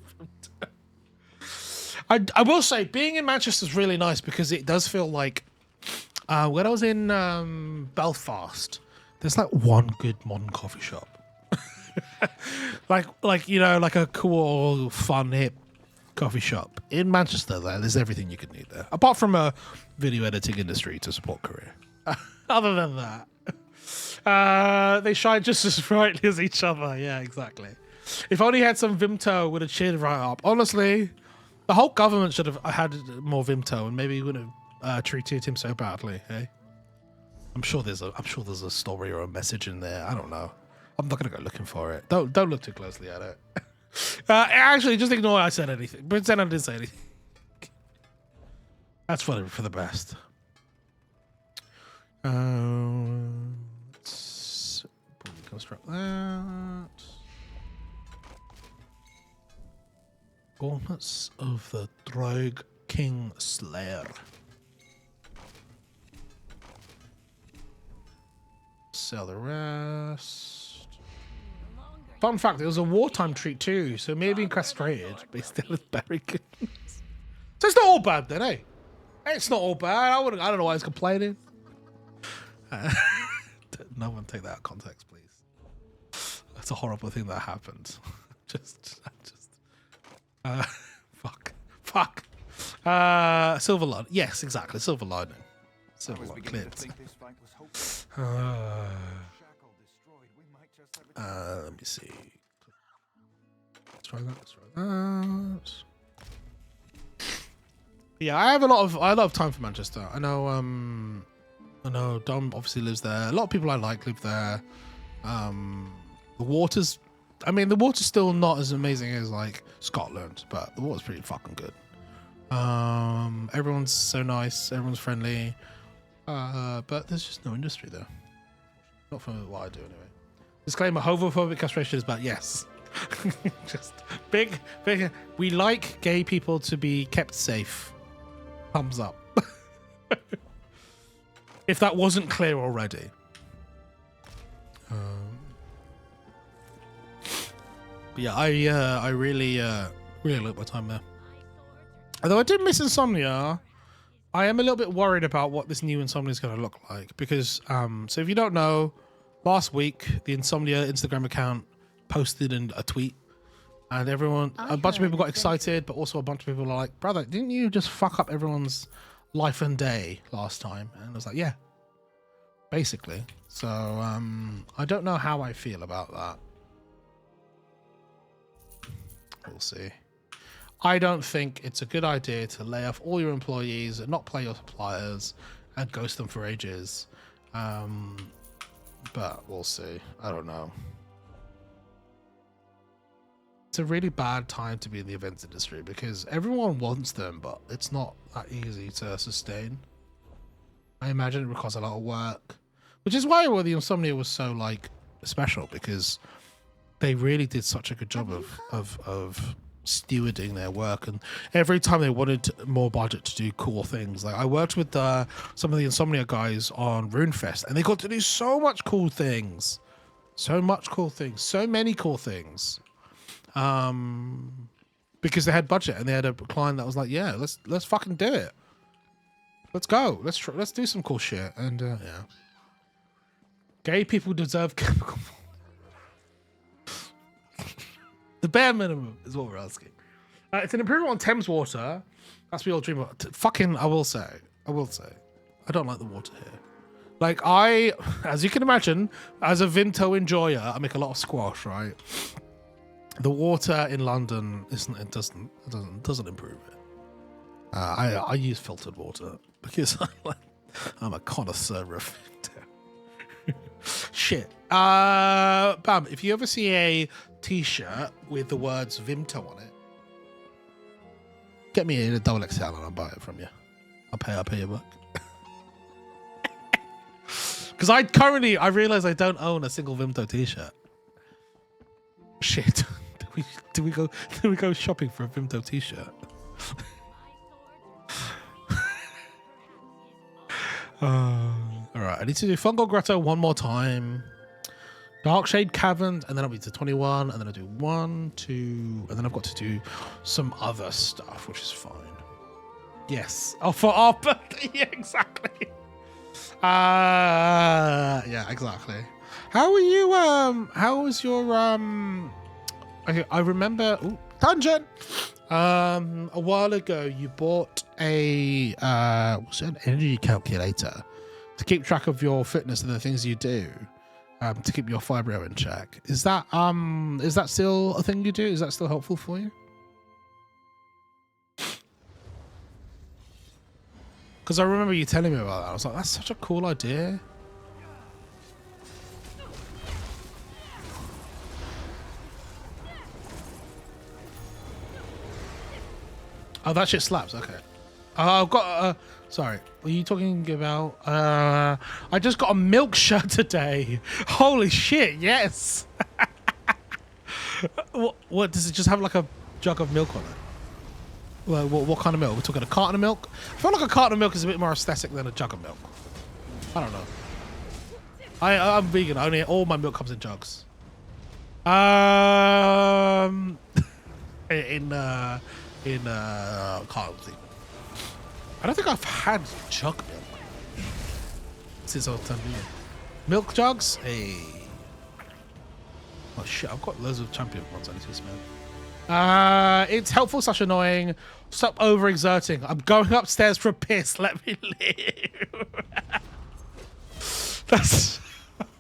A: it. I will say, being in Manchester is really nice because it does feel like when I was in Belfast, there's like one good modern coffee shop, like you know, like a cool, fun, hip coffee shop. In Manchester, there's everything you could need there, apart from a video editing industry to support career. Other than that, they shine just as brightly as each other. Yeah, exactly. If only had some Vimto, would have cheered right up. Honestly, the whole government should have had more Vimto, and maybe we wouldn't have treated him so badly. Hey, I'm sure there's a story or a message in there. I don't know. I'm not gonna go looking for it. Don't look too closely at it. Actually, just ignore I said anything. Pretend I didn't say anything. That's for the best. Let's construct that. Gauntlets of the Drogue King Slayer. Sell the rest. Fun fact, it was a wartime treat too, so maybe castrated, but he's still with berry goodness. So it's not all bad then, eh? It's not all bad. I don't know why he's complaining. No one take that out of context, please. That's a horrible thing that happened. Fuck. Silver lining. Yes, exactly. Silver lining. Silver lining. Cleared. Let me see. Let's try that. Yeah, I have a lot of time for Manchester. I know Dom obviously lives there. A lot of people I like live there. The water's still not as amazing as like Scotland, but the water's pretty fucking good. Everyone's so nice, everyone's friendly. But there's just no industry there. Not for what I do anyway. Disclaimer, homophobic castration is bad. Yes. Just big. We like gay people to be kept safe. Thumbs up. If that wasn't clear already. But yeah, I really like my time there. Although I did miss Insomnia, I am a little bit worried about what this new Insomnia is going to look like because so if you don't know, last week the Insomnia Instagram account posted a tweet, and a bunch of people got excited, but also a bunch of people are like, "Brother, didn't you just fuck up everyone's life and day last time?" And I was like, "Yeah, basically. So I don't know how I feel about that. We'll see. I don't think it's a good idea to lay off all your employees and not play your suppliers and ghost them for ages. But we'll see. I don't know. It's a really bad time to be in the events industry because everyone wants them, but it's not that easy to sustain. I imagine it requires a lot of work, which is why the Insomnia was so like special, because they really did such a good job of stewarding their work, and every time they wanted more budget to do cool things. Like I worked with some of the Insomnia guys on RuneFest, and they got to do so much cool things, so many cool things. Because they had budget and they had a client that was like, yeah, let's fucking do it. Let's go. Let's do some cool shit. And yeah, gay people deserve chemical. The bare minimum is what we're asking. It's an improvement on Thames water. That's what we all dream of. Fucking, I will say, I don't like the water here. Like as you can imagine, as a Vimto enjoyer, I make a lot of squash, right? The water in London doesn't improve it. I use filtered water because I'm a connoisseur of Vimto. Shit. Bam, if you ever see a t-shirt with the words Vimto on it, get me a double XL and I'll buy it from you. I'll pay you buck. Because I realize I don't own a single Vimto t-shirt. Shit. Do we go shopping for a Vimto t-shirt? Alright, I need to do Fungal Grotto one more time. Darkshade Caverns, and then I'll be to 21, and then I'll do 1, 2, and then I've got to do some other stuff, which is fine. Yes. Oh, for our birthday. Yeah, exactly. Yeah, exactly. How are you? How was your Okay, I remember. Ooh, tangent. A while ago, you bought a what's it, an energy calculator to keep track of your fitness and the things you do. To keep your fibro in check. Is that still a thing you do? Is that still helpful for you? Because I remember you telling me about that. I was like, that's such a cool idea. Oh, that shit slaps. Okay. I've got sorry, were you talking about I just got a milk shirt today. Holy shit, yes. What does it just have, like a jug of milk on it? Well, what kind of milk? We're talking a carton of milk? I feel like a carton of milk is a bit more aesthetic than a jug of milk. I don't know. I'm vegan. All my milk comes in jugs. In cartons. I don't think I've had jug milk since I was 10 years. Milk jugs? Hey. Oh shit, I've got loads of champion ones I need to smell. It's helpful / annoying. Stop overexerting. I'm going upstairs for a piss. Let me live. That's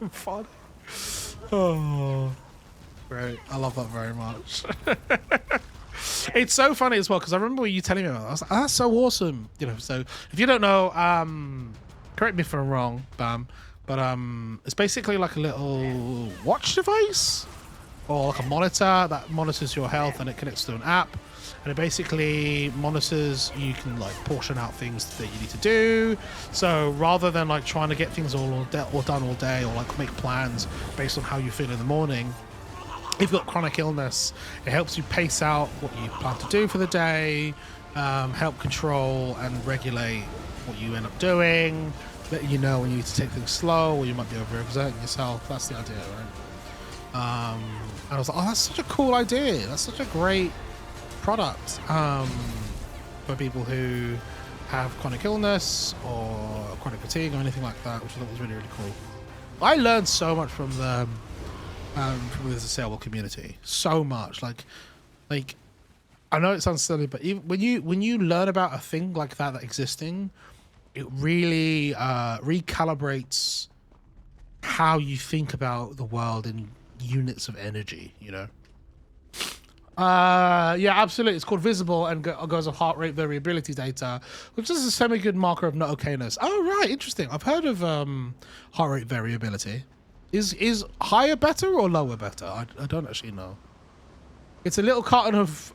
A: fun. Oh, great. I love that very much. It's so funny as well, because I remember you telling me about that. I was like, oh, that's so awesome. You know, so if you don't know, correct me if I'm wrong, Bam, but it's basically like a little watch device or like a monitor that monitors your health, and it connects to an app, and it basically monitors. You can like portion out things that you need to do. So rather than like trying to get things all done all day, or like make plans based on how you feel in the morning, if you've got chronic illness, it helps you pace out what you plan to do for the day, help control and regulate what you end up doing, let you know when you need to take things slow, or you might be overexerting yourself. That's the idea, right? And I was like, oh, that's such a cool idea. That's such a great product for people who have chronic illness or chronic fatigue or anything like that, which I thought was really, really cool. I learned so much from the from the disabled community, so much. Like I know it sounds silly, but even when you learn about a thing like that existing, it really recalibrates how you think about the world in units of energy, you know. Yeah, absolutely. It's called visible and goes off heart rate variability data, which is a semi-good marker of not okayness. Oh, right, interesting. I've heard of heart rate variability. Is higher better or lower better? I don't actually know. It's a little carton of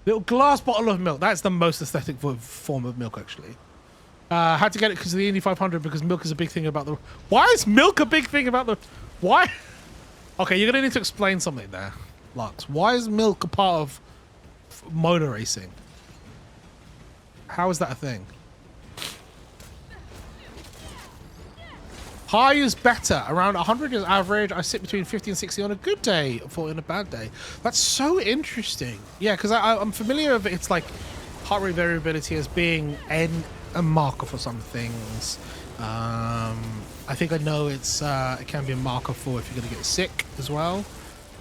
A: little glass bottle of milk. That's the most aesthetic form of milk, actually. Had to get it because of the Indy 500 because milk is a big thing about the. Why is milk a big thing about the? Why? Okay, you're gonna need to explain something there, Lux. Why is milk a part of motor racing? How is that a thing? High is better. Around 100 is average. I sit between 50 and 60 on a good day or in a bad day. That's so interesting. Yeah, because I'm familiar with it. It's like heart rate variability as being a marker for some things. I think I know it can be a marker for if you're going to get sick as well.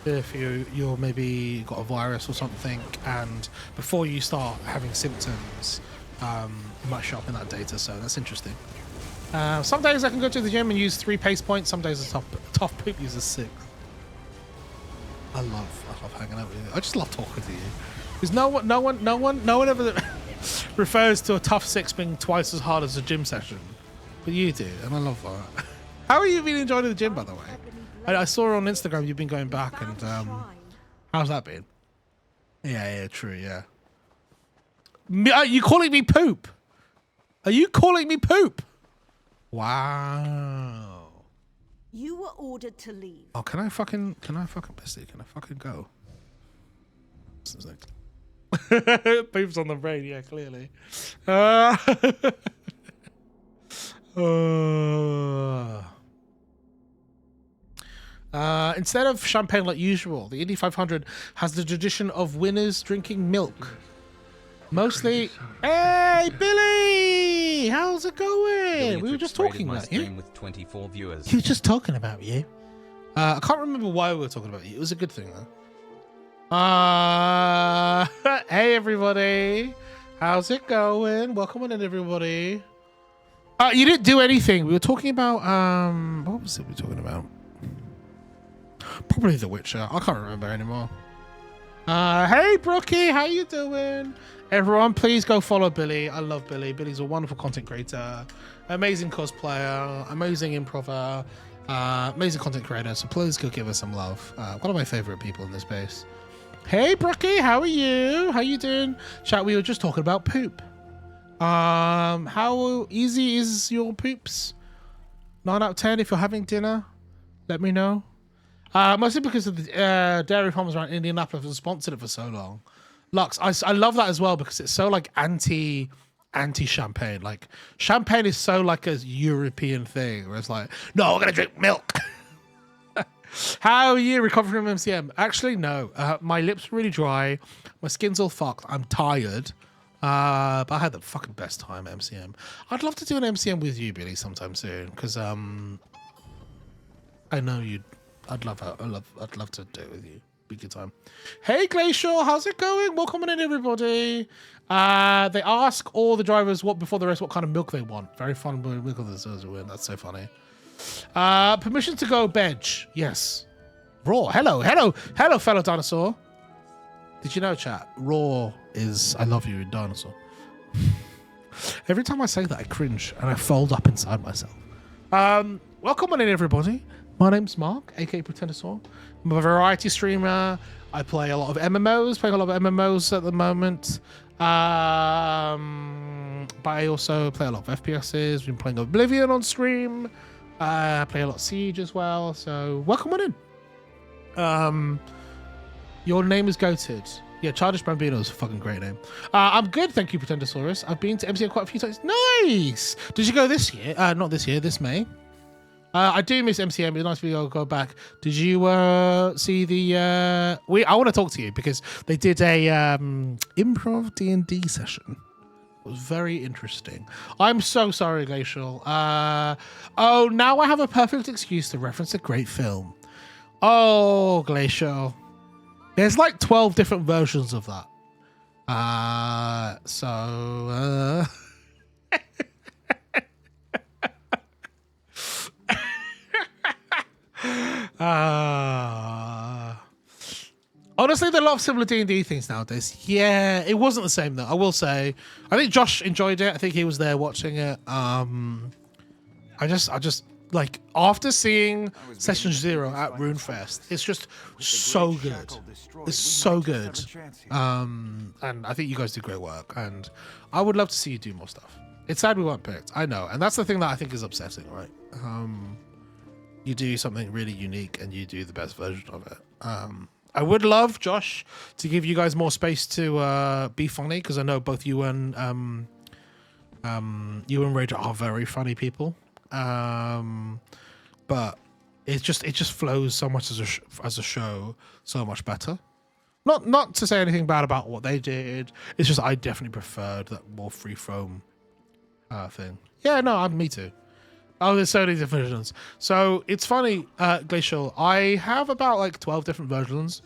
A: If you're maybe got a virus or something, and before you start having symptoms, you might show up in that data. So that's interesting. Some days I can go to the gym and use 3 pace points. Some days a tough poop uses 6. I love hanging out with you. I just love talking to you. Because no one ever refers to a tough 6 being twice as hard as a gym session, but you do, and I love that. How have you been enjoying the gym, by the way? I saw on Instagram you've been going back, and how's that been? Yeah, true, yeah. Are you calling me poop? Are you calling me poop? Wow.
K: You were ordered to leave.
A: Oh, can I fucking Bessie? Can I fucking go? Poop's on the brain, yeah, clearly. Instead of champagne like usual, the Indy 500 has the tradition of winners drinking milk. Mostly. Hey, Billy! How's it going? We were just talking about you.
J: With 24 viewers.
A: He was just talking about you. I can't remember why we were talking about you. It was a good thing, though. Hey, everybody. How's it going? Welcome on in, everybody. You didn't do anything. We were talking about, what was it we were talking about? Probably The Witcher. I can't remember anymore. Hey, Brookie, how you doing? Everyone, please go follow Billy. I love Billy. Billy's a wonderful content creator, amazing cosplayer, amazing improver, amazing content creator. So please go give us some love. One of my favorite people in this space. Hey, Brookie, how are you? How you doing? Chat, we were just talking about poop. How easy is your poops? 9 out of 10 if you're having dinner. Let me know. Mostly because of the dairy farmers around Indianapolis have sponsored it for so long. Lux, I love that as well because it's so like anti champagne. Like champagne is so like a European thing where it's like, no, we're gonna drink milk. How are you recovering from MCM? Actually, no. My lips are really dry. My skin's all fucked. I'm tired. But I had the fucking best time at MCM. I'd love to do an MCM with you, Billy, sometime soon because I know you'd. I'd love to do it with you. Be a good time. Hey, Glacial, how's it going? Welcome in, everybody. They ask all the drivers before the race what kind of milk they want. Very fun milk of this. That's so funny. Permission to go bench. Yes. Raw. Hello, fellow dinosaur. Did you know, chat? Raw is I love you in dinosaur. Every time I say that, I cringe and I fold up inside myself. Welcome on in, everybody. My name's Mark, aka Pretendosaur. I'm a variety streamer. I play a lot of MMOs, playing a lot of MMOs at the moment. But I also play a lot of FPSs. We've been playing Oblivion on stream. I play a lot of Siege as well. So welcome on in. Your name is Goated. Yeah, Childish Bambino is a fucking great name. I'm good, thank you, Pretendosaurus. I've been to MCM quite a few times. Nice! Did you go this year? Not this year, this May. I do miss MCM. It's nice for you to go back. Did you see the? I want to talk to you because they did a improv D&D session. It was very interesting. I'm so sorry, Glacial. Oh, now I have a perfect excuse to reference a great film. Oh, Glacial. There's like 12 different versions of that. honestly, there are a lot of similar D&D things nowadays. Yeah, it wasn't the same though. I will say. I think Josh enjoyed it. I think he was there watching it. I just like after seeing Session Zero at RuneFest, it's just so good. It's so good. And I think you guys do great work. And I would love to see you do more stuff. It's sad we weren't picked. I know, and that's the thing that I think is upsetting, right? You do something really unique and you do the best version of it. I would love, Josh, to give you guys more space to be funny, because I know both you and Rage are very funny people. But it just flows so much as a show so much better. Not to say anything bad about what they did. It's just I definitely preferred that more free foam thing. Yeah, no, me too. Oh, there's so many different versions. So it's funny, Glacial. I have about like 12 different versions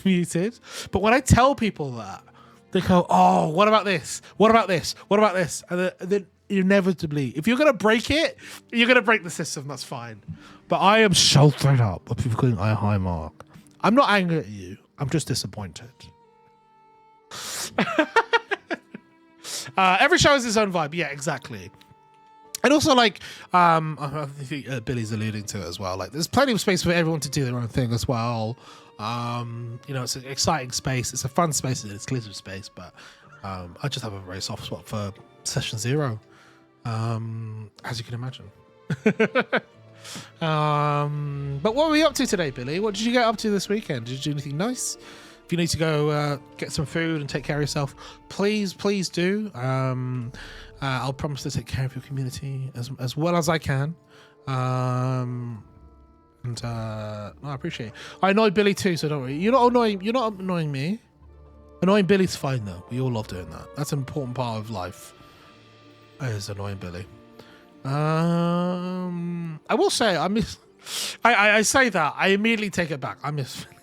A: muted. But when I tell people that, they go, "Oh, what about this? What about this? What about this?" And then inevitably, if you're gonna break it, you're gonna break the system. That's fine. But I am so fed up of people calling I a high mark. I'm not angry at you. I'm just disappointed. Every show has its own vibe. Yeah, exactly. And also, like, I think Billy's alluding to it as well. Like, there's plenty of space for everyone to do their own thing as well. You know, it's an exciting space. It's a fun space. It's an exclusive space. But I just have a very soft spot for Session Zero, as you can imagine. But what were we up to today, Billy? What did you get up to this weekend? Did you do anything nice? If you need to go get some food and take care of yourself, please do. I'll promise to take care of your community as well as I can. No, I appreciate it. I annoy Billy too, so don't worry. You're not annoying me. Annoying Billy's fine though. We all love doing that. That's an important part of life. Is annoying Billy. I will say I miss. I say that I immediately take it back. I miss Billy.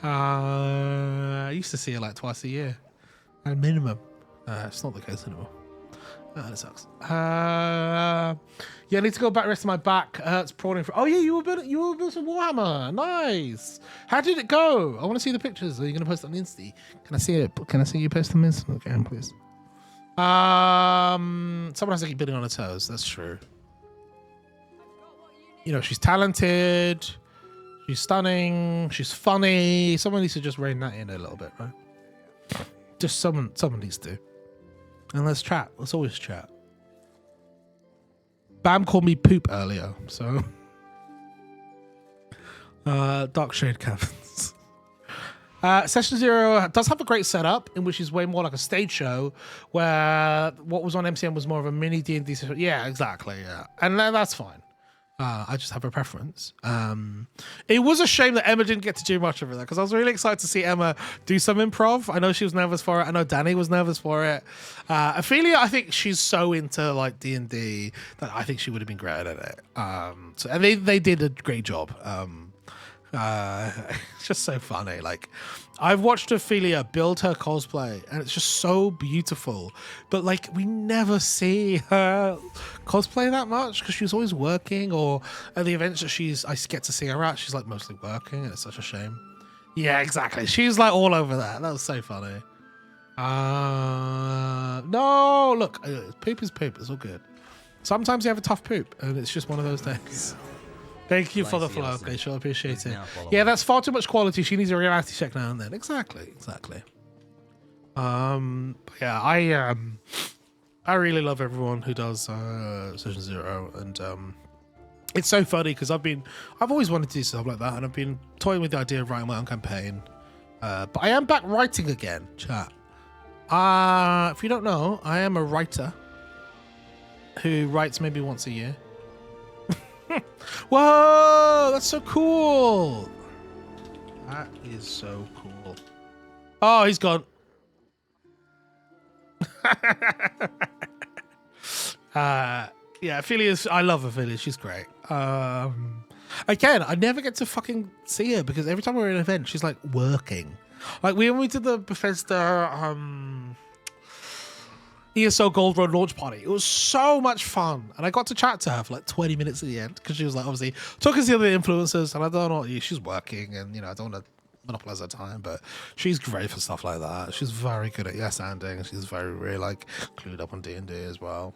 A: I used to see her like twice a year, at a minimum. It's not the case anymore. That sucks. Yeah, I need to go back. Rest of my back hurts. Prawning for. Oh yeah, you were building some Warhammer. Nice. How did it go? I want to see the pictures. Are you going to post it on Insta? Can I see it? Can I see you post them on Instagram, please? Someone has to keep building on her toes. That's true. You know, she's talented. She's stunning. She's funny. Someone needs to just rein that in a little bit, right? Just someone needs to. And let's chat. Let's always chat. Bam called me poop earlier, so Dark Shade Caverns. Session Zero does have a great setup in which is way more like a stage show, where what was on MCM was more of a mini D&D session. Yeah, exactly. Yeah, and that's fine. I just have a preference. It was a shame that Emma didn't get to do much of it because I was really excited to see Emma do some improv. I know she was nervous for it. I know Danny was nervous for it. Ophelia, I think she's so into like D&D that I think she would have been great at it. And they did a great job. It's just so funny. Like, I've watched Ophelia build her cosplay and it's just so beautiful, but like we never see her cosplay that much because she's always working, or at the events that I get to see her at, she's like mostly working, and it's such a shame. Yeah, exactly. She's like all over that. That was so funny. No, look, poop is poop. It's all good. Sometimes you have a tough poop and it's just one of those days. Thank you for the flow, Glacial. I appreciate it. Yeah, that's far too much quality. She needs a reality check now and then. Exactly. Yeah, I really love everyone who does Session Zero, and it's so funny because I've always wanted to do stuff like that, and I've been toying with the idea of writing my own campaign. But I am back writing again, chat. If you don't know, I am a writer who writes maybe once a year. Whoa, that's so cool. That is so cool. Oh, he's gone. Yeah, Ophelia's, I love Ophelia. She's great. Again, I never get to fucking see her because every time we're at an event, she's like working. Like when we did the Bethesda ESO Gold Road launch party. It was so much fun, and I got to chat to her for like 20 minutes at the end because she was like obviously talking to the other influencers, and I don't know, she's working, and you know I don't want to monopolize her time, but she's great for stuff like that. She's very good at yes anding. She's very really like clued up on D&D as well.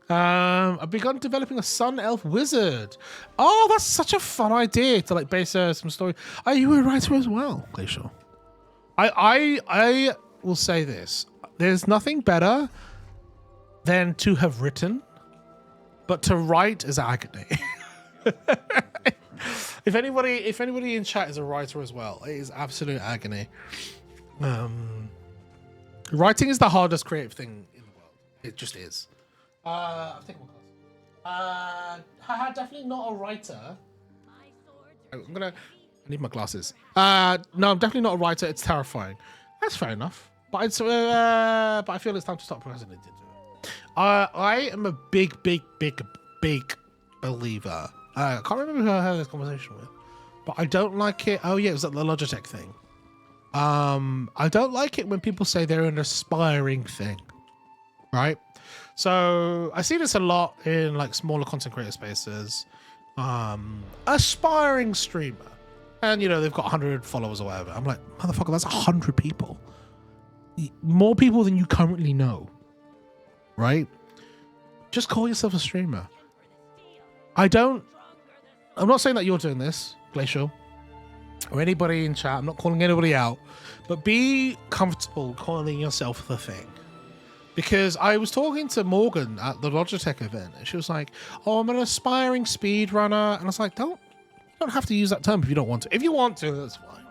A: I've begun developing a Sun Elf wizard. Oh, that's such a fun idea to like base some story. Are you a writer as well, Glacial? I will say this. There's nothing better than to have written, but to write is agony. If anybody in chat is a writer as well, it is absolute agony. Writing is the hardest creative thing in the world. It just is. I've taken my class. Definitely not a writer. I need my glasses. No, I'm definitely not a writer. It's terrifying. That's fair enough. But I feel it's time to stop procrastinating. I am a big believer. I can't remember who I had this conversation with, but I don't like it. Oh yeah, it was at the Logitech thing. I don't like it when people say they're an aspiring thing, right? So I see this a lot in like smaller content creator spaces. Aspiring streamer, and you know they've got 100 followers or whatever. I'm like, motherfucker, that's 100 people. More people than you currently know, right? Just call yourself a streamer. I'm not saying that you're doing this, Glacial, or anybody in chat. I'm not calling anybody out, but be comfortable calling yourself the thing. Because I was talking to Morgan at the Logitech event, and she was like, "Oh, I'm an aspiring speedrunner," and I was like, you don't have to use that term if you don't want to. If you want to, that's fine.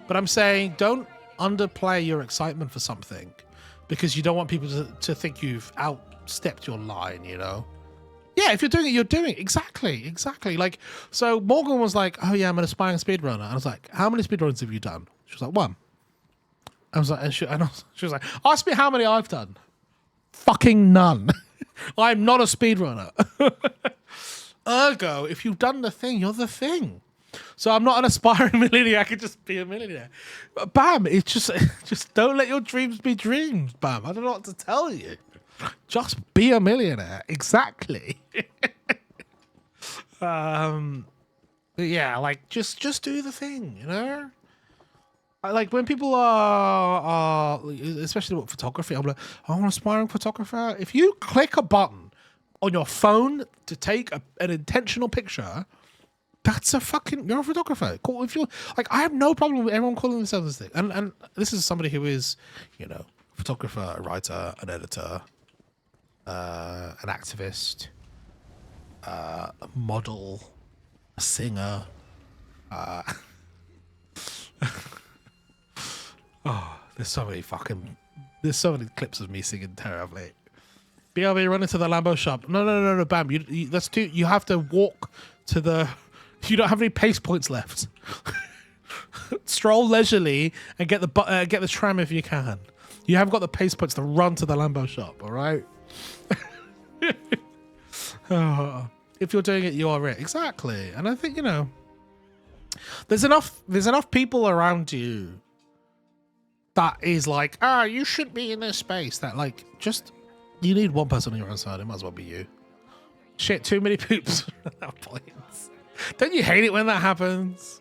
A: But I'm saying don't underplay your excitement for something because you don't want people to think you've outstepped your line, you know? Yeah, if you're doing it, you're doing it. Exactly. Like, so Morgan was like, "Oh yeah, I'm an aspiring speedrunner." And I was like, "How many speedruns have you done?" She was like, "1." I was like, she was like, "Ask me how many I've done." Fucking none. I'm not a speedrunner. Ergo, if you've done the thing, you're the thing. So I'm not an aspiring millionaire. I could just be a millionaire. But bam, it's just don't let your dreams be dreams. Bam. I don't know what to tell you. Just be a millionaire. Exactly. But yeah, like just do the thing, you know? Like when people are especially with photography, I'm like, "Oh, I'm an aspiring photographer." If you click a button on your phone to take an intentional picture, that's you're a photographer. Cool. If you like, I have no problem with everyone calling themselves this thing. And this is somebody who is, you know, a photographer, a writer, an editor, an activist, a model, a singer. Oh, there's so many clips of me singing terribly. BRB, run into the Lambo shop. No, bam. That's too. You have to walk to the. You don't have any pace points left. Stroll leisurely and get the tram if you can. You haven't got the pace points to run to the Lambo shop. All right. Oh, if you're doing it, you are it. Exactly. And I think, you know, there's enough people around you that is like, you should be in this space. That like, just, you need one person on your own side. It might as well be you. Shit, too many poops at that point. Don't you hate it when that happens?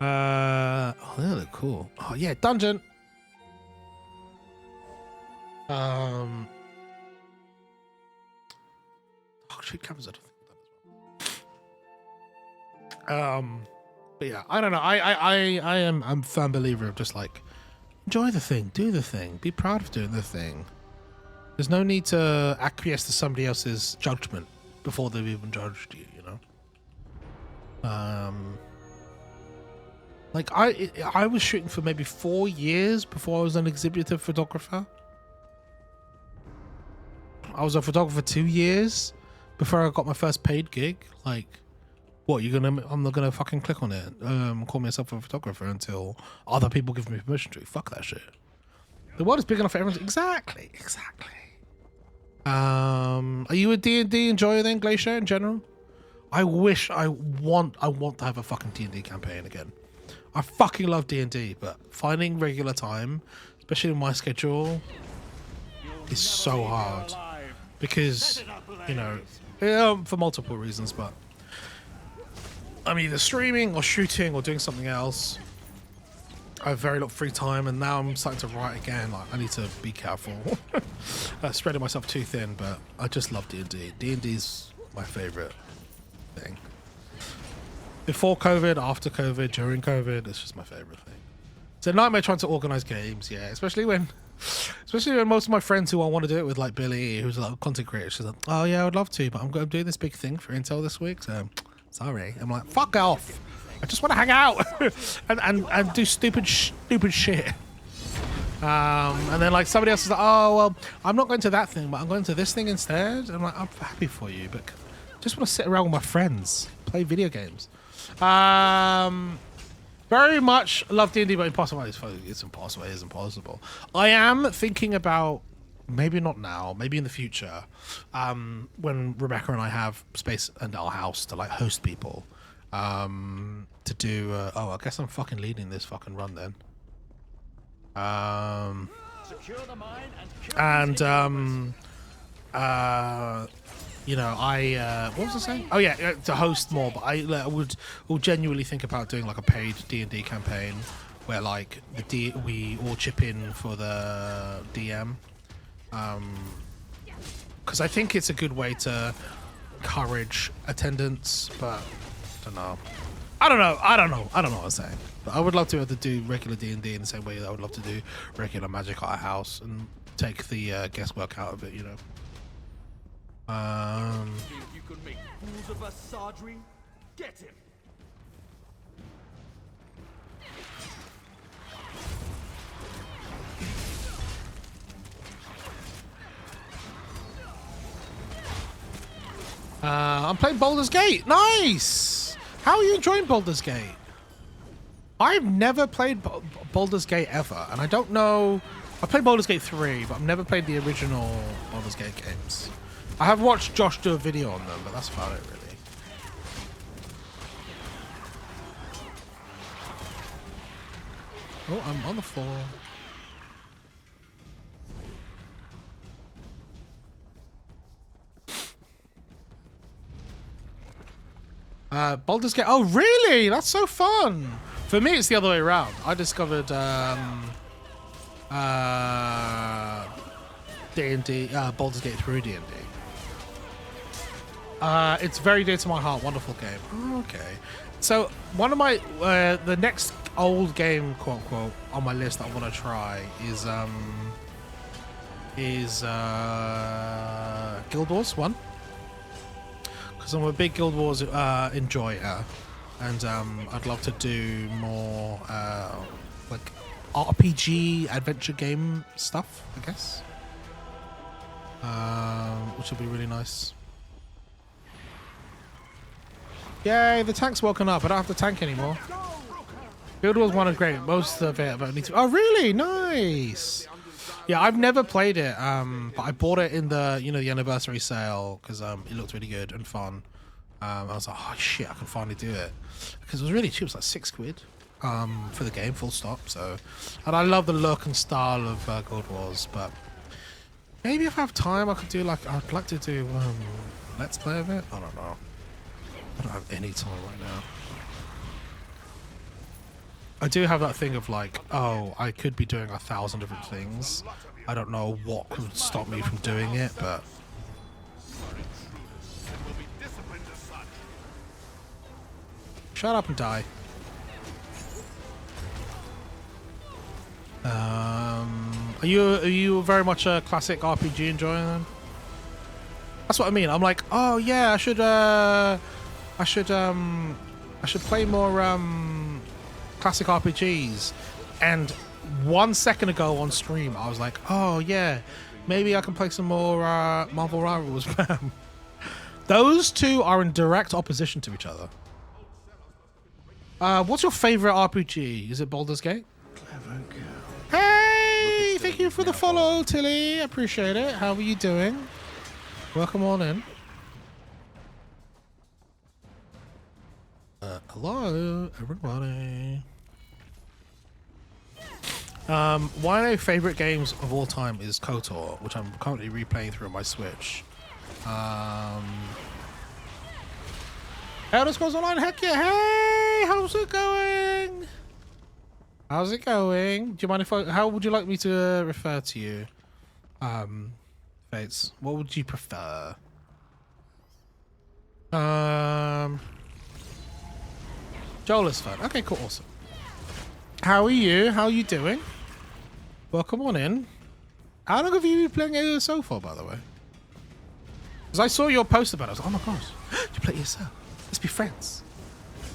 A: Oh, they look cool. Oh yeah, dungeon. Oh shit, cameras. I don't think that as well. But yeah, I don't know. I'm a firm believer of just like, enjoy the thing, do the thing, be proud of doing the thing. There's no need to acquiesce to somebody else's judgment before they've even judged you, you know? Like I was shooting for maybe 4 years before I was an exhibitor photographer. I was a photographer 2 years before I got my first paid gig. Like, what, I'm not gonna fucking click on it, call myself a photographer until other people give me permission to. Fuck that shit. The world is big enough for everyone. Exactly. Are you a D&D enjoyer then, Glacier, in general? I want to have a fucking D&D campaign again. I fucking love D&D, but finding regular time, especially in my schedule, is so hard because, you know, for multiple reasons, but I'm either streaming or shooting or doing something else. I have very little free time, and now I'm starting to write again. Like, I need to be careful. Spreading myself too thin, but I just love D&D. D&D's my favorite thing. Before COVID, after COVID, during COVID, it's just my favorite thing. It's a nightmare trying to organize games, yeah, especially when most of my friends who I want to do it with, like Billy, who's like a content creator, she's like, oh yeah, I would love to, but I'm doing this big thing for Intel this week, so sorry. I'm like, fuck off. I just want to hang out and do stupid shit. And then like somebody else is like, oh well, I'm not going to that thing, but I'm going to this thing instead. I'm like, I'm happy for you, but I just want to sit around with my friends, play video games. Very much love D&D, but impossible. It's impossible. It is impossible. I am thinking about, maybe not now, maybe in the future, when Rebecca and I have space in our house to like host people, to do. Oh, I guess I'm fucking leading this fucking run then. You know, what was I saying? Oh yeah, to host more, but I will genuinely think about doing like a paid D&D campaign where like we all chip in for the DM, because I think it's a good way to encourage attendance, but I don't know what I'm saying. But I would love to be able to do regular D&D in the same way that I would love to do regular Magic at a house and take the guesswork out of it, you know.
H: If you could make fools of us, Sadri, get him.
A: I'm playing Baldur's Gate. Nice. How are you enjoying Baldur's Gate? I've never played Baldur's Gate ever, and I don't know. I played Baldur's Gate 3, but I've never played the original Baldur's Gate games. I have watched Josh do a video on them, but that's about it, really. Oh, I'm on the floor. Baldur's Gate. Oh, really? That's so fun. For me, it's the other way around. I discovered D&D, Baldur's Gate through D&D. It's very dear to my heart. Wonderful game. Oh, okay. So one of my the next old game, quote unquote, on my list that I want to try is Guild Wars 1. Because I'm a big Guild Wars enjoyer, and I'd love to do more like RPG adventure game stuff, I guess, which will be really nice. Yay, the tank's woken up. I don't have to tank anymore. Guild Wars 1 is great. Most of it, but I need to. Oh, really? Nice. Yeah, I've never played it, but I bought it in the the anniversary sale because it looked really good and fun. I was like, oh shit, I can finally do it because it was really cheap. It was like £6 for the game, full stop. So, and I love the look and style of Guild Wars, but maybe if I have time, I could do like I'd like to do Let's Play of it. I don't know. I don't have any time right now. I do have that thing of like, oh, I could be doing 1,000 different things. I don't know what could stop me from doing it, but shut up and die. Are you very much a classic RPG enjoyer then? That's what I mean. I'm like, oh yeah, I should play more classic RPGs. And 1 second ago on stream, I was like, oh yeah, maybe I can play some more Marvel Rivals. Those two are in direct opposition to each other. What's your favorite RPG? Is it Baldur's Gate? Hey, thank you for the follow, Tilly. I appreciate it. How are you doing? Welcome on in. Hello, everybody. One of my favorite games of all time is KOTOR, which I'm currently replaying through on my Switch. Elder Scrolls Online, heck yeah! Hey, how's it going? How's it going? Do you mind if how would you like me to refer to you? Fates, what would you prefer? Joel is fun. Okay, cool, awesome. How are you? How are you doing? Welcome on in. How long have you been playing ESO for, by the way? Because I saw your post about it. I was like, oh my gosh, you play ESO? Let's be friends.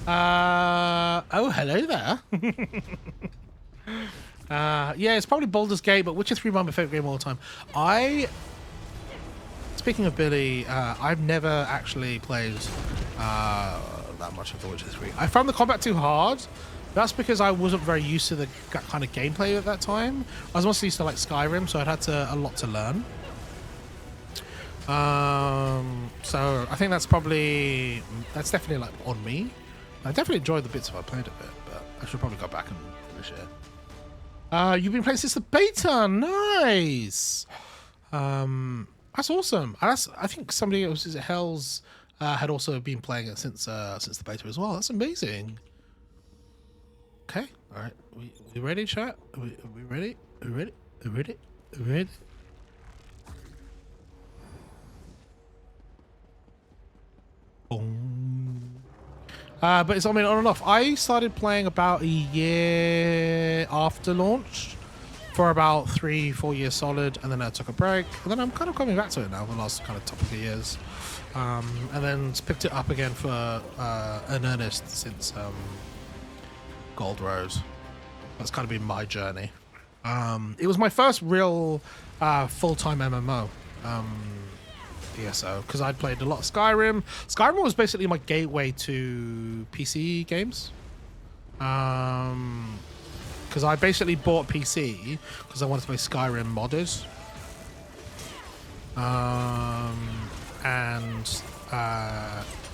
A: Oh, hello there. Yeah, it's probably Baldur's Gate, but Witcher 3 is my favorite game of all time. Speaking of Billy, I've never actually played that much of The Witcher 3. I found the combat too hard. That's because I wasn't very used to the kind of gameplay at that time. I was mostly used to like Skyrim, so I'd had a lot to learn. So I think that's definitely like on me. I definitely enjoyed the bits if I played a bit, but I should probably go back and finish it. You've been playing since the beta, nice. That's awesome. I think somebody else, is it Hells, had also been playing it since the beta as well. That's amazing. Okay, all right. We ready, chat? Are we ready? Are we ready? Are we ready? Are we ready? Boom. But it's, I mean, on and off. I started playing about a year after launch for about 3-4 years solid, and then I took a break, and then I'm kind of coming back to it now for the last kind of couple of years, and then picked it up again for in earnest since Gold Road. That's kind of been my journey. It was my first real full-time MMO. ESO, because I'd played a lot of Skyrim. Skyrim was basically my gateway to PC games. Because I basically bought PC because I wanted to play Skyrim modded. And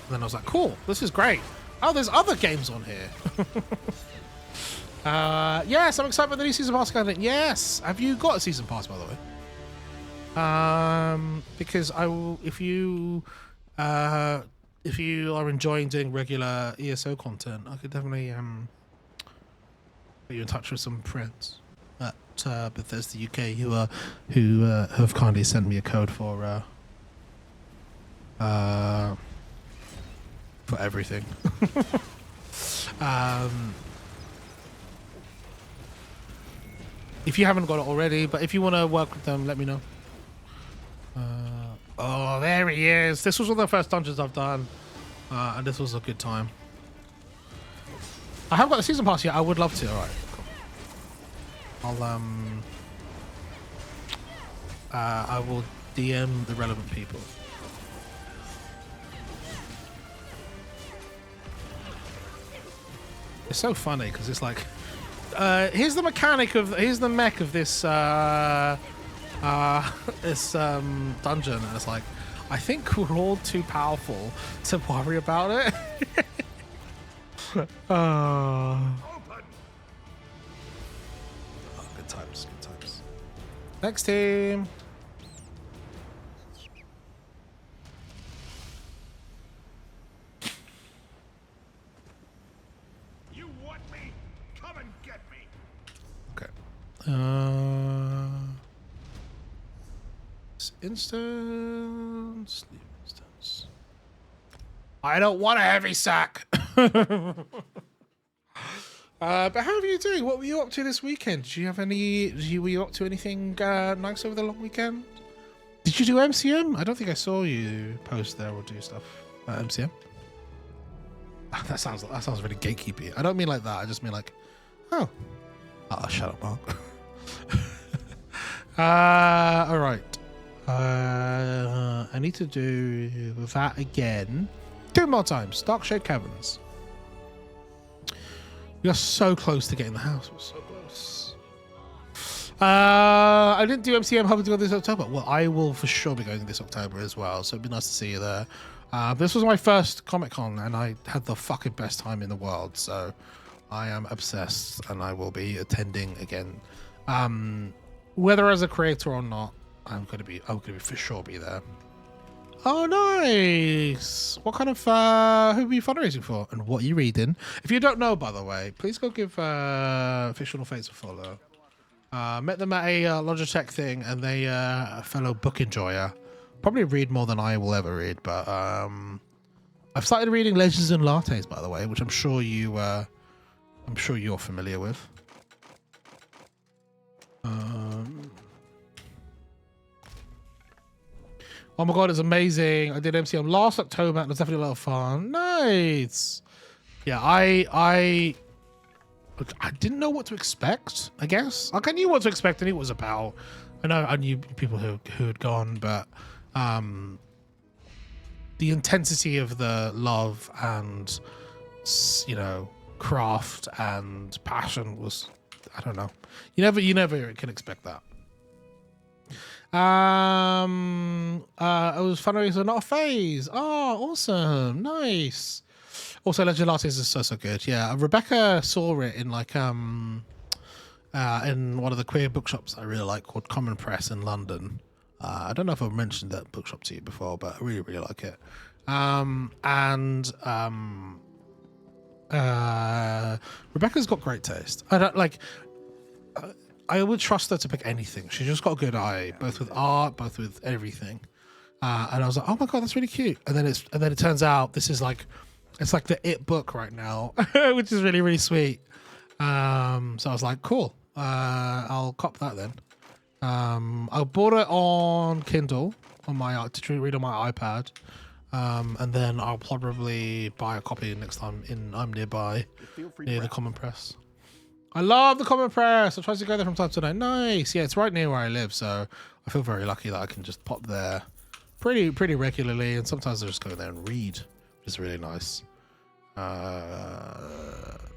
A: then I was like, cool, this is great. Oh, there's other games on here. Yes, I'm excited for the new season pass. Yes, have you got a season pass, by the way? Because I will, if you are enjoying doing regular ESO content, I could definitely put you in touch with some friends at Bethesda UK who have kindly sent me a code for everything. If you haven't got it already, but if you want to work with them, let me know. Oh, there he is. This was one of the first dungeons I've done, and this was a good time. I haven't got the season pass yet. I would love to. All right, cool. I will DM the relevant people. It's so funny because it's like, here's the mech of this this dungeon, and it's like, I think we're all too powerful to worry about it. Oh, good times, good times. Next team.
E: You want me? Come and get me.
A: Okay. Instance. Leave instance. I don't want a heavy sack. But how are you doing? What were you up to this weekend? Did you have any? Were you up to anything nice over the long weekend? Did you do MCM? I don't think I saw you post there or do stuff at MCM. That sounds really gatekeepy. I don't mean like that. I just mean like, oh, shut up, Mark. All right. I need to do that again 2 more times. Dark Shade Caverns. We are so close to getting the house. We're so close. I didn't do MCM, hoping to go this October. Well, I will for sure be going this October as well, so it'd be nice to see you there. This was my first Comic-Con, and I had the fucking best time in the world, so I am obsessed, and I will be attending again Whether as a creator or not, I'm gonna be for sure be there. Oh, nice. What kind of who are you fundraising for, and what are you reading? If you don't know, by the way, please go give Fictional Fates a follow. Met them at a Logitech thing, and they a fellow book enjoyer. Probably read more than I will ever read, but I've started reading Legends and Lattes, by the way, which I'm sure you're familiar with. Oh my god, it's amazing! I did MCM last October, and it was definitely a lot of fun. Nice. Yeah, I didn't know what to expect. I guess like I knew what to expect, and it was about. I knew people who had gone, but the intensity of the love and craft and passion was, I don't know. You never can expect that. I was fundraising, not a phase. Oh, awesome, nice. Also, Legend Lattes is so good. Yeah, Rebecca saw it in in one of the queer bookshops I really like called Common Press in London. I don't know if I've mentioned that bookshop to you before, but I really like it. Rebecca's got great taste. I would trust her to pick anything. She's just got a good eye, both with art, both with everything. And I was like, oh my god, that's really cute. And then it turns out this is it's like the it book right now, which is really sweet. So I was like, cool. I'll cop that then. I bought it on Kindle to read on my iPad. And then I'll probably buy a copy next time I'm nearby, near the Common Press. I love the Common Press. I try to go there from time to time. Nice. Yeah, it's right near where I live, so I feel very lucky that I can just pop there pretty regularly, and sometimes I just go there and read, which is really nice.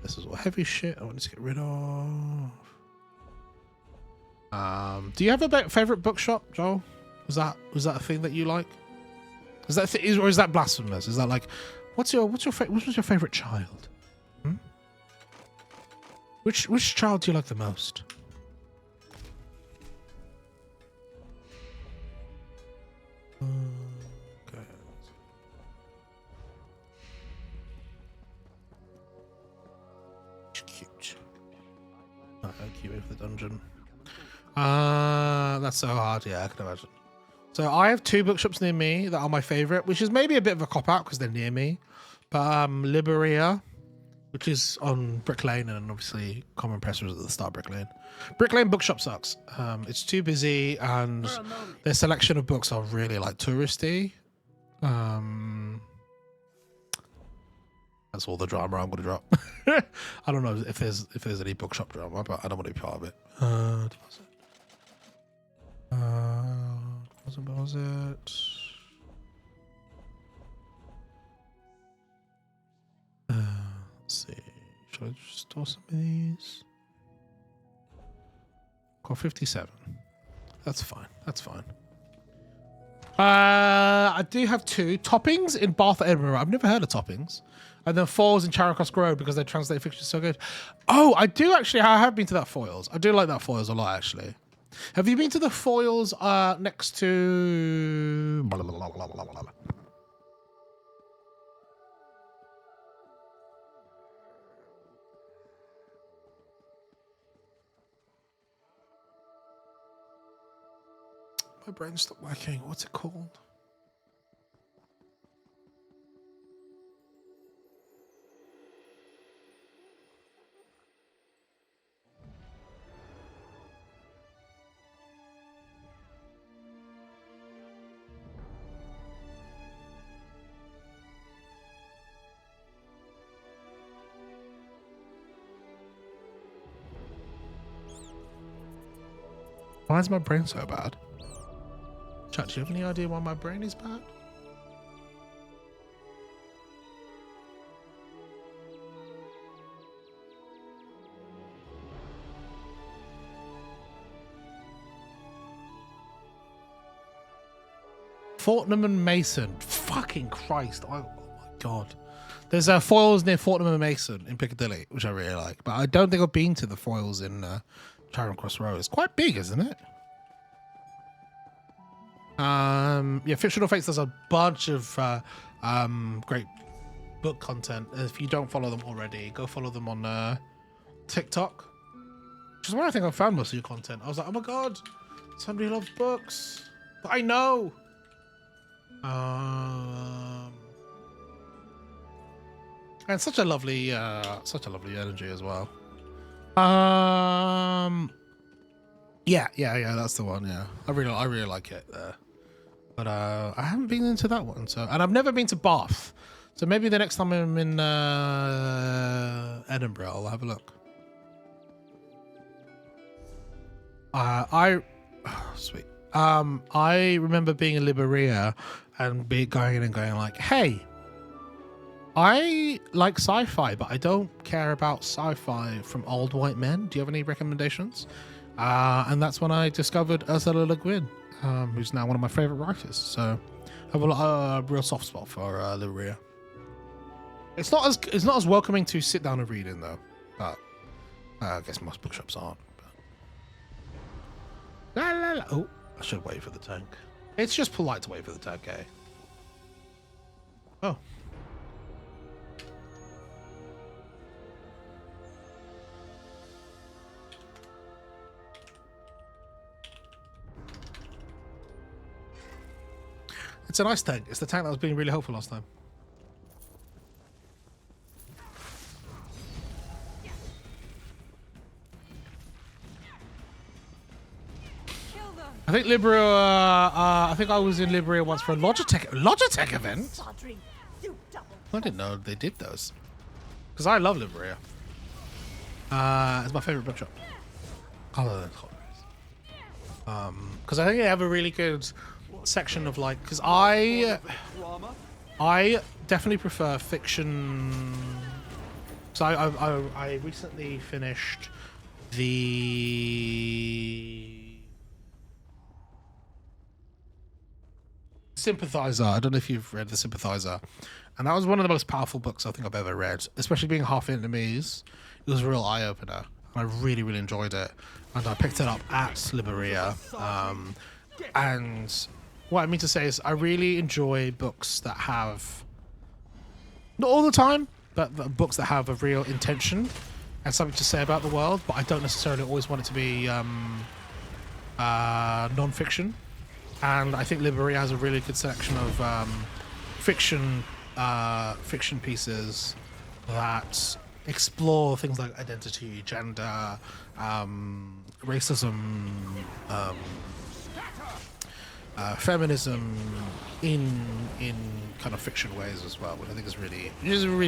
A: This is all heavy shit I wanted to get rid of. Do you have a favorite bookshop, Joel? Was that a thing that you like? Is that or is that blasphemous? Is that like, what was your favorite child? Which child do you like the most? Okay. Cute. Not very cute with the dungeon. That's so hard. Yeah, I can imagine. So I have two bookshops near me that are my favorite, which is maybe a bit of a cop-out because they're near me. But Libreria, which is on Brick Lane, and obviously Common Press was at the start of Brick Lane. Brick Lane bookshop sucks. It's too busy, and their selection of books are really touristy. That's all the drama I'm gonna drop. I don't know if there's any bookshop drama, but I don't want to be part of it. Was it? Let's see. Should I just store some of these? Got 57. That's fine. That's fine. I do have two toppings in Bath, Edinburgh. I've never heard of toppings. And then Foils in Charing Cross Road because their translated fiction is so good. Oh, I have been to that Foils. I do like that Foils a lot, actually. Have you been to the Foils next to... My brain stopped working. What's it called? Why is my brain so bad? Chat, do you have any idea why my brain is bad? Fortnum and Mason. Fucking Christ. Oh my god. There's Foils near Fortnum and Mason in Piccadilly, which I really like. But I don't think I've been to the Foils in Charing Cross Road. It's quite big, isn't it? Yeah, Fictional Fates does a bunch of great book content. If you don't follow them already, go follow them on TikTok, which is where I think I found most of your content. I was like, oh my god, somebody loves books that I know. And such a lovely energy as well. Yeah, that's the one. Yeah, I really like it there. But I haven't been into that one, and I've never been to Bath. So maybe the next time I'm in Edinburgh, I'll have a look. Sweet. I remember being in Liberia and going in and going like, hey, I like sci-fi, but I don't care about sci-fi from old white men. Do you have any recommendations? And that's when I discovered Ursula Le Guin, who's now one of my favorite writers. So I have a real soft spot for Liberia. It's not as welcoming to sit down and read in though, but I guess most bookshops aren't. But... La, la, la. Oh, I should wait for the tank. It's just polite to wait for the tank, eh? Oh. It's a nice tank. It's the tank that was being really helpful last time. I think Liberia. I think I was in Liberia once for a Logitech event. I didn't know they did those. Because I love Liberia. It's my favorite bookshop. Other than Conrad's. Because I think they have a really good section of like. Because I definitely prefer fiction. So I recently finished the Sympathizer. I don't know if you've read The Sympathizer, and that was one of the most powerful books I think I've ever read, especially being half Vietnamese. It was a real eye-opener. I really enjoyed it, and I picked it up at Liberia. And what I mean to say is I really enjoy books that have, not all the time, but books that have a real intention and something to say about the world, but I don't necessarily always want it to be non-fiction. And I think Liberia has a really good selection of fiction pieces that explore things like identity, gender, racism, feminism in kind of fiction ways as well, which I think really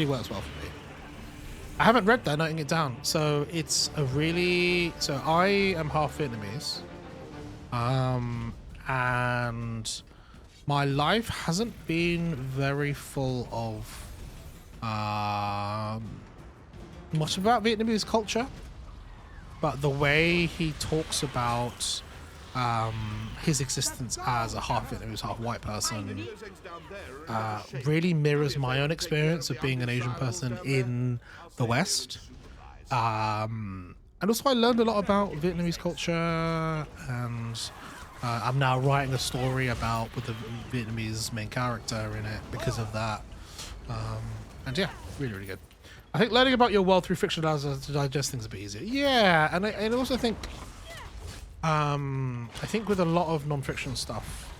A: works well for me. I haven't read that, noting it down. So it's a really, so I am half Vietnamese. And my life hasn't been very full of much about Vietnamese culture, but the way he talks about his existence as a half Vietnamese, half white person really mirrors my own experience of being an Asian person in the West. And also I learned a lot about Vietnamese culture, and I'm now writing a story with the Vietnamese main character in it because of that. And yeah, really good. I think learning about your world through fiction allows us to digest things a bit easier. Yeah, and I also think with a lot of non-fiction stuff,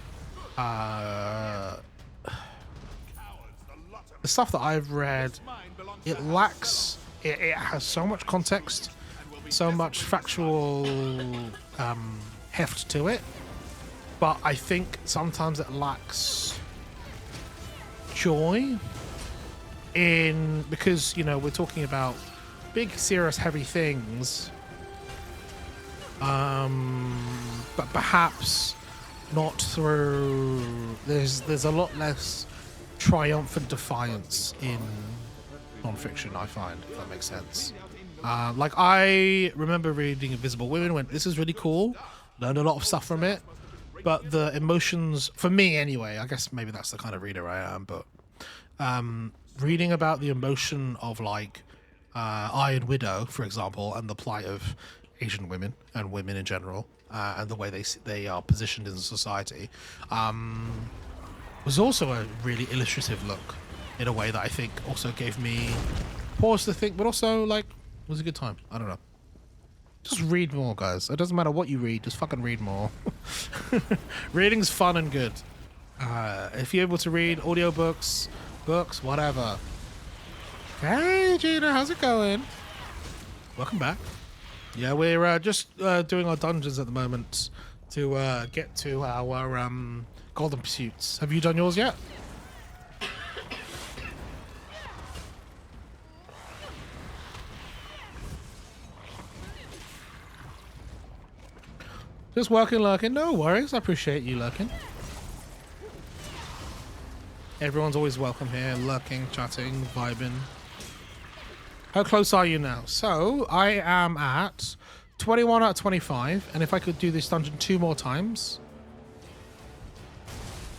A: the stuff that I've read, it lacks, it has so much context, so much factual heft to it, but I think sometimes it lacks joy because, you know, we're talking about big, serious, heavy things, but perhaps not through, there's a lot less triumphant defiance in non-fiction, I find, if that makes sense. Like, I remember reading Invisible Women, went, this is really cool, learned a lot of stuff from it, but the emotions, for me anyway, I guess maybe that's the kind of reader I am, but reading about the emotion of, like, Iron Widow, for example, and the plight of Asian women and women in general, and the way they are positioned in society, was also a really illustrative look in a way that I think also gave me pause to think, but also like was a good time. I don't know. Just read more, guys. It doesn't matter what you read, just fucking read more. Reading's fun and good. If you're able to read audiobooks, books, whatever. Hey Gina, how's it going? Welcome back. Yeah, we're just doing our dungeons at the moment to get to our golden pursuits. Have you done yours yet? Just working, lurking. No worries. I appreciate you lurking. Everyone's always welcome here. Lurking, chatting, vibing. How close are you now? So, I am at 21 out of 25. And if I could do this dungeon 2 more times,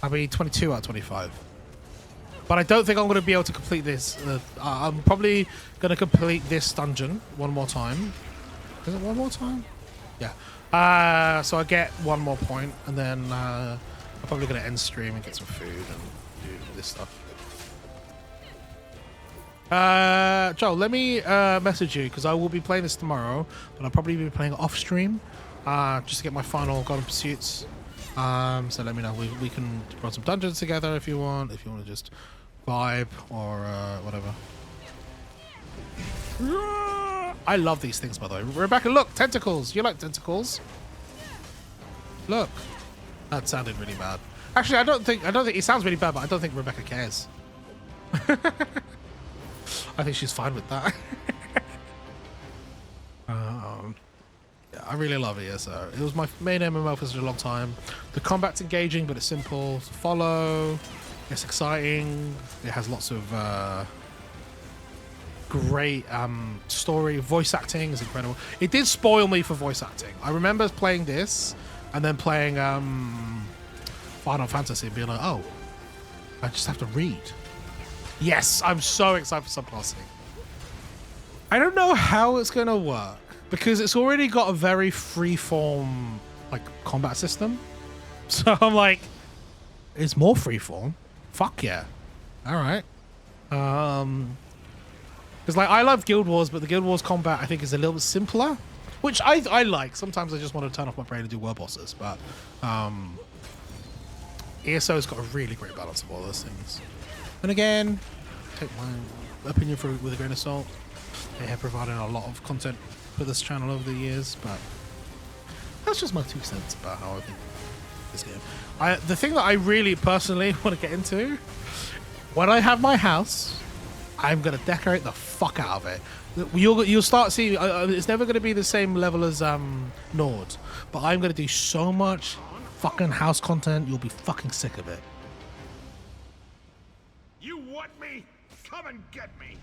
A: I'll be 22 out of 25. But I don't think I'm going to be able to complete this. I'm probably going to complete this dungeon 1 more time. Is it 1 more time? Yeah. So I get 1 more point, and then I'm probably going to end stream and get some food and do this stuff. Joel, let me message you, because I will be playing this tomorrow, but I'll probably be playing off stream just to get my final golden pursuits. So let me know. We can run some dungeons together if you want to just vibe or whatever. I love these things, by the way. Rebecca, look, tentacles. You like tentacles? Look, that sounded really bad. Actually, I don't think it sounds really bad, but I don't think Rebecca cares. I think she's fine with that. Yeah, I really love ESO. It was my main MMO for such a long time. The combat's engaging, but it's simple to follow. It's exciting. It has lots of great story. Voice acting is incredible. It did spoil me for voice acting. I remember playing this and then playing Final Fantasy and being like, oh, I just have to read. Yes, I'm so excited for subclassing. I don't know how it's going to work because it's already got a very free-form like combat system. So I'm like, it's more free-form. Fuck yeah. All right. Because like I love Guild Wars, but the Guild Wars combat I think is a little bit simpler, which I like. Sometimes I just want to turn off my brain and do world bosses, but ESO's got a really great balance of all those things. And again, take my opinion with a grain of salt. They have provided a lot of content for this channel over the years, but that's just my 2 cents about how I think this game. The thing that I really personally want to get into, when I have my house, I'm going to decorate the fuck out of it. You'll start seeing, it's never going to be the same level as Nord, but I'm going to do so much fucking house content, you'll be fucking sick of it.
E: You want me? Come and get me!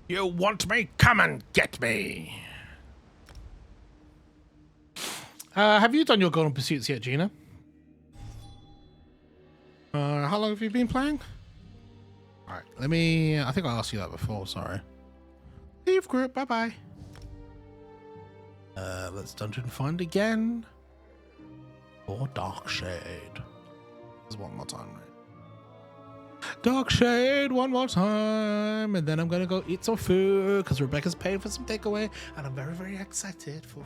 A: You want me? Come and get me! Have you done your Golden Pursuits yet, Gina? How long have you been playing? Alright, I think I asked you that before, sorry. Leave group, bye-bye. Let's dungeon find again. Or Darkshade. There's 1 more time, right? Darkshade 1 more time, and then I'm gonna go eat some food because Rebecca's paying for some takeaway, and I'm very, very excited for.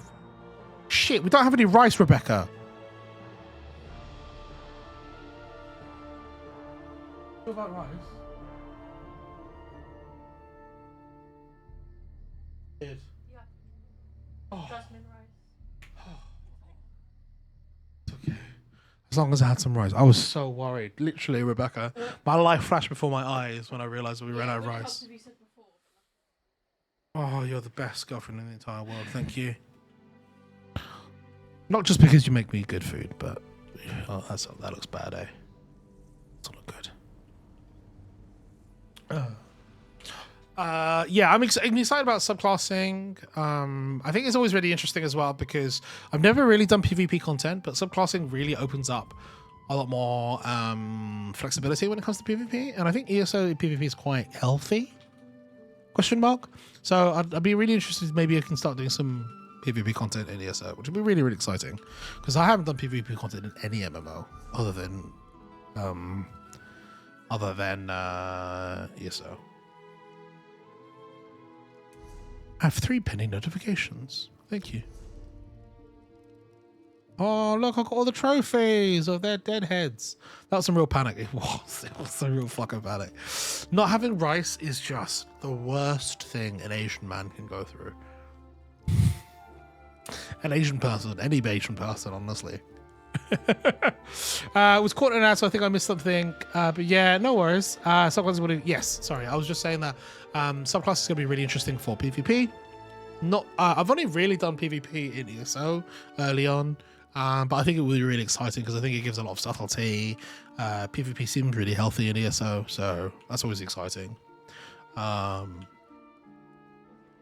A: Shit, we don't have any rice, Rebecca. What about rice? Did.
L: Yeah.
A: Oh.
L: Jasmine rice.
A: It's okay. As long as I had some rice. I was so worried. Literally, Rebecca. My life flashed before my eyes when I realized we ran out of rice. Oh, you're the best girlfriend in the entire world. Thank you. Not just because you make me good food, but oh, that looks bad, eh? Doesn't look good. Yeah, I'm excited about subclassing. I think it's always really interesting as well because I've never really done PvP content, but subclassing really opens up a lot more flexibility when it comes to PvP, and I think ESO PvP is quite healthy. Question mark. So I'd be really interested. Maybe I can start doing some PvP content in ESO, which would be really, really exciting because I haven't done PvP content in any MMO other than ESO. I have 3 pending notifications. Thank you. Oh, look, I got all the trophies of their dead heads. That was some real panic. It was some real fucking panic. Not having rice is just the worst thing an Asian man can go through. An Asian person, any Asian person, honestly. Was caught in an ad, so I think I missed something. But yeah, no worries. Subclasses would. Yes, sorry. I was just saying that subclass is going to be really interesting for PvP. Not. I've only really done PvP in ESO early on, but I think it will be really exciting because I think it gives a lot of subtlety. PvP seems really healthy in ESO, so that's always exciting. But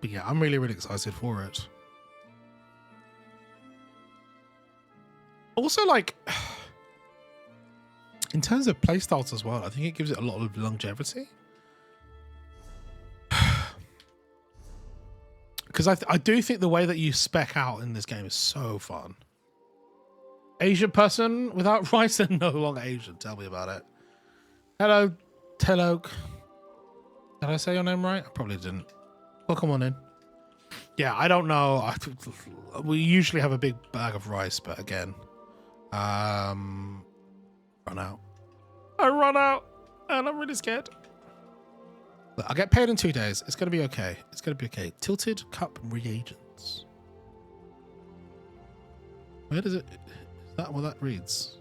A: yeah, I'm really, really excited for it. Also, like, in terms of playstyles as well, I think it gives it a lot of longevity. Because I do think the way that you spec out in this game is so fun. Asian person without rice and no longer Asian. Tell me about it. Hello, Telok. Did I say your name right? I probably didn't. Welcome on in. Yeah, I don't know. We usually have a big bag of rice, but again, run out. I run out, and I'm really scared. Look, I'll get paid in 2 days. It's gonna be okay. It's gonna be okay. Tilted Cup Reagents. Where does it? Is that what that reads?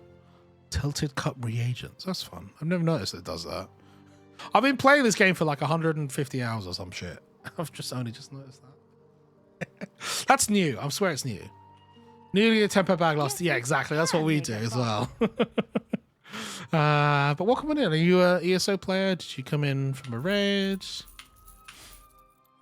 A: Tilted Cup Reagents. That's fun. I've never noticed it does that. I've been playing this game for like 150 hours or some shit. I've only just noticed that. That's new. I swear it's new. Nearly a temper bag lost. Yeah, exactly. That's what we do as well. But welcome on in. Are you a ESO player? Did you come in from a raid?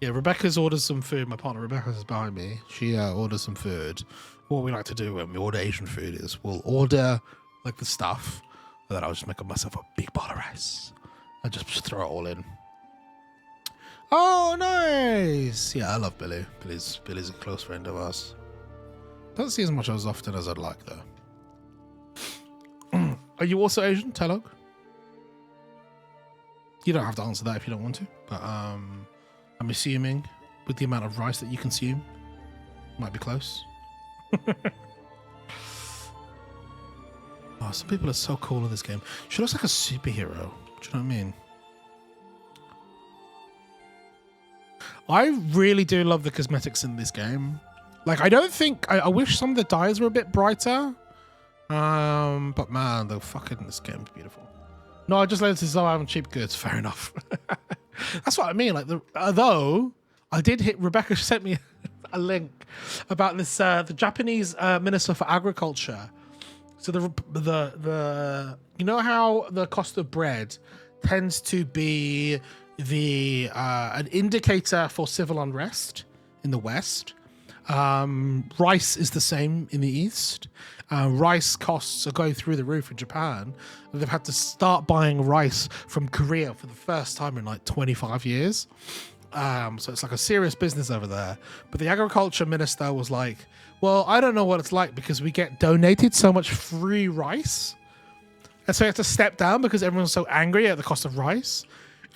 A: Yeah, Rebecca's ordered some food. My partner Rebecca's behind me. She orders some food. What we like to do when we order Asian food is we'll order like the stuff, and then I'll just make myself a big bowl of rice and just throw it all in. Oh, nice! Yeah, I love Billy. Billy's a close friend of ours. Don't see as much as often as I'd like, though. Are you also Asian, Telog? You don't have to answer that if you don't want to, but I'm assuming with the amount of rice that you consume, might be close. Oh, some people are so cool in this game. She looks like a superhero. Do you know what I mean? I really do love the cosmetics in this game. Like, I don't think... I wish some of the dyes were a bit brighter. But man, the fucking... This game's beautiful. No, I just let it as though I have cheap goods. Fair enough. That's what I mean. Like, though, I did hit... Rebecca sent me a link about this... the Japanese Minister for Agriculture. So the you know how the cost of bread tends to be an indicator for civil unrest in the West. Rice is the same in the East. Rice costs are going through the roof in Japan. They've had to start buying rice from Korea for the first time in like 25 years. So it's like a serious business over there. But the agriculture minister was like, well, I don't know what it's like because we get donated so much free rice. And so you have to step down because everyone's so angry at the cost of rice.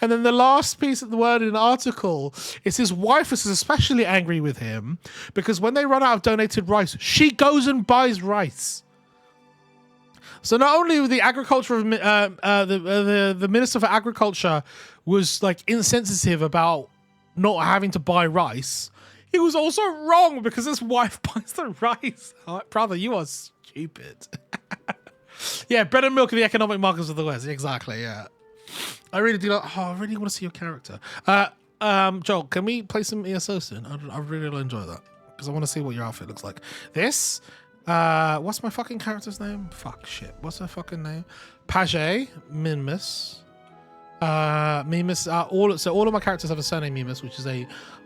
A: And then the last piece of the word in the article is his wife is especially angry with him because when they run out of donated rice, she goes and buys rice. So not only the agriculture, the Minister for Agriculture was like insensitive about not having to buy rice, he was also wrong because his wife buys the rice. Oh, brother, you are stupid. Yeah, bread and milk are the economic markers of the West. Exactly, yeah. I really do. I really want to see your character. Joel, can we play some ESO soon? I really enjoy that because I want to see what your outfit looks like. This, what's my fucking character's name? Fuck shit. What's her fucking name? Page Minmus. Mimas. All of my characters have a surname Mimas, which is a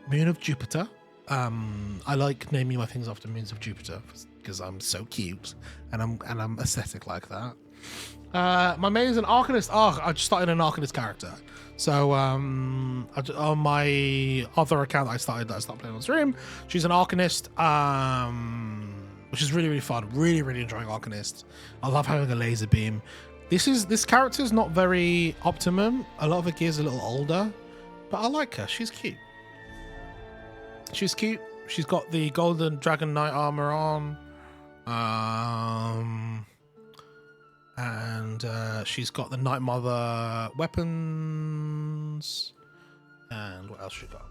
A: moon of Jupiter. I like naming my things after moons of Jupiter because I'm so cute and I'm aesthetic like that. My main is an Arcanist. I just started an Arcanist character. So on my other account that I started playing on stream, she's an Arcanist, which is really fun. Really enjoying Arcanist. I love having a laser beam. This character is not very optimum. A lot of her gear's a little older, but I like her. She's cute. She's cute. She's got the Golden Dragon Knight armor on. And she's got the Night Mother weapons. And what else she got?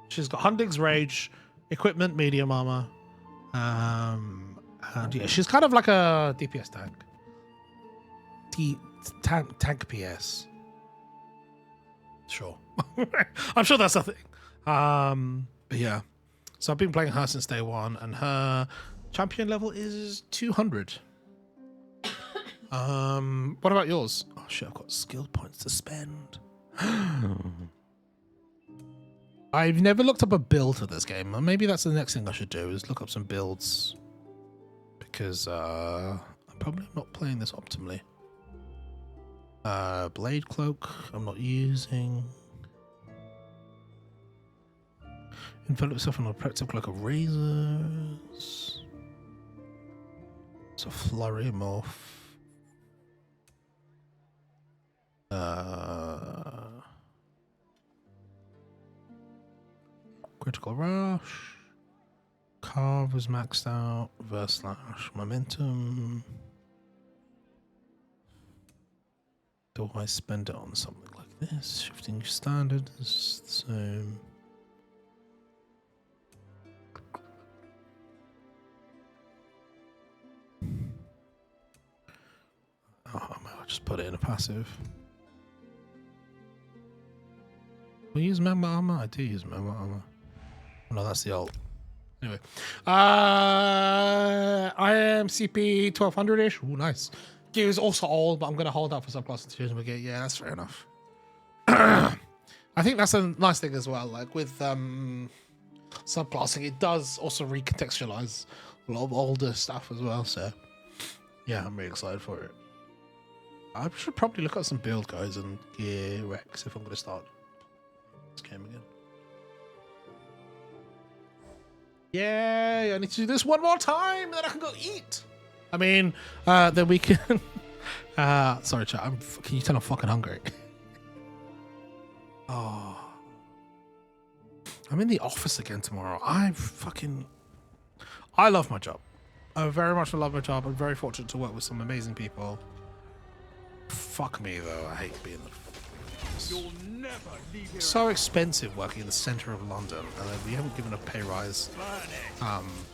A: She's got Hunding's Rage, equipment, medium armor. And yeah, she's kind of like a DPS tank. Tank PS. Sure. I'm sure that's a thing. But yeah. So I've been playing her since day one, and her champion level is 200. What about yours? Oh shit, I've got skill points to spend. I've never looked up a build for this game. Maybe that's the next thing I should do, is look up some builds. Because I'm probably not playing this optimally. Blade Cloak, I'm not using. Envelop yourself in a protective cloak of razors. It's a flurry morph. Critical Rush. Carve is maxed out. Reverse slash. Momentum. Do I spend it on something like this? Shifting standard is the same. Oh, I might just put it in a passive. We use Member Armor? I do use Member Armor. Oh, no, that's the ult. Anyway. I am CP 1200-ish. Ooh, nice. Gear is also old, but I'm going to hold out for subclass and we get. Yeah, that's fair enough. I think that's a nice thing as well. Like with subclassing, it does also recontextualize a lot of older stuff as well. So yeah, I'm really excited for it. I should probably look at some build guides and gear recs if I'm going to start this game again. Yay, I need to do this one more time, then I can go eat. I mean, then we can... sorry, chat. Can you tell I'm fucking hungry? Oh. I'm in the office again tomorrow. I love my job. I very much love my job. I'm very fortunate to work with some amazing people. Fuck me, though. I hate being the...
E: You'll never leave here.
A: So expensive working in the center of London, and then we haven't given a pay rise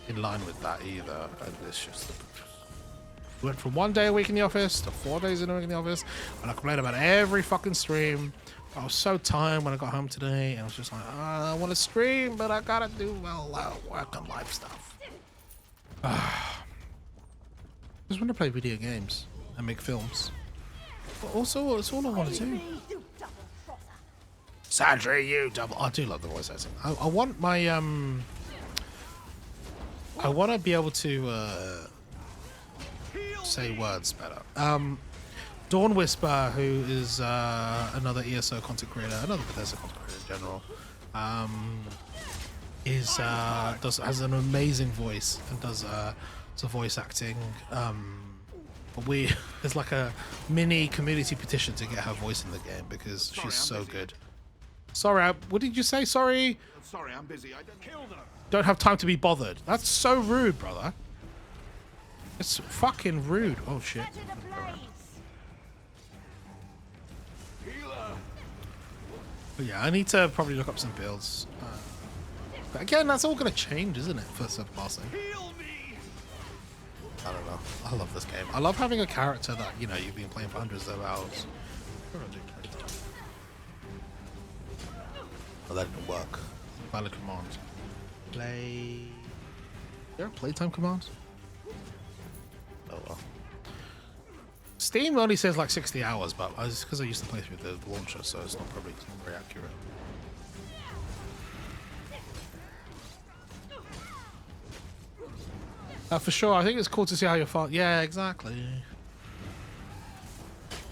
A: in line with that either. And it's just... We went from 1 day a week in the office to 4 days a week in the office, and I complained about every fucking stream. I was so tired when I got home today, and I was just like, I want to stream, but I gotta do work and life stuff. Just want to play video games and make films. But also, it's all I want to do. Sandry, you double. I do love the voice acting. I want my I want to be able to say words better. Dawn Whisper, who is another ESO content creator, another Bethesda content creator in general, has an amazing voice and does voice acting. There's like a mini community petition to get her voice in the game because she's so good. Sorry, what did you say? Sorry.
E: Sorry, I'm busy. I don't kill them.
A: Don't have time to be bothered. That's so rude, brother. It's fucking rude. Oh shit. But yeah, I need to probably look up some builds. But again, that's all going to change, isn't it, for subclassing? I don't know. I love this game. I love having a character that, you know, you've been playing for hundreds of hours. Oh, that didn't work. Valid command. Play... Is there a playtime command? Oh well. Steam only says like 60 hours, but it's because I used to play through the launcher, so it's not very accurate. For sure, I think it's cool to see how you're far. Yeah, exactly.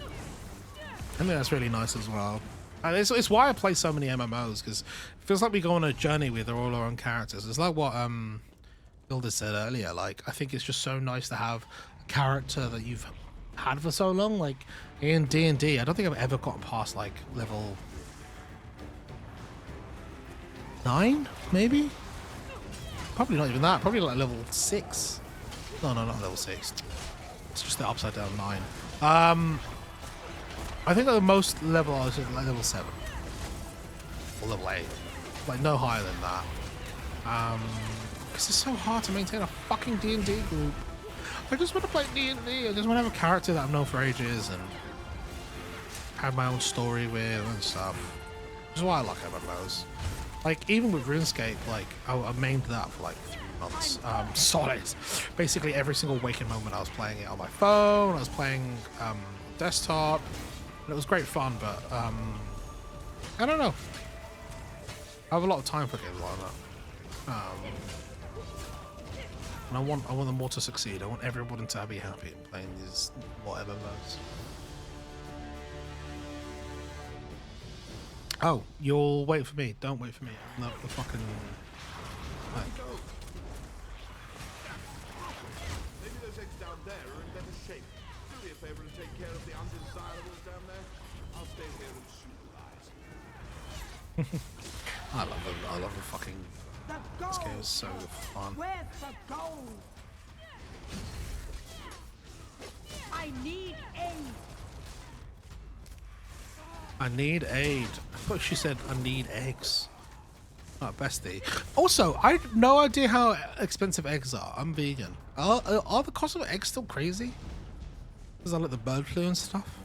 A: I think that's really nice as well. And it's why I play so many MMOs, because it feels like we go on a journey with all our own characters. It's like what Builder said earlier. Like, I think it's just so nice to have a character that you've had for so long. Like in D&D, I don't think I've ever gotten past like level 9, maybe. Probably not even that. Probably like level 6. No, not level 6. It's just the upside down 9. I think at the most level I was at like level 7 or level 8, like no higher than that. Because it's so hard to maintain a fucking D&D group. I just want to play D&D. I just want to have a character that I've known for ages and have my own story with and stuff. Which is why I like MMOs. Like even with RuneScape, like I mained that for like 3 months, solid. Basically every single waking moment I was playing it on my phone. I was playing desktop. And it was great fun, but I don't know. I have a lot of time for games like that. And I want them all to succeed. I want everyone to be happy in playing these whatever modes. Oh, you'll wait for me. Don't wait for me. I'm not the fucking. Like.
L: Maybe those eggs down there are in better shape. Do me a favor and take care of the undesirables down there. I'll stay here and shoot the eyes.
A: I love the fucking. This game is so fun.
C: Where's the gold? I need aid.
A: I need aid. I thought she said I need eggs. Not bestie. Also, I have no idea how expensive eggs are. I'm vegan. Are the cost of eggs still crazy? Because I like the bird flu and stuff.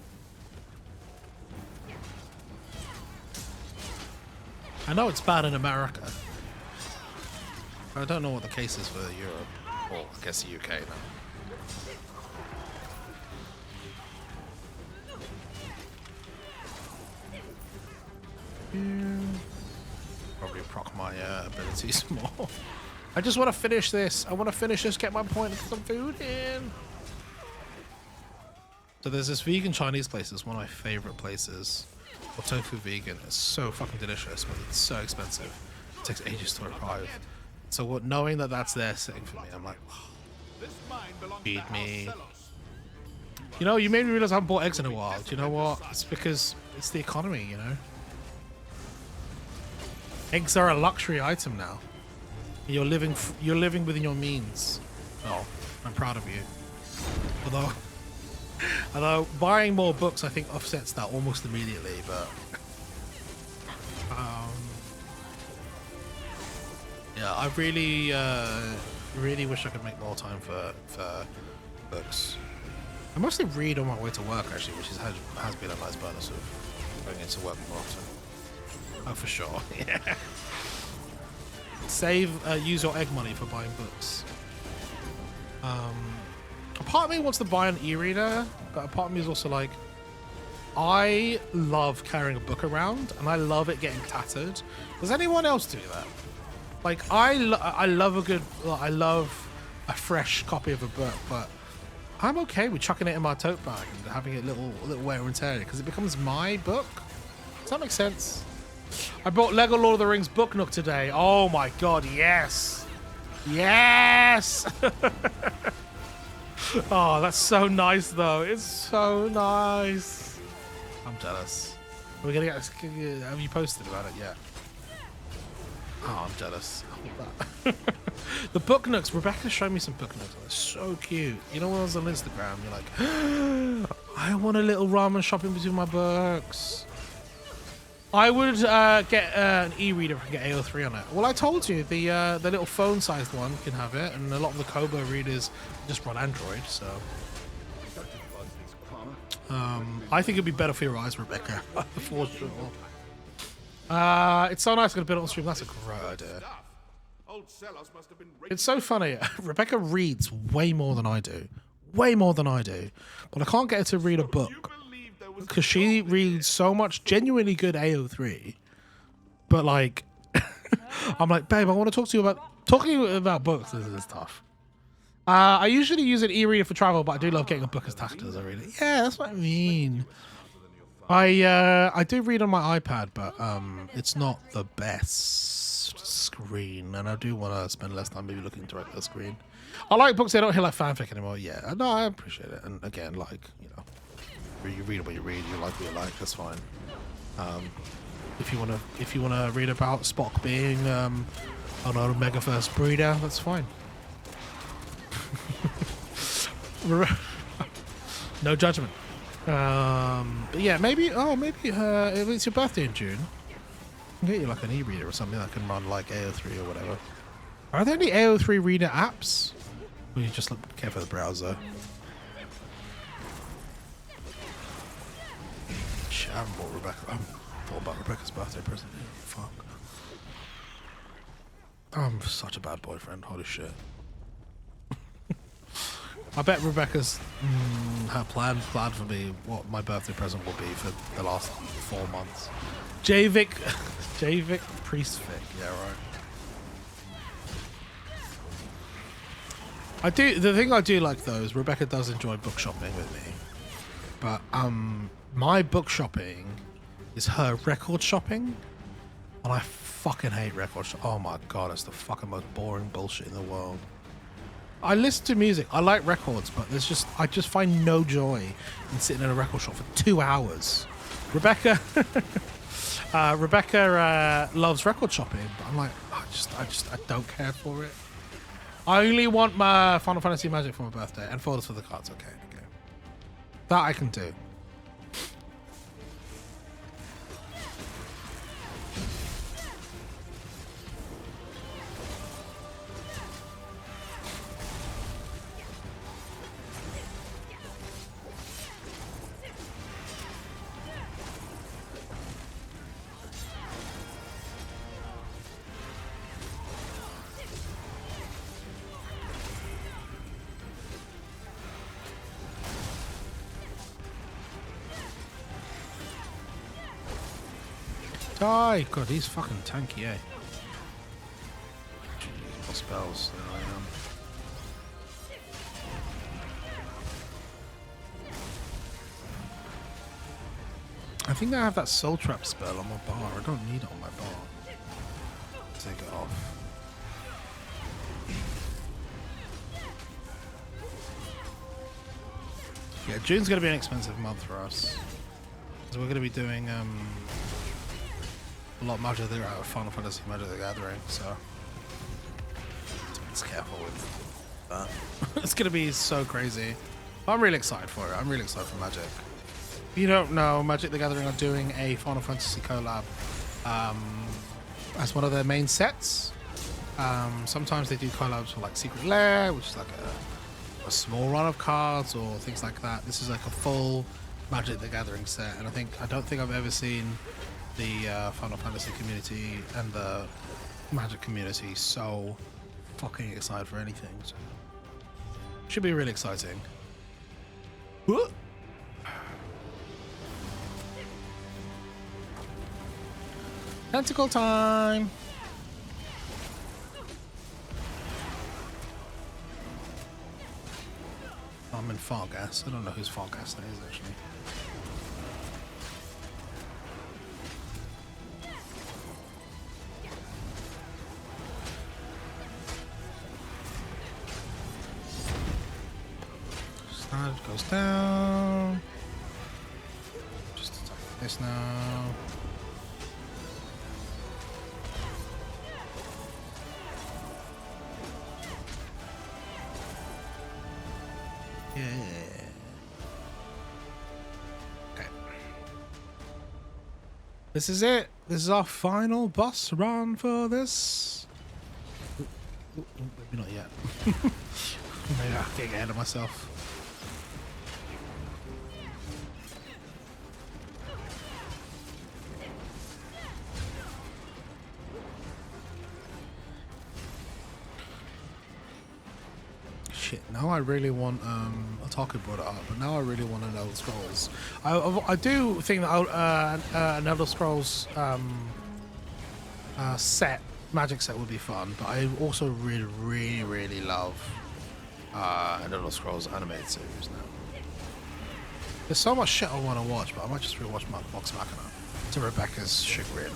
A: I know it's bad in America. I don't know what the case is for Europe. Or I guess the UK now. Probably proc my abilities more. I just want to finish this. I want to finish this, get my point, and get some food in. So there's this vegan Chinese place. It's one of my favorite places. Or tofu vegan. It's so fucking delicious, but it's so expensive. It takes ages to arrive. So knowing that that's there sitting for me, I'm like, oh, feed me. You know, you made me realize I haven't bought eggs in a while. Do you know what? It's because it's the economy, you know? Eggs are a luxury item now. You're living within your means. Oh, I'm proud of you. Although buying more books, I think, offsets that almost immediately. But yeah, I really wish I could make more time for books. I mostly read on my way to work, actually, which has been a nice bonus of going into work more often. Oh, for sure. Yeah. Use your egg money for buying books. A part of me wants to buy an e-reader, but a part of me is also like, I love carrying a book around, and I love it getting tattered. Does anyone else do that? Like, I love a fresh copy of a book, but I'm okay with chucking it in my tote bag and having it little wear and tear because it becomes my book. Does that make sense? I bought Lego Lord of the Rings Book Nook today. Oh my god, yes! Yes! Oh, that's so nice though. It's so nice. I'm jealous. Are we gonna get? Have you posted about it yet? Oh, I'm jealous. The Book Nooks. Rebecca showed me some Book Nooks. They're so cute. You know when I was on Instagram, you're like, I want a little ramen shopping between my books. I would get an e-reader if I get AO3 on it. Well, I told you, the little phone-sized one can have it, and a lot of the Kobo readers just run Android, so... I think it'd be better for your eyes, Rebecca, for sure. It's so nice to put it on stream. That's a great idea. It's so funny. Rebecca reads way more than I do. way more than I do, but I can't get her to read a book because she reads so much genuinely good AO3. But like, I'm like, babe, I want to talk to you about books. This is tough. I usually use an e-reader for travel, but I do love getting a book as tactile as I read it. Yeah, that's what I mean. I do read on my iPad, but it's not the best screen, and I do want to spend less time maybe looking directly at the screen. I like books that don't hear like fanfic anymore. Yeah, no, I appreciate it. And again, like, you know, you read what you read, you like what you like. That's fine. If you wanna read about Spock being an Omega First breeder, that's fine. No judgment. But yeah, maybe if it's your birthday in June, I can get you like an e-reader or something that can run like AO3 or whatever. Are there any AO3 reader apps? Or you just care for the browser? Shit, I haven't bought Rebecca. I haven't thought about Rebecca's birthday present yet. Fuck. I'm such a bad boyfriend. Holy shit. I bet Rebecca's her plan for me what my birthday present will be for the last 4 months. Javik Priestfic, yeah, right. The thing I do like though is Rebecca does enjoy book shopping with me, but my book shopping is her record shopping, and I fucking hate record shopping. Oh my god, it's the fucking most boring bullshit in the world. I listen to music. I like records, but I just find no joy in sitting in a record shop for 2 hours. Rebecca loves record shopping, but I'm like, I don't care for it. I only want my Final Fantasy Magic for my birthday and photos for the cards. Okay. That I can do. Die! God, he's fucking tanky, eh? Jeez, more spells. There I am. I think I have that soul trap spell on my bar. I don't need it on my bar. Take it off. Yeah, June's gonna be an expensive month for us. So we're gonna be doing a lot of Magic the Final Fantasy Magic the Gathering, so just careful with that. It's gonna be so crazy. I'm really excited for it. I'm really excited for Magic. If you don't know, Magic the Gathering are doing a Final Fantasy collab as one of their main sets. Sometimes they do collabs for like Secret Lair, which is like a small run of cards or things like that. This is like a full Magic the Gathering set, and I don't think I've ever seen the Final Fantasy community and the Magic community so fucking excited for anything. So should be really exciting. Whoa. Tentacle time! I'm in Fargas. I don't know whose Fargas that is actually. Slide goes down. Just attack this now. Yeah. Okay. This is it. This is our final boss run for this. Maybe not yet. Maybe I'm getting ahead of myself. Shit, now I really want Otaku brought it up, but now I really want an Elder Scrolls. I do think that an Elder Scrolls set, magic set would be fun, but I also really love an Elder Scrolls animated series now. There's so much shit I want to watch, but I might just rewatch Vox Machina to Rebecca's chagrin.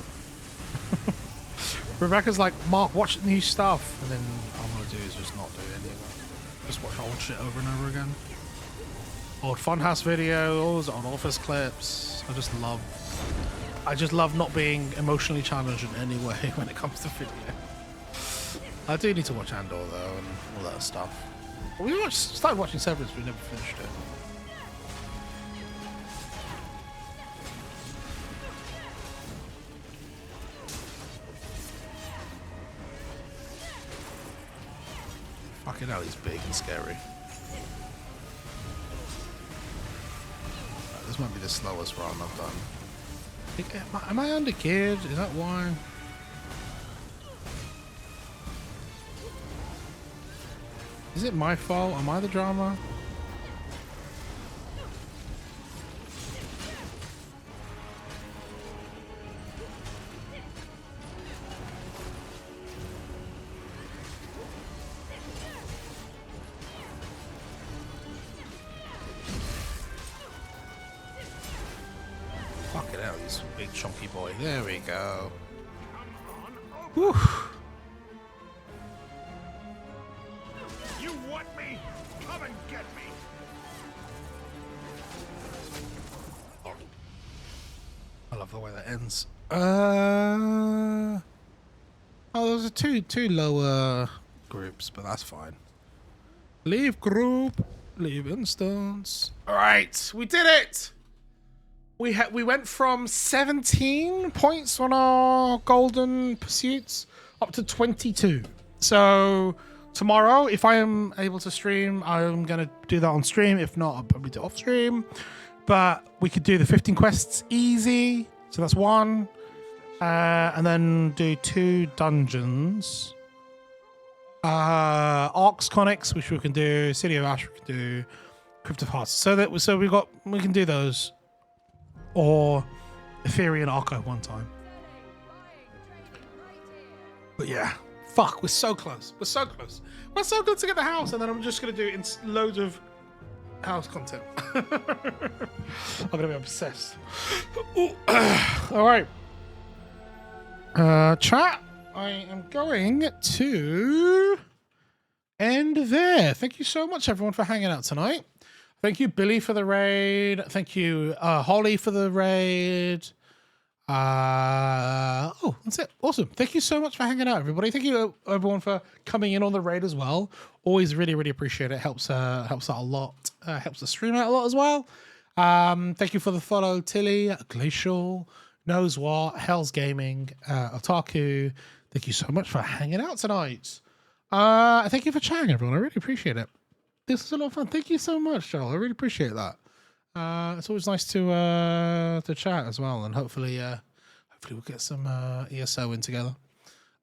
A: Rebecca's like, Mark, watch the new stuff, and then all I'm gonna do is just not do any of that. Just watch old shit over and over again. Old Funhouse videos, old Office clips. I just love not being emotionally challenged in any way when it comes to video. I do need to watch Andor though, and all that stuff. We started watching Severance, we never finished it. Fucking hell, he's big and scary. This might be the slowest run I've done. Am I under geared? Is that why? Is it my fault? Am I the drama? Fucking hell, he's a big chunky boy. There we go. Whew.
E: You want me? Come and get me.
A: I love the way that ends. Oh, those are two lower groups, but that's fine. Leave group, leave instance. All right, we did it. We went from 17 points on our golden pursuits up to 22. So tomorrow, if I am able to stream, I'm gonna do that on stream. If not, I'll probably do it off stream. But we could do the 15 quests easy. So that's one. And then do 2 dungeons. Arcs Connects, which we can do. City of Ash, we can do. Crypt of Hearts. So we can do those. Or Ethereal Archive one time. But yeah. Fuck, we're so close. We're so close. We're so close to get the house, and then I'm just gonna do loads of house content. I'm gonna be obsessed. All right. Chat. I am going to end there. Thank you so much, everyone, for hanging out tonight. Thank you, Billy, for the raid. Thank you, Holly, for the raid. Oh, that's it. Awesome. Thank you so much for hanging out, everybody. Thank you, everyone, for coming in on the raid as well. Always really, really appreciate it. Helps out a lot. Helps the stream out a lot as well. Thank you for the follow, Tilly, Glacial, Knows What, Hell's Gaming, Otaku. Thank you so much for hanging out tonight. Thank you for chatting, everyone. I really appreciate it. This was a lot of fun. Thank you so much, Joel. I really appreciate that. It's always nice to chat as well, and hopefully we'll get some ESO in together.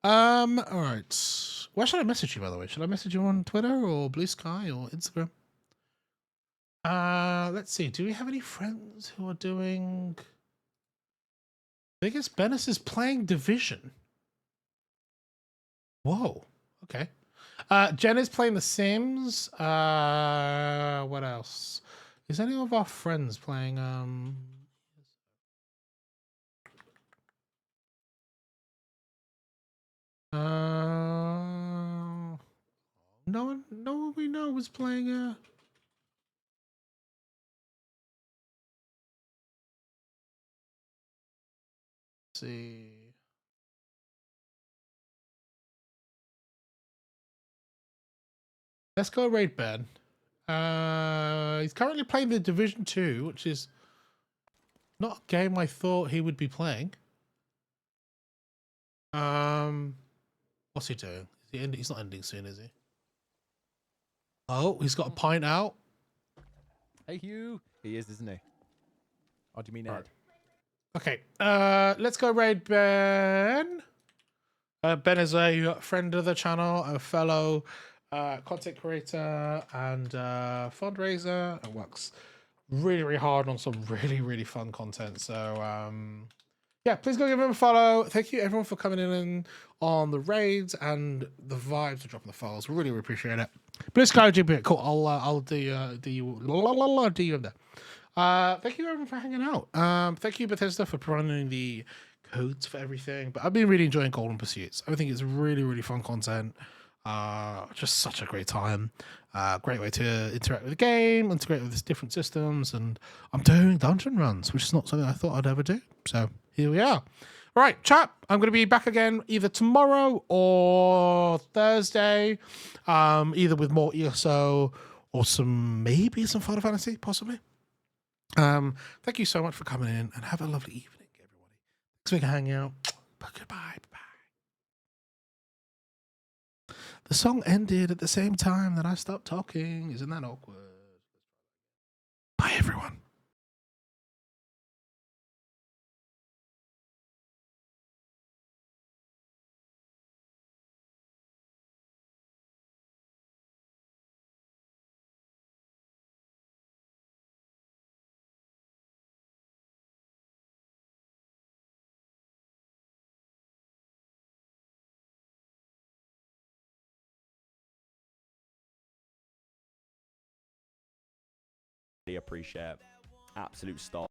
A: All right. Where should I message you, by the way? Should I message you on Twitter or Blue Sky or Instagram? Let's see. Do we have any friends who are doing? Biggest Bennis is playing Division. Whoa. Okay. Jen is playing The Sims. What else? Is any of our friends playing? No one we know was playing. Let's see. Let's go raid Ben. He's currently playing the Division 2, which is not a game I thought he would be playing. What's he doing? He's not ending soon, is he? Oh, he's got a pint out.
M: Hey, Hugh. He is, isn't he? Or do you mean Ed?
A: Okay, let's go raid Ben. Ben is a friend of the channel, a fellow content creator and fundraiser, and works really, really hard on some really, really fun content. So yeah, please go give him a follow. Thank you everyone for coming in on the raids and the vibes for dropping the files. Really, really appreciate it. Blue Sky GB, cool. I'll do you in there. Thank you everyone for hanging out. Thank you Bethesda for running the codes for everything. But I've been really enjoying Golden Pursuits. I think it's really, really fun content. Just such a great time. Great way to interact with the game, integrate with different systems, and I'm doing dungeon runs, which is not something I thought I'd ever do. So here we are. All right, chat. I'm going to be back again either tomorrow or Thursday, either with more ESO or maybe some Final Fantasy, possibly. Thank you so much for coming in, and have a lovely evening, everybody. Thanks for hanging out. But goodbye. The song ended at the same time that I stopped talking. Isn't that awkward? Bye, everyone.
N: Appreciate absolute star.